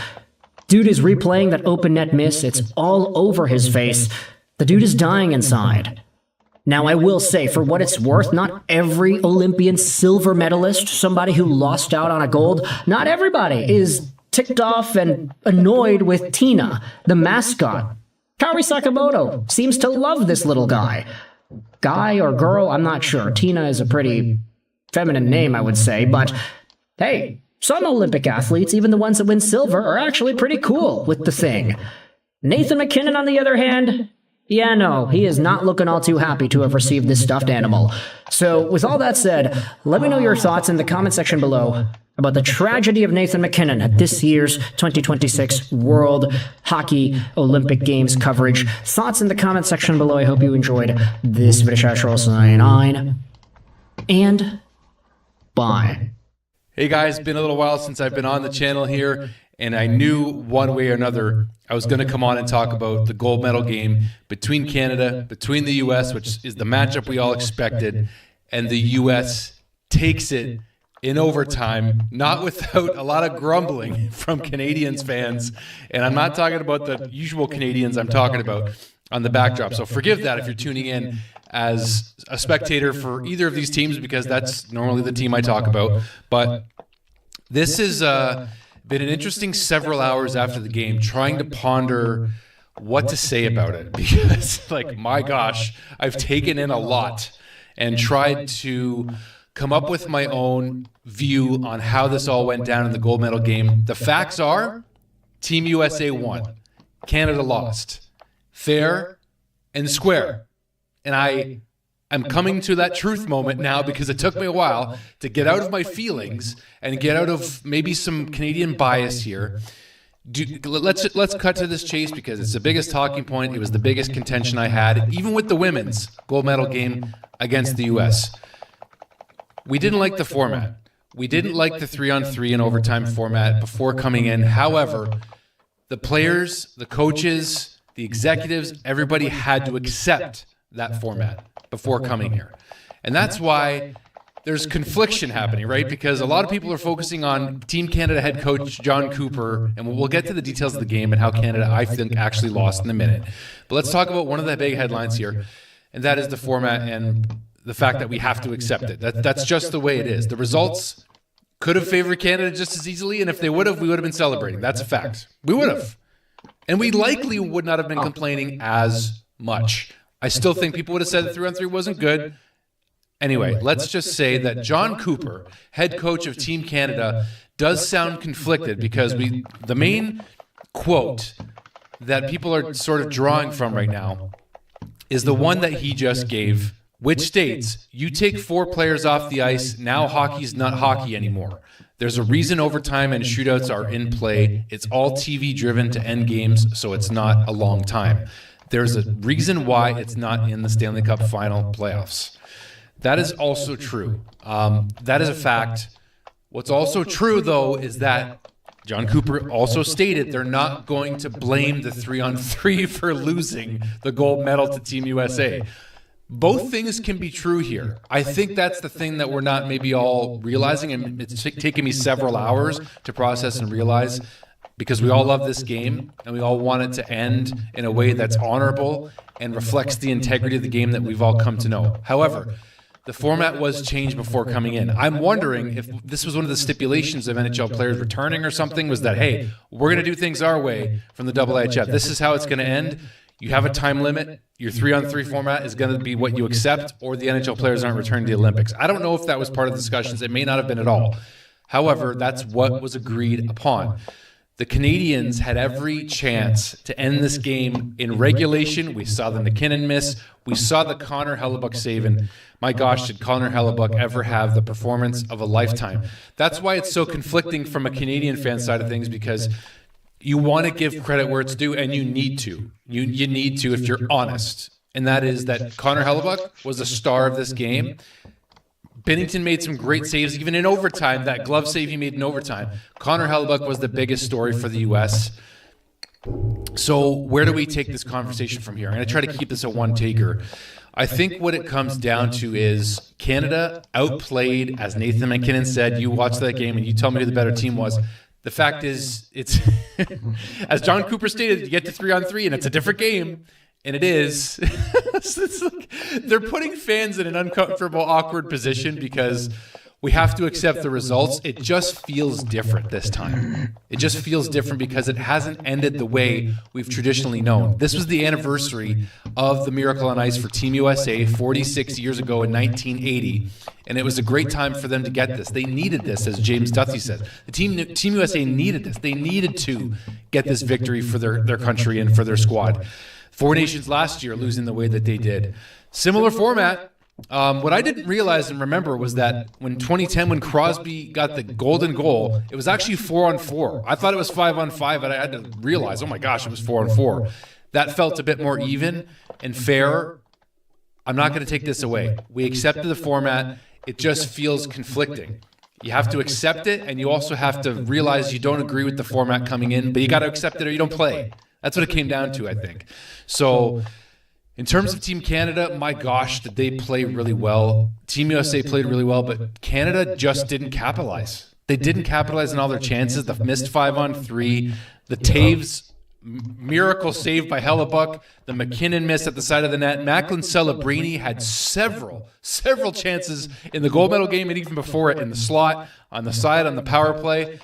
Dude is replaying that open net miss. It's all over his face. The dude is dying inside. Now, I will say, for what it's worth, not every Olympian silver medalist, somebody who lost out on a gold, not everybody is ticked off and annoyed with Tina, the mascot. Kaori Sakamoto seems to love this little guy. Guy or girl, I'm not sure. Tina is a pretty feminine name, I would say, but hey, some Olympic athletes, even the ones that win silver, are actually pretty cool with the thing. Nathan McKinnon, on the other hand, yeah, no, he is not looking all too happy to have received this stuffed animal. So, with all that said, let me know your thoughts in the comment section below about the tragedy of Nathan McKinnon at this year's 2026 World Hockey Olympic Games coverage. Thoughts in the comment section below. I hope you enjoyed this video. Sign on. And bye. Hey guys, been a little while since I've been on the channel here, and I knew one way or another I was going to come on and talk about the gold medal game between Canada, between the U.S., which is the matchup we all expected, and the U.S. takes it in overtime, not without a lot of grumbling from Canadians fans. And I'm not talking about the usual Canadians I'm talking about on the backdrop. So forgive that if you're tuning in as a spectator for either of these teams, because that's normally the team I talk about. But this has been an interesting several hours after the game, trying to ponder what to say about it, because, like, my gosh, I've taken in a lot and tried to come up with my own view on how this all went down in the gold medal game. The facts are, Team USA won. Canada lost. Fair and square. And I'm coming to that truth moment now, because it took me a while to get out of my feelings and get out of maybe some Canadian bias here. Let's cut to this chase, because it's the biggest talking point. It was the biggest contention I had, even with the women's gold medal game against the U.S. We didn't like the format. We didn't like the 3-on-3 and overtime format before coming in. However, the players, the coaches, the executives, everybody had to accept that format before coming here. And that's why there's confliction happening, right? Because a lot of people are focusing on Team Canada head coach John Cooper, and we'll get to the details of the game and how Canada, I think, actually lost in a minute. But let's talk about one of the big headlines here, and that is the format and the fact that we have to accept it. That's just the way it is. The results could have favored Canada just as easily, and if they would have, we would have been celebrating. That's a fact. We would have. And we likely would not have been complaining as much. I still think people would have said that 3-on-3 wasn't good. Anyway, let's just say that John Cooper, head coach of Team Canada, does sound conflicted, because the main quote that people are sort of drawing from right now is the one that he just gave, which states, you take 4 players off the ice, now hockey's not hockey anymore. There's a reason overtime and shootouts are in play. It's all TV driven to end games, so it's not a long time. There's a reason why it's not in the Stanley Cup final playoffs. That is also true. That is a fact. What's also true, though, is that John Cooper also stated they're not going to blame the 3-on-3 for losing the gold medal to Team USA. Both things can be true here. I think that's the thing that we're not maybe all realizing, and it's taken me several hours to process and realize, because we all love this game and we all want it to end in a way that's honorable and reflects the integrity of the game that we've all come to know. However, the format was changed before coming in. I'm wondering if this was one of the stipulations of NHL players returning or something, was that, hey, we're going to do things our way from the IIHF. This is how it's going to end. You have a time limit. Your 3-on-3 format is going to be what you accept, or the NHL players aren't returning to the Olympics. I don't know if that was part of the discussions. It may not have been at all. However, that's what was agreed upon. The Canadians had every chance to end this game in regulation. We saw the McKinnon miss. We saw the Connor Hellebuck save. And my gosh, did Connor Hellebuck ever have the performance of a lifetime? That's why it's so conflicting from a Canadian fan side of things, because you want to give credit where it's due, and you need to. You need to if you're honest. And that is that Connor Hellebuck was the star of this game. Binnington made some great saves, even in overtime. That glove save he made in overtime. Connor Hellebuck was the biggest story for the U.S. So where do we take this conversation from here? I'm going to try to keep this a one-taker. I think what it comes down to is Canada outplayed, as Nathan McKinnon said. You watched that game and you tell me who the better team was. The fact is, it's as John Cooper stated, you get to 3-on-3 and it's a different game. And it is. It's like they're putting fans in an uncomfortable, awkward position because we have to accept the results. It just feels different this time. It just feels different because it hasn't ended the way we've traditionally known. This was the anniversary of the Miracle on Ice for Team USA 46 years ago in 1980. And it was a great time for them to get this. They needed this, as James Duthie says. The Team USA needed this. They needed to get this victory for their country and for their squad. Four Nations last year losing the way that they did. Similar format. What I didn't realize and remember was that when 2010, when Crosby got the golden goal, it was actually 4-on-4. I thought it was 5-on-5, and I had to realize, oh my gosh, it was 4-on-4. That felt a bit more even and fair. I'm not going to take this away. We accepted the format. It just feels conflicting. You have to accept it, and you also have to realize you don't agree with the format coming in, but you got to accept it or you don't play. That's what it came down to, I think. So in terms of Team Canada, my gosh, did they play really well. Team USA played really well, but Canada just didn't capitalize. They didn't capitalize on all their chances. The missed 5-on-3, the Taves miracle save by Hellebuck, the McKinnon miss at the side of the net. Macklin Celebrini had several chances in the gold medal game and even before it in the slot, on the side, on the power play.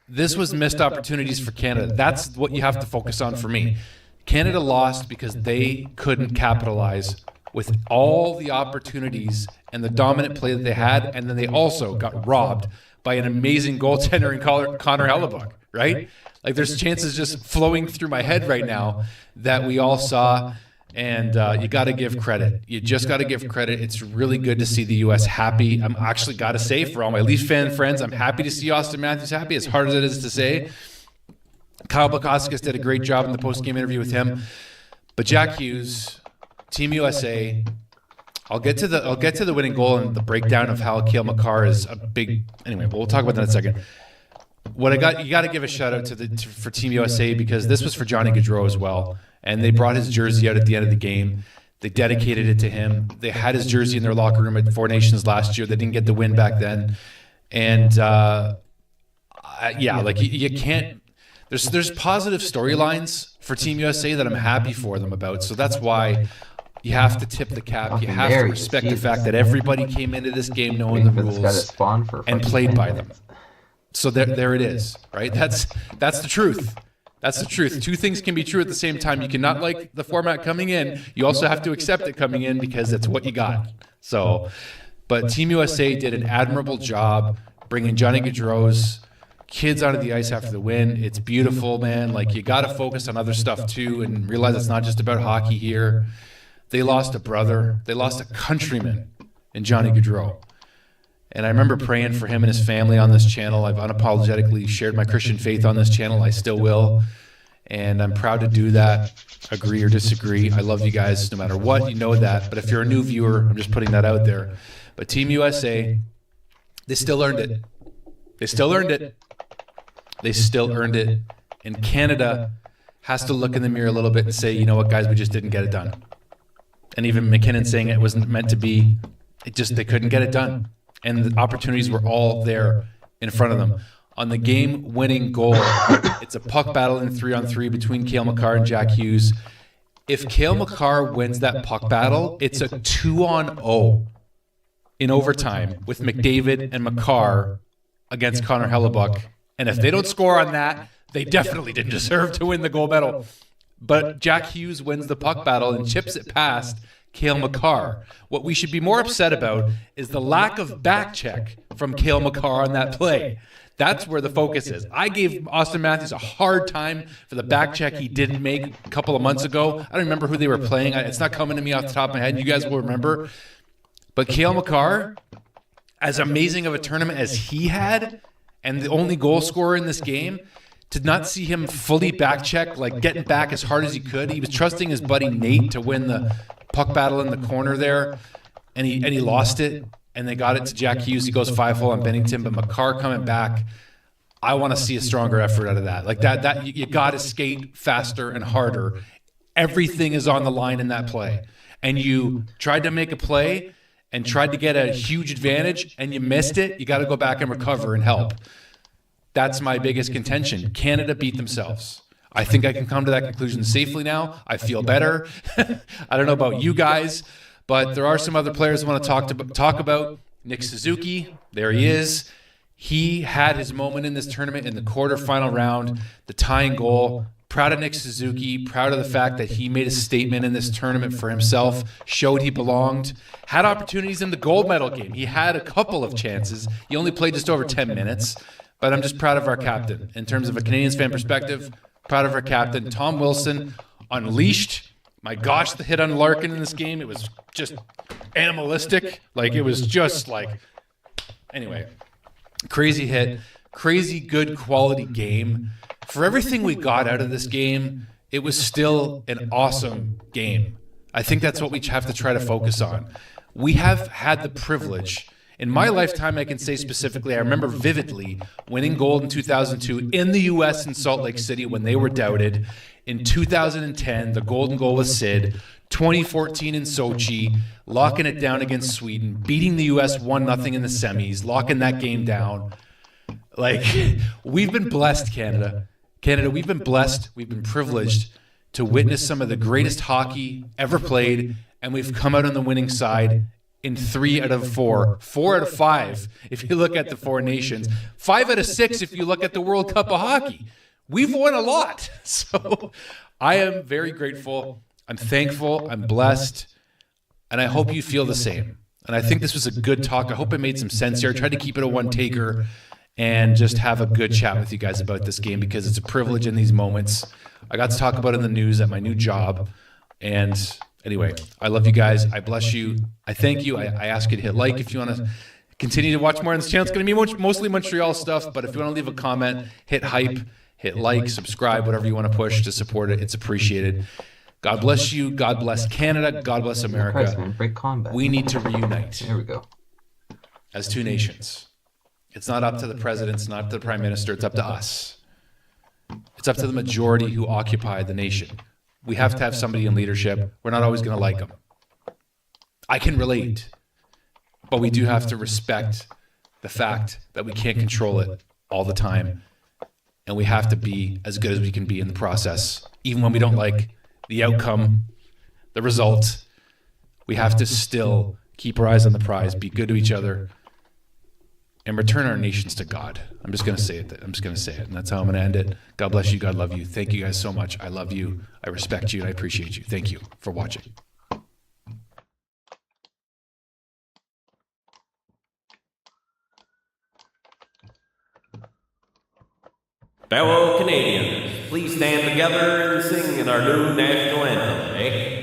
This was missed opportunities for Canada. That's what you have to focus on for me. Canada lost because they couldn't capitalize with all the opportunities and the dominant play that they had, and then they also got robbed by an amazing goaltender in Connor Hellebuck, right? Like there's chances just flowing through my head right now that we all saw, and you got to give credit. You just got to give credit. It's really good to see the U.S. happy. I'm actually got to say, for all my Leaf fan friends, I'm happy to see Austin Matthews happy, as hard as it is to say. Kyle Bukauskas did a great job in the post-game interview with him. But Jack Hughes, Team USA, I'll get to the winning goal and the breakdown of how Cale Makar is a big. Anyway, we'll talk about that in a second. You got to give a shout out for Team USA, because this was for Johnny Gaudreau as well, and they brought his jersey out at the end of the game. They dedicated it to him. They had his jersey in their locker room at Four Nations last year. They didn't get the win back then, and you can't. There's positive storylines for Team USA that I'm happy for them about. So that's why you have to tip the cap. You have to respect the fact that everybody came into this game knowing the rules and played by them. So there it is, right? That's the truth. That's the truth. Two things can be true at the same time. You cannot like the format coming in. You also have to accept it coming in, because that's what you got. So, but Team USA did an admirable job bringing Johnny Gaudreau's kids onto the ice after the win. It's beautiful, man. Like, you got to focus on other stuff too and realize it's not just about hockey here. They lost a brother. They lost a countryman in Johnny Gaudreau. And I remember praying for him and his family on this channel. I've unapologetically shared my Christian faith on this channel. I still will. And I'm proud to do that, agree or disagree. I love you guys no matter what. You know that. But if you're a new viewer, I'm just putting that out there. But Team USA, they still earned it. They still earned it. They still earned it. And Canada has to look in the mirror a little bit and say, you know what, guys, we just didn't get it done. And even McKinnon saying it wasn't meant to be. They couldn't get it done. And the opportunities were all there in front of them. On the game-winning goal, it's a puck battle in 3-on-3 between Cale Makar and Jack Hughes. If Cale Makar wins that puck battle, it's a 2-on-0 in overtime with McDavid and Makar against Connor Hellebuck. And if they don't score on that, they definitely didn't deserve to win the gold medal. But Jack Hughes wins the puck battle and chips it past Cale Makar. What we should be more upset about is the lack of back check from Cale Makar on that play. That's where the focus is. I gave Austin Matthews a hard time for the back check he didn't make a couple of months ago. I don't remember who they were playing. It's not coming to me off the top of my head. You guys will remember. But Cale Makar, as amazing of a tournament as he had, and the only goal scorer in this game, to not see him fully back check, like getting back as hard as he could. He was trusting his buddy Nate to win the puck battle in the corner there, and he lost it. And they got it to Jack Hughes. He goes 5-0 on Bennington, but Makar coming back, I want to see a stronger effort out of that. Like that you got to skate faster and harder. Everything is on the line in that play. And you tried to make a play and tried to get a huge advantage, and you missed it. You got to go back and recover and help. That's my biggest contention. Canada beat themselves. I think I can come to that conclusion safely now. I feel better. I don't know about you guys, but there are some other players I want to talk about. Nick Suzuki, there he is. He had his moment in this tournament in the quarterfinal round, the tying goal. Proud of Nick Suzuki, proud of the fact that he made a statement in this tournament for himself, showed he belonged, had opportunities in the gold medal game. He had a couple of chances. He only played just over 10 minutes, but I'm just proud of our captain. In terms of a Canadians fan perspective, proud of our captain. Tom Wilson unleashed. My gosh, the hit on Larkin in this game, it was just animalistic. Like, it was just like, anyway, crazy hit, crazy good quality game. For everything we got out of this game, it was still an awesome game. I think that's what we have to try to focus on. We have had the privilege. In my lifetime, I can say specifically, I remember vividly winning gold in 2002 in the U.S. in Salt Lake City when they were doubted. In 2010, the golden goal with Sid. 2014 in Sochi, locking it down against Sweden, beating the U.S. 1-0 in the semis, locking that game down. Like, we've been blessed, Canada. Canada, we've been blessed, we've been privileged to witness some of the greatest hockey ever played, and we've come out on the winning side in 3 out of 4, 4 out of 5 if you look at the 4 nations, 5 out of 6 if you look at the World Cup of Hockey. We've won a lot. So I am very grateful. I'm thankful. I'm blessed. And I hope you feel the same. And I think this was a good talk. I hope it made some sense here. I tried to keep it a one-taker and just have a good chat with you guys about this game because it's a privilege in these moments. I got to talk about it in the news at my new job. And anyway, I love you guys. I bless you. I thank you. I ask you to hit like if you want to continue to watch more on this channel. It's going to be mostly Montreal stuff, but if you want to leave a comment, hit hype, hit like, subscribe, whatever you want to push to support it. It's appreciated. God bless you. God bless Canada. God bless America. Christ, man, break combat. We need to reunite. There we go. As 2 nations. It's not up to the president. It's not up to the prime minister. It's up to us. It's up to the majority who occupy the nation. We have to have somebody in leadership. We're not always going to like them. I can relate. But we do have to respect the fact that we can't control it all the time. And we have to be as good as we can be in the process. Even when we don't like the outcome, the result, we have to still keep our eyes on the prize, be good to each other, and return our nations to God. I'm just going to say it. I'm just going to say it. And that's how I'm going to end it. God bless you. God love you. Thank you guys so much. I love you. I respect you. And I appreciate you. Thank you for watching. Fellow Canadians, please stand together and sing in our new national anthem, eh?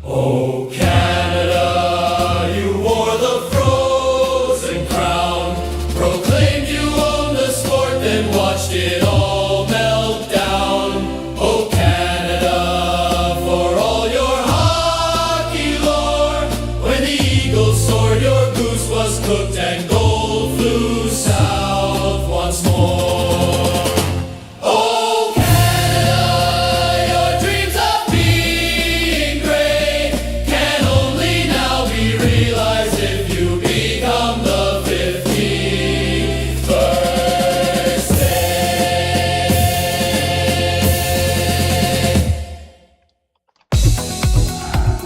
Oh, Canada, you wore the frozen crown, proclaimed you owned the sport, then watched it all melt down. Oh, Canada, for all your hockey lore, when the Eagles soared, your goose was cooked and gold flew south once more. Oh, Canada, your dreams of being great can only now be realized if you become the 51st state.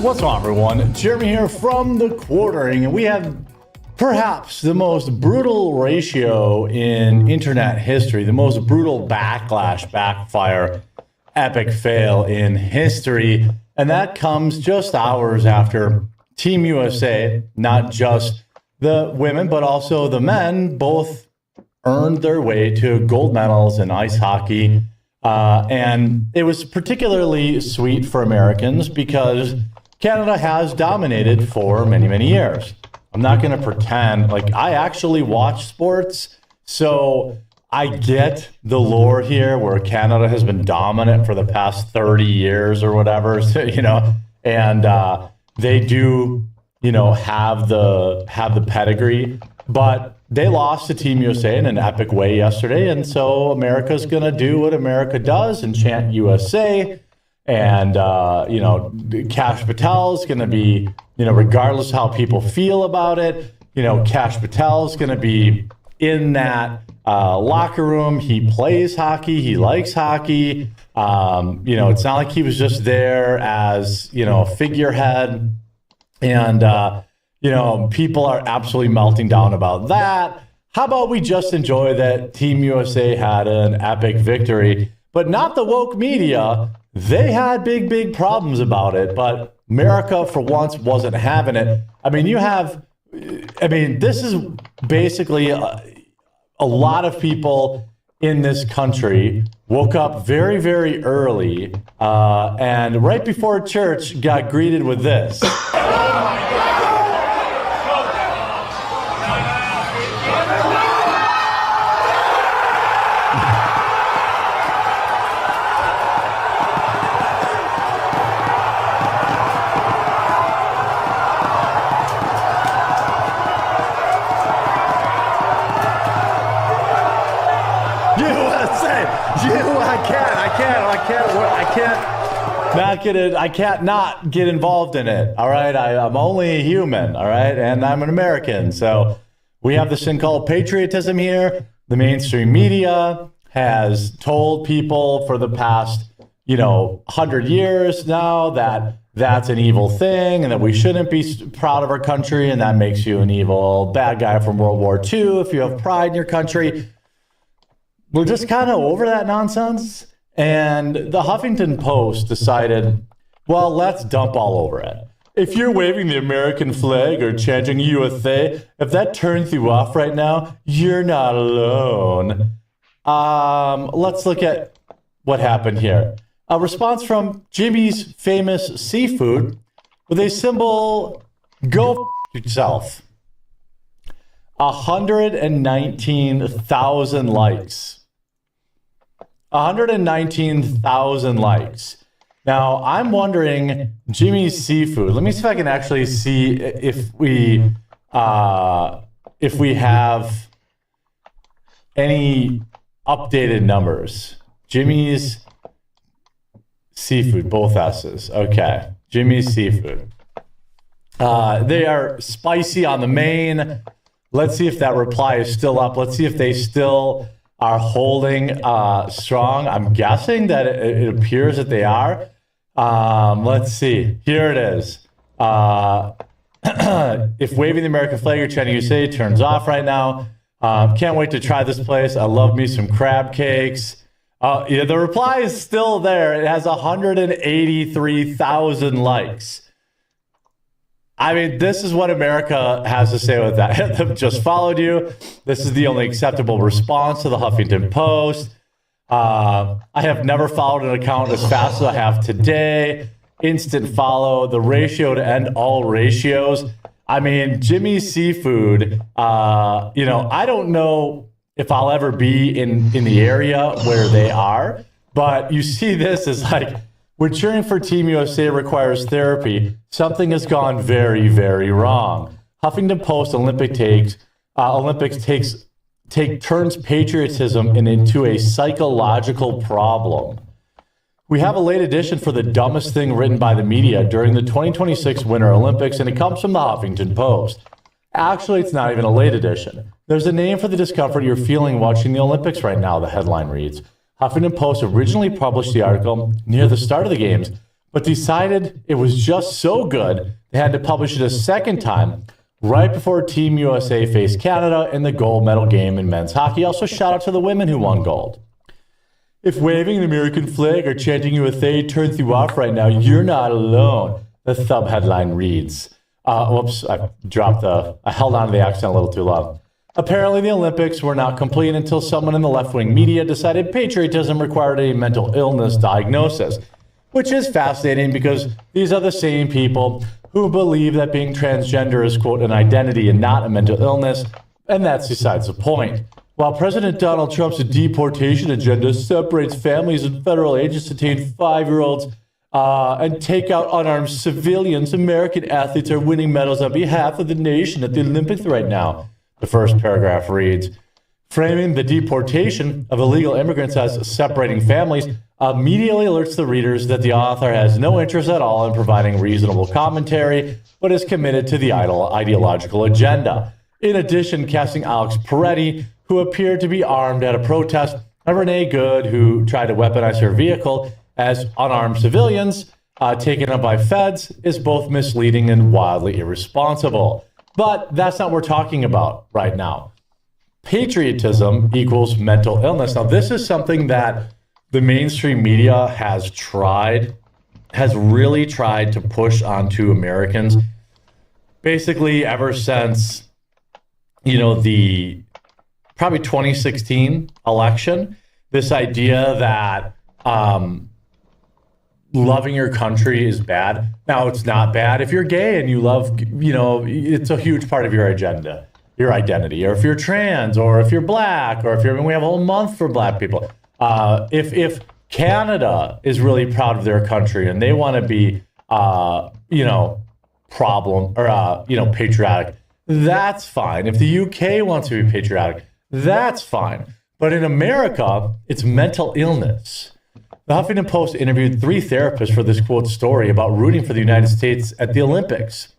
What's wrong, everyone? Jeremy here from The Quartering, and we have perhaps the most brutal ratio in internet history, the most brutal backlash, backfire epic fail in history. And that comes just hours after Team USA, not just the women, but also the men, both earned their way to gold medals in ice hockey. And it was particularly sweet for Americans because Canada has dominated for many, many years. I'm not going to pretend like I actually watch sports, so I get the lore here where Canada has been dominant for the past 30 years or whatever, so, and they do, have the pedigree, but they lost to Team USA in an epic way yesterday, and so America's going to do what America does and chant USA, and, Kash Patel's going to be, regardless of how people feel about it, Kash Patel's going to be in that locker room. He plays hockey. He likes hockey. It's not like he was just there as, a figurehead. And, people are absolutely melting down about that. How about we just enjoy that Team USA had an epic victory, but not the woke media. They had big problems about it, but America for once wasn't having it. This is basically a lot of people in this country woke up very, very early, and right before church got greeted with this. I can't not get involved in it. All right. I'm only a human. All right. And I'm an American. So we have this thing called patriotism here. The mainstream media has told people for the past, 100 years now that that's an evil thing and that we shouldn't be proud of our country. And that makes you an evil bad guy from World War II if you have pride in your country. We're just kind of over that nonsense. And the Huffington Post decided, well, let's dump all over it. If you're waving the American flag or chanting USA, if that turns you off right now, you're not alone. Let's look at what happened here. A response from Jimmy's Famous Seafood with a symbol, go yourself. 119,000 likes. 119,000 likes. Now, I'm wondering, Jimmy's Seafood. Let me see if I can actually see if we have any updated numbers. Jimmy's Seafood, both S's. Okay, Jimmy's Seafood. They are spicy on the main. Let's see if that reply is still up. Let's see if they still are holding strong. I'm guessing that it appears that they are. Let's see. Here it is. If waving the American flag or chanting USA turns off right now, can't wait to try this place. I love me some crab cakes. Yeah, the reply is still there. It has 183,000 likes. I mean, this is what America has to say with that. They've just followed you. This is the only acceptable response to the Huffington Post. I have never followed an account as fast as I have today. Instant follow, the ratio to end all ratios. I mean, Jimmy's Seafood, I don't know if I'll ever be in the area where they are, but you see this as like, when cheering for Team USA requires therapy, something has gone very, very wrong. Huffington Post Olympics turns patriotism into a psychological problem. We have a late edition for the dumbest thing written by the media during the 2026 Winter Olympics, and it comes from the Huffington Post. Actually, it's not even a late edition. There's a name for the discomfort you're feeling watching the Olympics right now, the headline reads. Huffington Post originally published the article near the start of the games, but decided it was just so good they had to publish it a second time right before Team USA faced Canada in the gold medal game in men's hockey. Also, shout out to the women who won gold. If waving the American flag or chanting USA turns you off right now, you're not alone. The sub-headline reads. Whoops, I held on to the accent a little too long. Apparently, the Olympics were not complete until someone in the left-wing media decided patriotism required a mental illness diagnosis, which is fascinating because these are the same people who believe that being transgender is, quote, an identity and not a mental illness, and that's besides the point. While President Donald Trump's deportation agenda separates families and federal agents to detain 5-year-olds and take out unarmed civilians, American athletes are winning medals on behalf of the nation at the Olympics right now. The first paragraph reads, framing the deportation of illegal immigrants as separating families immediately alerts the readers that the author has no interest at all in providing reasonable commentary, but is committed to the ideological agenda. In addition, casting Alex Peretti, who appeared to be armed at a protest, and Renee Good, who tried to weaponize her vehicle, as unarmed civilians taken up by feds, is both misleading and wildly irresponsible. But that's not what we're talking about right now. Patriotism equals mental illness. Now, this is something that the mainstream media has really tried to push onto Americans, basically ever since, the probably 2016 election, this idea that loving your country is bad. Now, it's not bad. If you're gay and you love, it's a huge part of your agenda, your identity. Or if you're trans, or if you're black, or we have a whole month for black people. If Canada is really proud of their country and they want to be, patriotic, that's fine. If the UK wants to be patriotic, that's fine. But in America, it's mental illness. The Huffington Post interviewed 3 therapists for this quote story about rooting for the United States at the Olympics.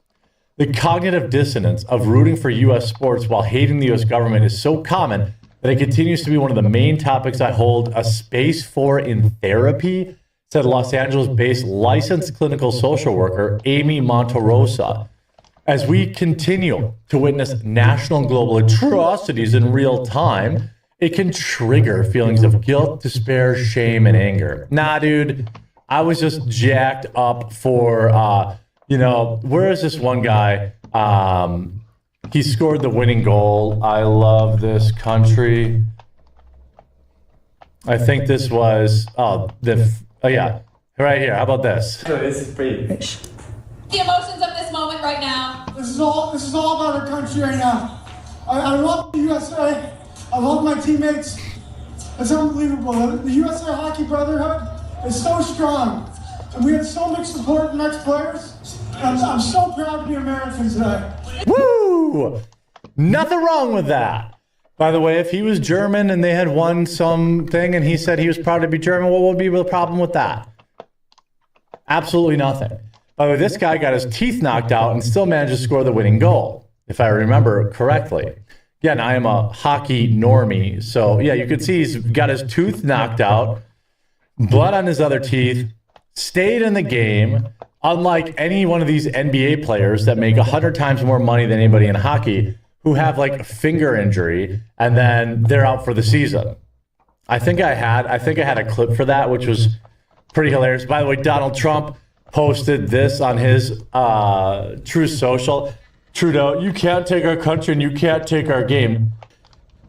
The cognitive dissonance of rooting for U.S. sports while hating the U.S. government is so common that it continues to be one of the main topics I hold a space for in therapy, said Los Angeles-based licensed clinical social worker Amy Monterosa. As we continue to witness national and global atrocities in real time, it can trigger feelings of guilt, despair, shame, and anger. Nah, dude, I was just jacked up for, where is this one guy? He scored the winning goal. I love this country. I think this was, right here. How about this? This is pretty. The emotions of this moment right now. This is all about our country right now. I love the USA. I love my teammates. It's unbelievable. The USA Hockey Brotherhood is so strong. And we have so much support from ex-players. I'm so proud to be American today. Woo! Nothing wrong with that. By the way, if he was German and they had won something and he said he was proud to be German, what would be the problem with that? Absolutely nothing. By the way, this guy got his teeth knocked out and still managed to score the winning goal, if I remember correctly. Again, I am a hockey normie, so yeah, you can see he's got his tooth knocked out, blood on his other teeth, stayed in the game, unlike any one of these NBA players that make 100 times more money than anybody in hockey, who have like a finger injury and then they're out for the season. I think I had a clip for that, which was pretty hilarious. By the way, Donald Trump posted this on his Truth Social. Trudeau, you can't take our country and you can't take our game.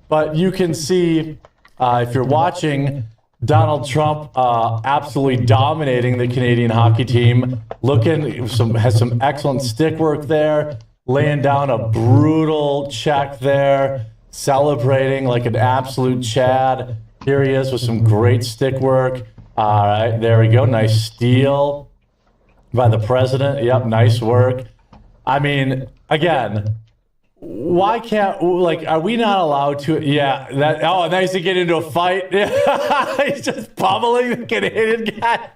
But you can see, if you're watching, Donald Trump absolutely dominating the Canadian hockey team. Has some excellent stick work there, laying down a brutal check there, celebrating like an absolute Chad. Here he is with some great stick work. All right, there we go. Nice steal by the president. Yep, nice work. I mean, again, why can't, are we not allowed to? Yeah, nice to get into a fight. He's just pummeling the Canadian guy.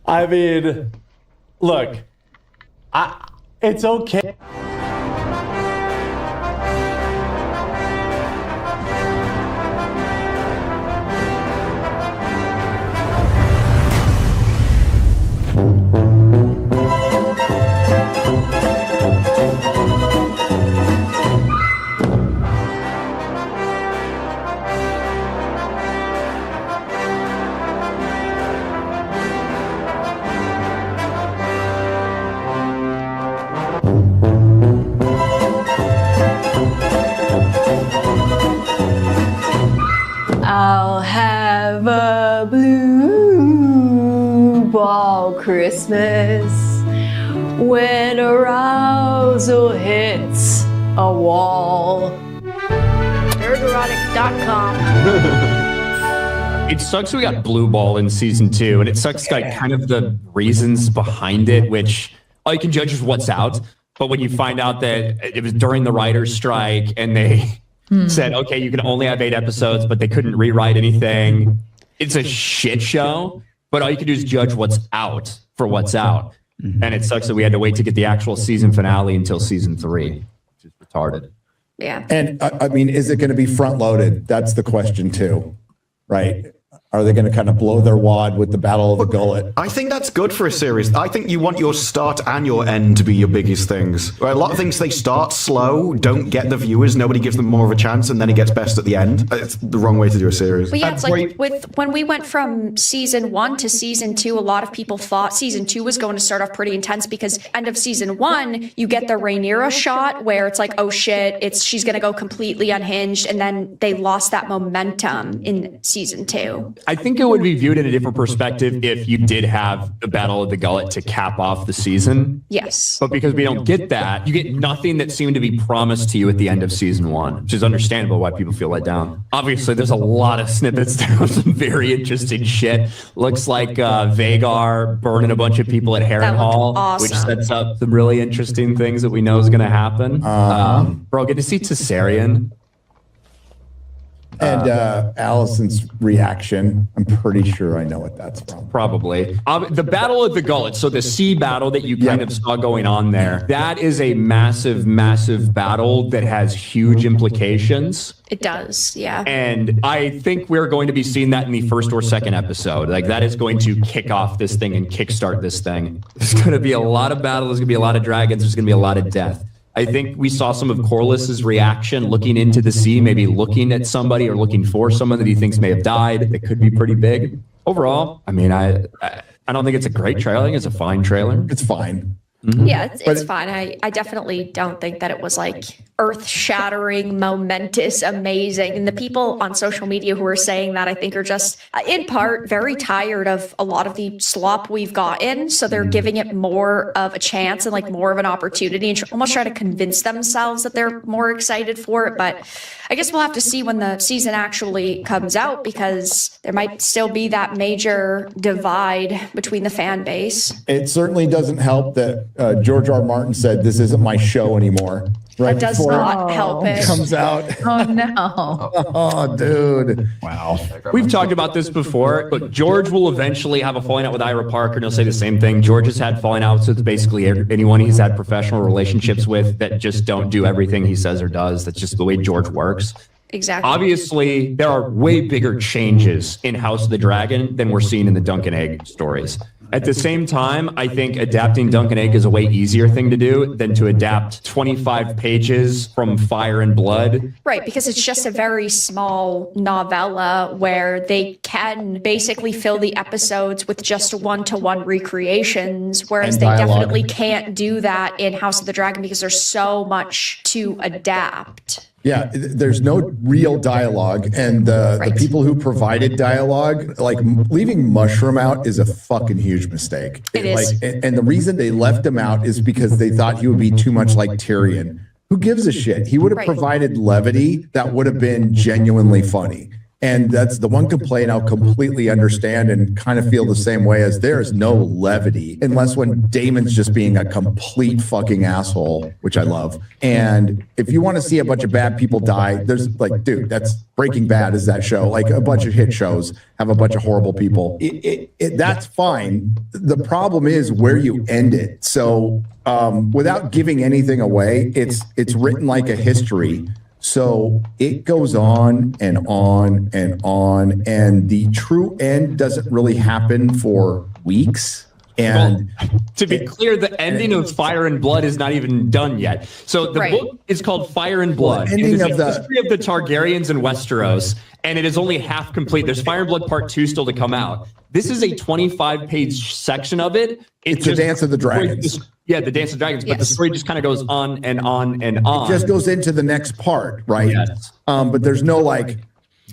I mean, look, it's okay. ball Christmas when arousal hits a wall. Ergorotic.com. It sucks we got blue ball in season 2, and it sucks like kind of the reasons behind it, which all you can judge is what's out. But when you find out that it was during the writer's strike and they said, okay, you can only have 8 episodes, but they couldn't rewrite anything. It's a shit show, but all you can do is judge what's out for what's out. And it sucks that we had to wait to get the actual season finale until season 3, which is retarded. Yeah. And I mean, is it going to be front loaded? That's the question too, right? Are they going to kind of blow their wad with the Battle of the Gullet? I think that's good for a series. I think you want your start and your end to be your biggest things. A lot of things, they start slow, don't get the viewers, nobody gives them more of a chance, and then it gets best at the end. It's the wrong way to do a series. But yeah, it's like when we went from season 1 to season 2, a lot of people thought season 2 was going to start off pretty intense because end of season 1, you get the Rhaenyra shot where it's like, oh shit, she's going to go completely unhinged, and then they lost that momentum in season 2. I think it would be viewed in a different perspective if you did have the Battle of the Gullet to cap off the season. Yes. But because we don't get that, you get nothing that seemed to be promised to you at the end of season 1, which is understandable why people feel let down. Obviously, there's a lot of snippets there of some very interesting shit. Looks like Vagar burning a bunch of people at Harrenhal, awesome. which sets up some really interesting things that we know is going to happen. Bro, get to see Caesarion. And Allison's reaction, I'm pretty sure I know what that's from. Probably. The Battle of the Gullet, so the sea battle that you kind of saw going on there, that is a massive, massive battle that has huge implications. It does, yeah. And I think we're going to be seeing that in the first or second episode. Like, that is going to kick off this thing and kickstart this thing. There's going to be a lot of battle. There's going to be a lot of dragons. There's going to be a lot of death. I think we saw some of Corliss's reaction looking into the sea, maybe looking at somebody or looking for someone that he thinks may have died. That could be pretty big. Overall, I mean, I don't think it's a great trailer. I think it's a fine trailer. It's fine. Yeah, it's fine. I definitely don't think that it was like earth-shattering, momentous, amazing. And the people on social media who are saying that, I think, are just, in part, very tired of a lot of the slop we've gotten. So they're giving it more of a chance and like more of an opportunity and almost try to convince themselves that they're more excited for it. But I guess we'll have to see when the season actually comes out, because there might still be that major divide between the fan base. It certainly doesn't help that George R. Martin said, "This isn't my show anymore." Right That does before not help it. comes out. Oh no. Oh, dude. Wow. We've talked about this before, but George will eventually have a falling out with Ira Parker, and he'll say the same thing. George has had falling outs with basically anyone he's had professional relationships with that just don't do everything he says or does. That's just the way George works. Exactly. Obviously, there are way bigger changes in House of the Dragon than we're seeing in the Dunk and Egg stories. At the same time, I think adapting Dunk and Egg is a way easier thing to do than to adapt 25 pages from Fire and Blood. Right, because it's just a very small novella where they can basically fill the episodes with just one-to-one recreations, whereas And they dialogue. definitely can't do that in House of the Dragon because there's so much to adapt. Yeah, there's no real dialogue, and the people who provided dialogue, like leaving Mushroom out, is a fucking huge mistake. It is. And the reason they left him out is because they thought he would be too much like Tyrion. Who gives a shit? He would have provided levity that would have been genuinely funny. And that's the one complaint I'll completely understand and kind of feel the same way as there's no levity unless when Damon's just being a complete fucking asshole, which I love. And if you want to see a bunch of bad people die, there's like, dude, that's Breaking Bad is that show. Like a bunch of hit shows have a bunch of horrible people. That's fine. The problem is where you end it. So without giving anything away, it's written like a history. So it goes on and on and on, and the true end doesn't really happen for weeks. And to be clear, the ending of Fire and Blood is not even done yet. So the book is called Fire and Blood. It is the history of the Targaryens in Westeros, and it is only half complete. There's Fire and Blood Part 2 still to come out. This is a 25-page section of it. It's the Dance of the Dragons. Yeah, the Dance of Dragons, but the story just kind of goes on and on and on. It just goes into the next part, right? Yes. But there's no like,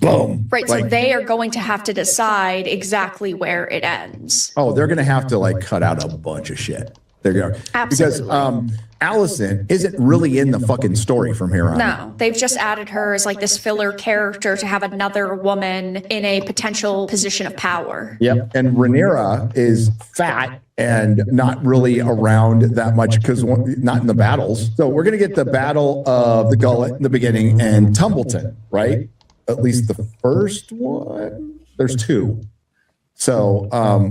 boom. Right. So they are going to have to decide exactly where it ends. Oh, they're going to have to like cut out a bunch of shit. They're going to, because Allison isn't really in the fucking story from here on. No, they've just added her as like this filler character to have another woman in a potential position of power. Yep. And Rhaenyra is fat and not really around that much because not in the battles. So we're going to get the Battle of the Gullet in the beginning and Tumbleton, right? At least the first one. There's two. So,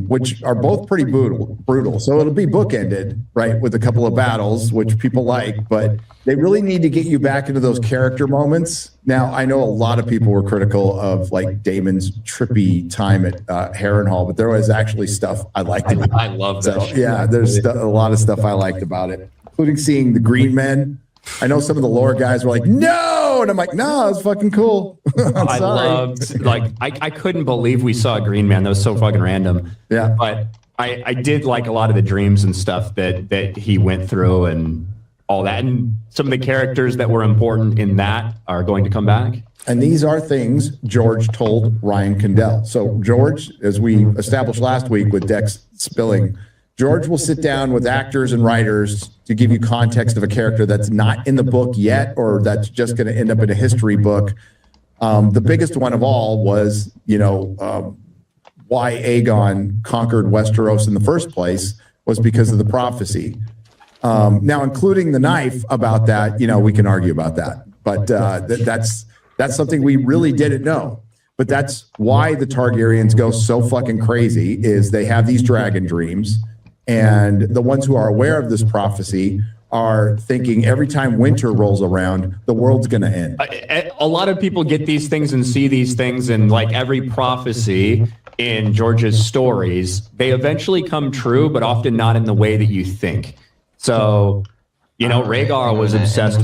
which are both pretty brutal. So it'll be bookended, right, with a couple of battles, which people like, but they really need to get you back into those character moments. Now, I know a lot of people were critical of like Damon's trippy time at Harrenhal, but there was actually stuff I liked about it. I love that. So, yeah, there's a lot of stuff I liked about it, including seeing the Green Men. I know some of the lore guys were like, no, and I'm like, no, it's fucking cool. I loved, like, I couldn't believe we saw a Green Man. That was so fucking random. Yeah. But I did like a lot of the dreams and stuff that he went through and all that. And some of the characters that were important in that are going to come back. And these are things George told Ryan Condell. So George, as we established last week with Dex Spilling, George will sit down with actors and writers to give you context of a character that's not in the book yet, or that's just going to end up in a history book. The biggest one of all was, why Aegon conquered Westeros in the first place was because of the prophecy. Now, including the knife about that, we can argue about that, but that's something we really didn't know. But that's why the Targaryens go so fucking crazy, is they have these dragon dreams. And the ones who are aware of this prophecy are thinking every time winter rolls around, the world's going to end. A lot of people get these things and see these things, and like every prophecy in George's stories, they eventually come true, but often not in the way that you think. So, Rhaegar was obsessed with